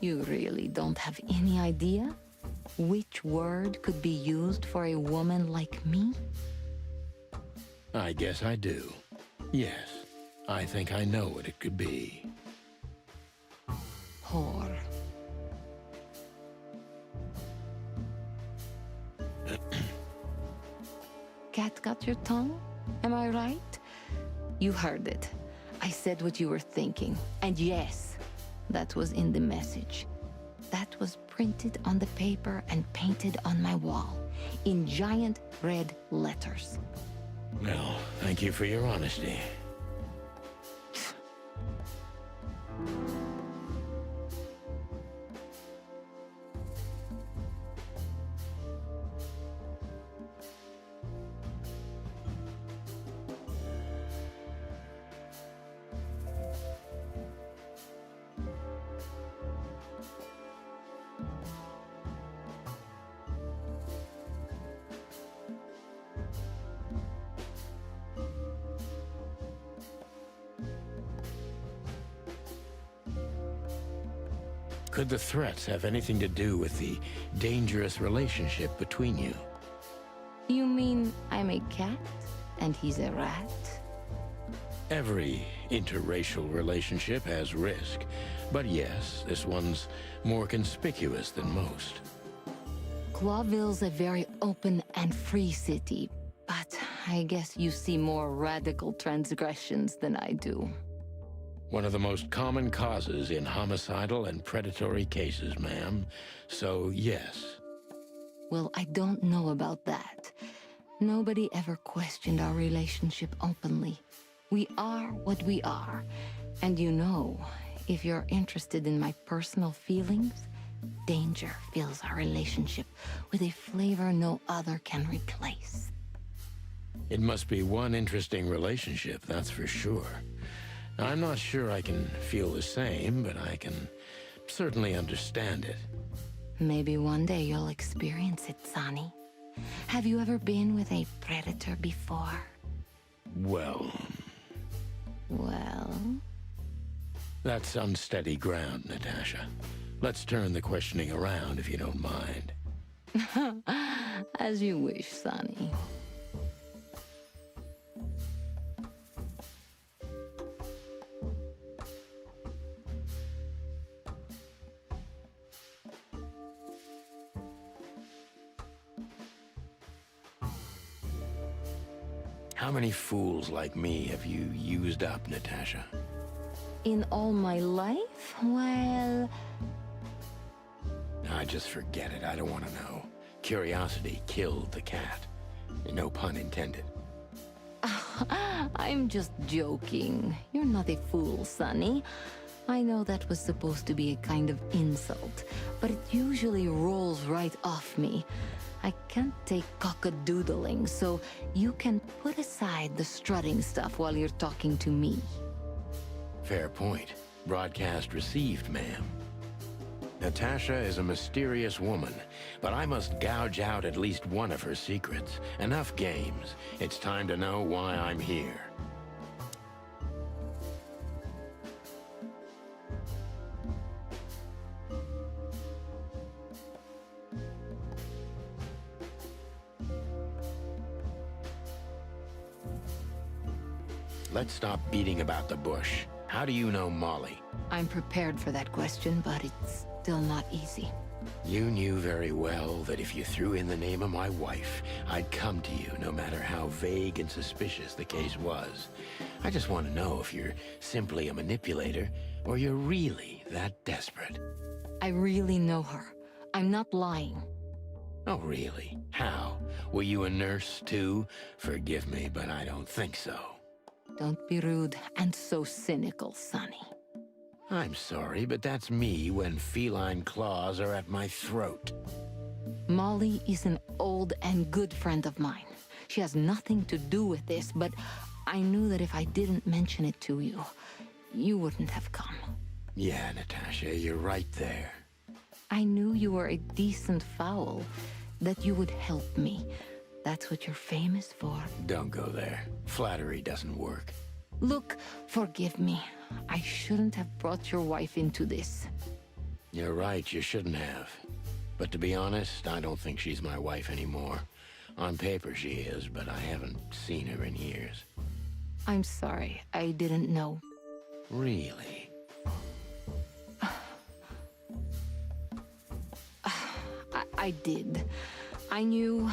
You really don't have any idea which word could be used for a woman like me? I guess I do. Yes. I think I know what it could be. Whore. Cat got your tongue? Am I right? You heard it. I said what you were thinking. And yes, that was in the message. That was printed on the paper and painted on my wall in giant red letters. Well, thank you for your honesty. Could the threats have anything to do with the dangerous relationship between you? You mean I'm a cat and he's a rat? Every interracial relationship has risk, but yes, this one's more conspicuous than most. Clawville's a very open and free city, but I guess you see more radical transgressions than I do. One of the most common causes in homicidal and predatory cases, ma'am. So, yes. Well, I don't know about that. Nobody ever questioned our relationship openly. We are what we are. And you know, if you're interested in my personal feelings, danger fills our relationship with a flavor no other can replace. It must be one interesting relationship, that's for sure. I'm not sure I can feel the same, but I can certainly understand it. Maybe one day you'll experience it, Sonny. Have you ever been with a predator before? Well... Well? That's unsteady ground, Natasha. Let's turn the questioning around, if you don't mind. As you wish, Sonny. How many fools like me have you used up, Natasha? In all my life? Well... I just forget it. I don't want to know. Curiosity killed the cat. No pun intended. I'm just joking. You're not a fool, Sonny. I know that was supposed to be a kind of insult, but it usually rolls right off me. I can't take cockadoodling, so you can put aside the strutting stuff while you're talking to me. Fair point. Broadcast received, ma'am. Natasha is a mysterious woman, but I must gouge out at least one of her secrets. Enough games. It's time to know why I'm here. Let's stop beating about the bush. How do you know Molly? I'm prepared for that question, but it's still not easy. You knew very well that if you threw in the name of my wife, I'd come to you no matter how vague and suspicious the case was. I just want to know if you're simply a manipulator or you're really that desperate. I really know her. I'm not lying. Oh, really? How? Were you a nurse, too? Forgive me, but I don't think so. Don't be rude and so cynical, Sonny. I'm sorry, but that's me when feline claws are at my throat. Molly is an old and good friend of mine. She has nothing to do with this, but I knew that if I didn't mention it to you, you wouldn't have come. Yeah, Natasha, you're right there. I knew you were a decent fowl, that you would help me. That's what you're famous for. Don't go there. Flattery doesn't work. Look, forgive me. I shouldn't have brought your wife into this. You're right, you shouldn't have. But to be honest, I don't think she's my wife anymore. On paper she is, but I haven't seen her in years. I'm sorry, I didn't know. Really? I did. I knew.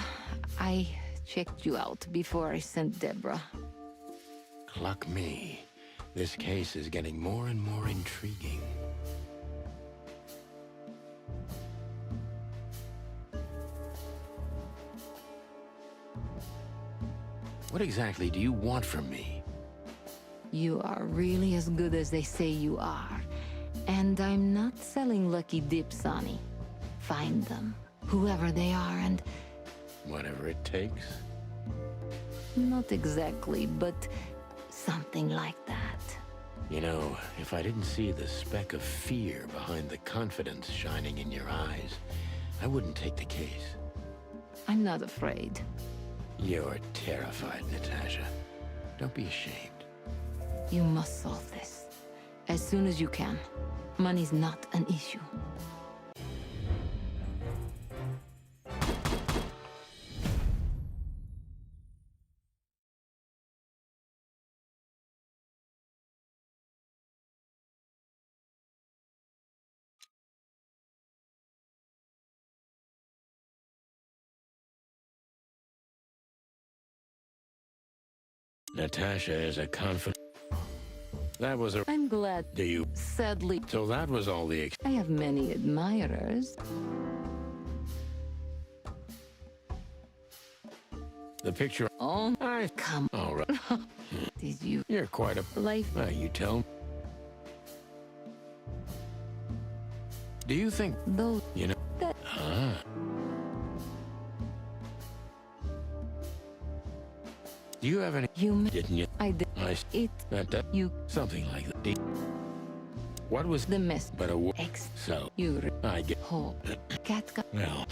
I checked you out before I sent Deborah. Cluck me. This case is getting more and more intriguing. What exactly do you want from me? You are really as good as they say you are. And I'm not selling lucky dips, Sonny. Find them, whoever they are, and... Whatever it takes? Not exactly, but something like that. You know, if I didn't see the speck of fear behind the confidence shining in your eyes, I wouldn't take the case. I'm not afraid. You're terrified, Natasha. Don't be ashamed. You must solve this. As soon as you can. Money's not an issue. Natasha is a confident... That was a... I'm glad. Do you... Sadly... So that was all the... I have many admirers. The picture... Oh, come. All right. Did you... You're quite a... Life... you tell me. Do you think... Though... You know... That... Do you have any... Didn't you? I did. It... That... You... Something like that. What was... The mess... But a... X... So... You... I get... Ho... Cat... Well...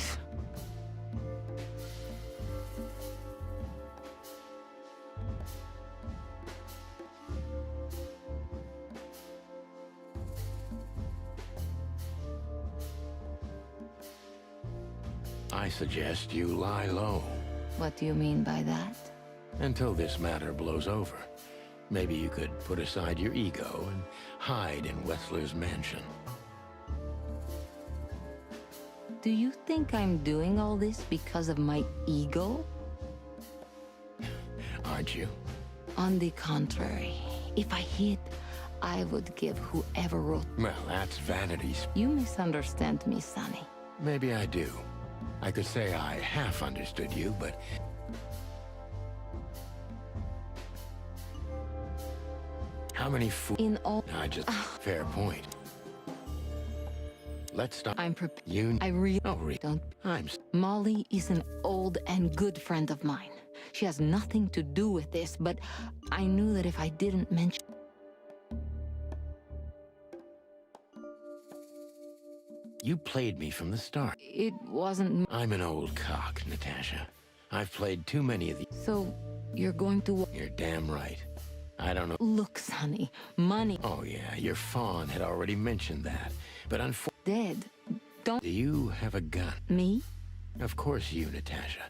I suggest you lie low. What do you mean by that? Until this matter blows over. Maybe you could put aside your ego and hide in Wessler's mansion. Do you think I'm doing all this because of my ego? Aren't you? On the contrary, if I hid, I would give whoever wrote... Well, that's vanity. You misunderstand me, Sonny. Maybe I do. I could say I half understood you, but... How many fools? In all... I just... Fair point. Let's stop. I'm prepared. You... I really... Oh, Don't... I'm... Molly is an old and good friend of mine. She has nothing to do with this, but I knew that if I didn't mention... You played me from the start. It wasn't... I'm an old cock, Natasha. I've played too many of these. So, you're going to... You're damn right. I don't know... Look, Sonny, money... Oh, yeah, your fawn had already mentioned that. But unfortunately... Dead. Don't... Do you have a gun? Me? Of course you, Natasha.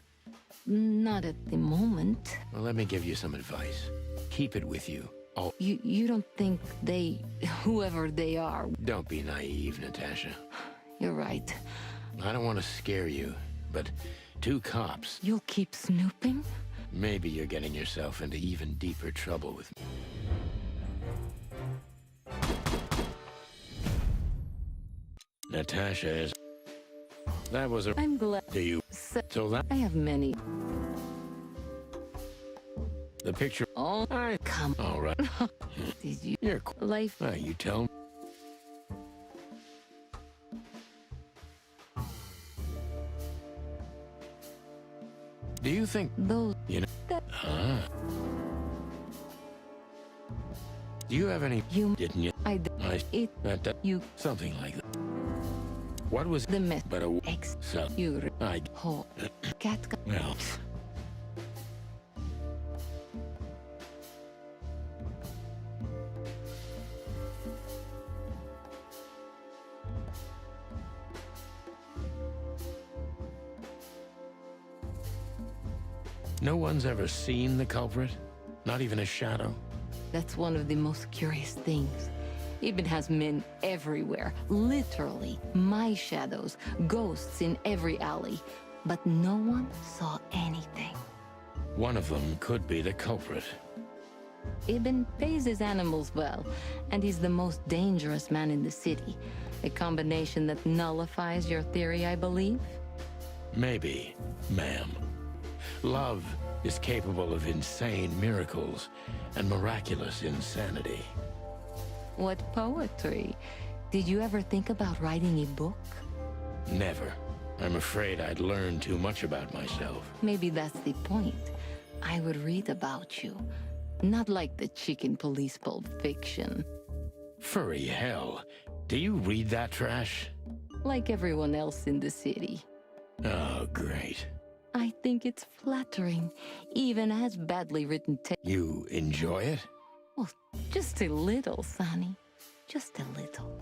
Not at the moment. Well, let me give you some advice. Keep it with you. Oh, You don't think they... whoever they are... Don't be naive, Natasha. You're right. I don't want to scare you, but 2 cops... You'll keep snooping? Maybe you're getting yourself into even deeper trouble with me. Natasha is... That was a... I'm glad... Do you... So that... I have many. The picture... Oh, come... All right. Did you... You're... Life... You tell me. Do you think... Those... You know... Do you have any... You... Didn't you? I... It... That... You... Something like that. What was... The mess... But a... X... So... You... I... Ho... Cat... Well... No one's ever seen the culprit? Not even a shadow? That's one of the most curious things. Ibn has men everywhere, literally, my shadows, ghosts in every alley. But no one saw anything. One of them could be the culprit. Ibn pays his animals well, and he's the most dangerous man in the city. A combination that nullifies your theory, I believe? Maybe, ma'am. Love is capable of insane miracles and miraculous insanity. What poetry. Did you ever think about writing a book? Never. I'm afraid I'd learn too much about myself. Maybe that's the point. I would read about you. Not like the chicken police pulp fiction. Furry hell. Do you read that trash? Like everyone else in the city. Oh, great. I think it's flattering, even as badly written You enjoy it? Well, just a little, Sonny. Just a little.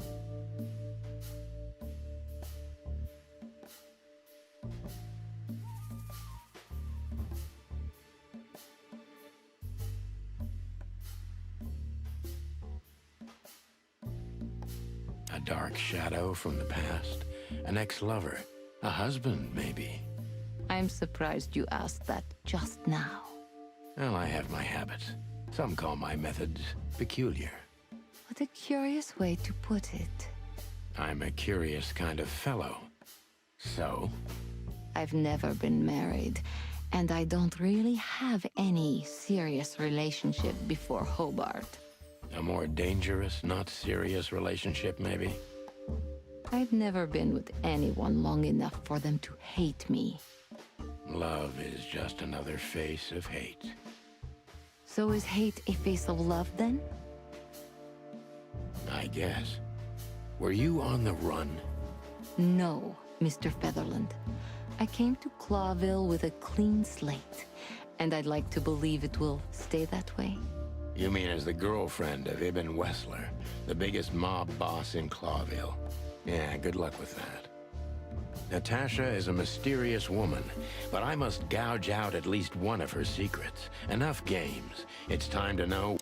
A dark shadow from the past? An ex-lover? A husband, maybe? I'm surprised you asked that just now. Well, I have my habits. Some call my methods peculiar. What a curious way to put it. I'm a curious kind of fellow. So? I've never been married, and I don't really have any serious relationship before Hobart. A more dangerous, not serious relationship, maybe? I've never been with anyone long enough for them to hate me. Love is just another face of hate. So is hate a face of love, then? I guess. Were you on the run? No, Mr. Featherland. I came to Clawville with a clean slate, and I'd like to believe it will stay that way. You mean as the girlfriend of Ibn Wessler, the biggest mob boss in Clawville? Yeah, good luck with that. Natasha is a mysterious woman, but I must gouge out at least one of her secrets. Enough games. It's time to know.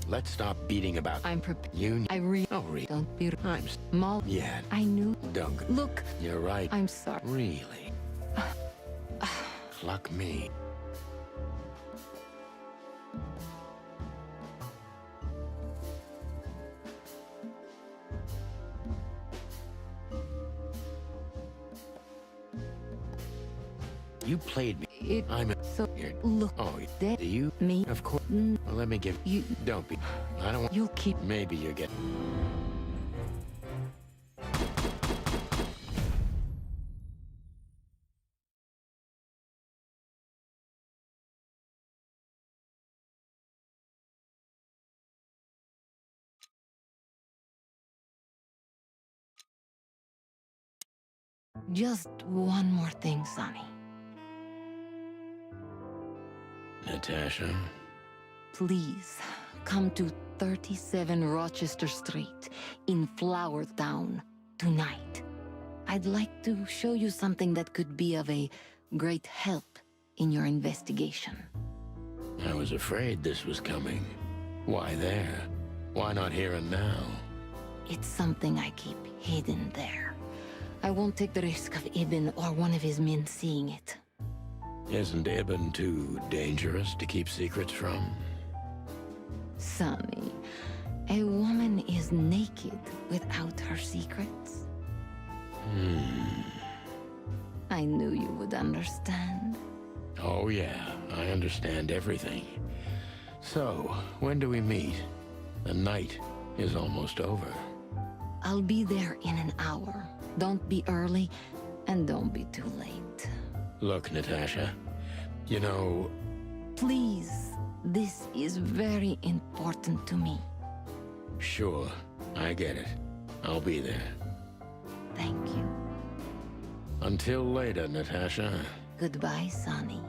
Let's stop beating about. I'm prepared. You. Don't be. I'm. Mal. Yeah. I knew. Don't. Look. You're right. I'm sorry. Really. Cluck me. You played me. I'm so here. Look, oh, that you? Me? Of course. Well, let me give you. Don't be. I don't want. You'll keep. Maybe you get. Just one more thing, Sonny. Natasha? Please, come to 37 Rochester Street in Flower Town tonight. I'd like to show you something that could be of a great help in your investigation. I was afraid this was coming. Why there? Why not here and now? It's something I keep hidden there. I won't take the risk of Ibn or one of his men seeing it. Isn't Ibn too dangerous to keep secrets from? Sonny, a woman is naked without her secrets. I knew you would understand. Oh yeah, I understand everything. So, when do we meet? The night is almost over. I'll be there in an hour. Don't be early, and don't be too late. Look, Natasha, you know... Please, this is very important to me. Sure, I get it. I'll be there. Thank you. Until later, Natasha. Goodbye, Sonny.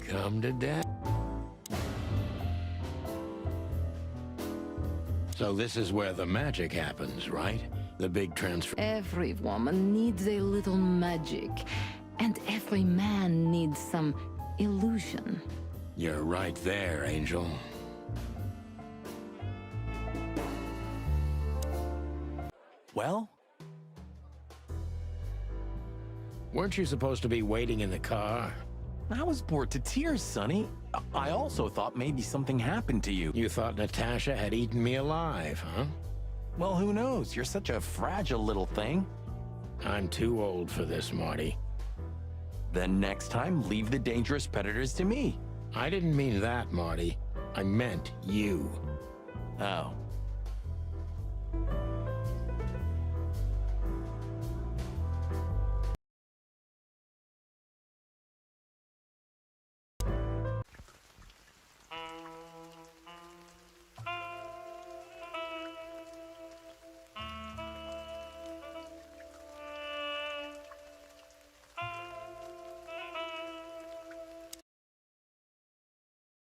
Come to Dad. So this is where the magic happens, right? The big transfer. Every woman needs a little magic, and every man needs some illusion. You're right there, Angel. Well? Weren't you supposed to be waiting in the car? I was bored to tears, Sonny. I also thought maybe something happened to you. You thought Natasha had eaten me alive, huh? Well, who knows? You're such a fragile little thing. I'm too old for this, Marty. Then next time, leave the dangerous predators to me. I didn't mean that, Marty. I meant you. Oh.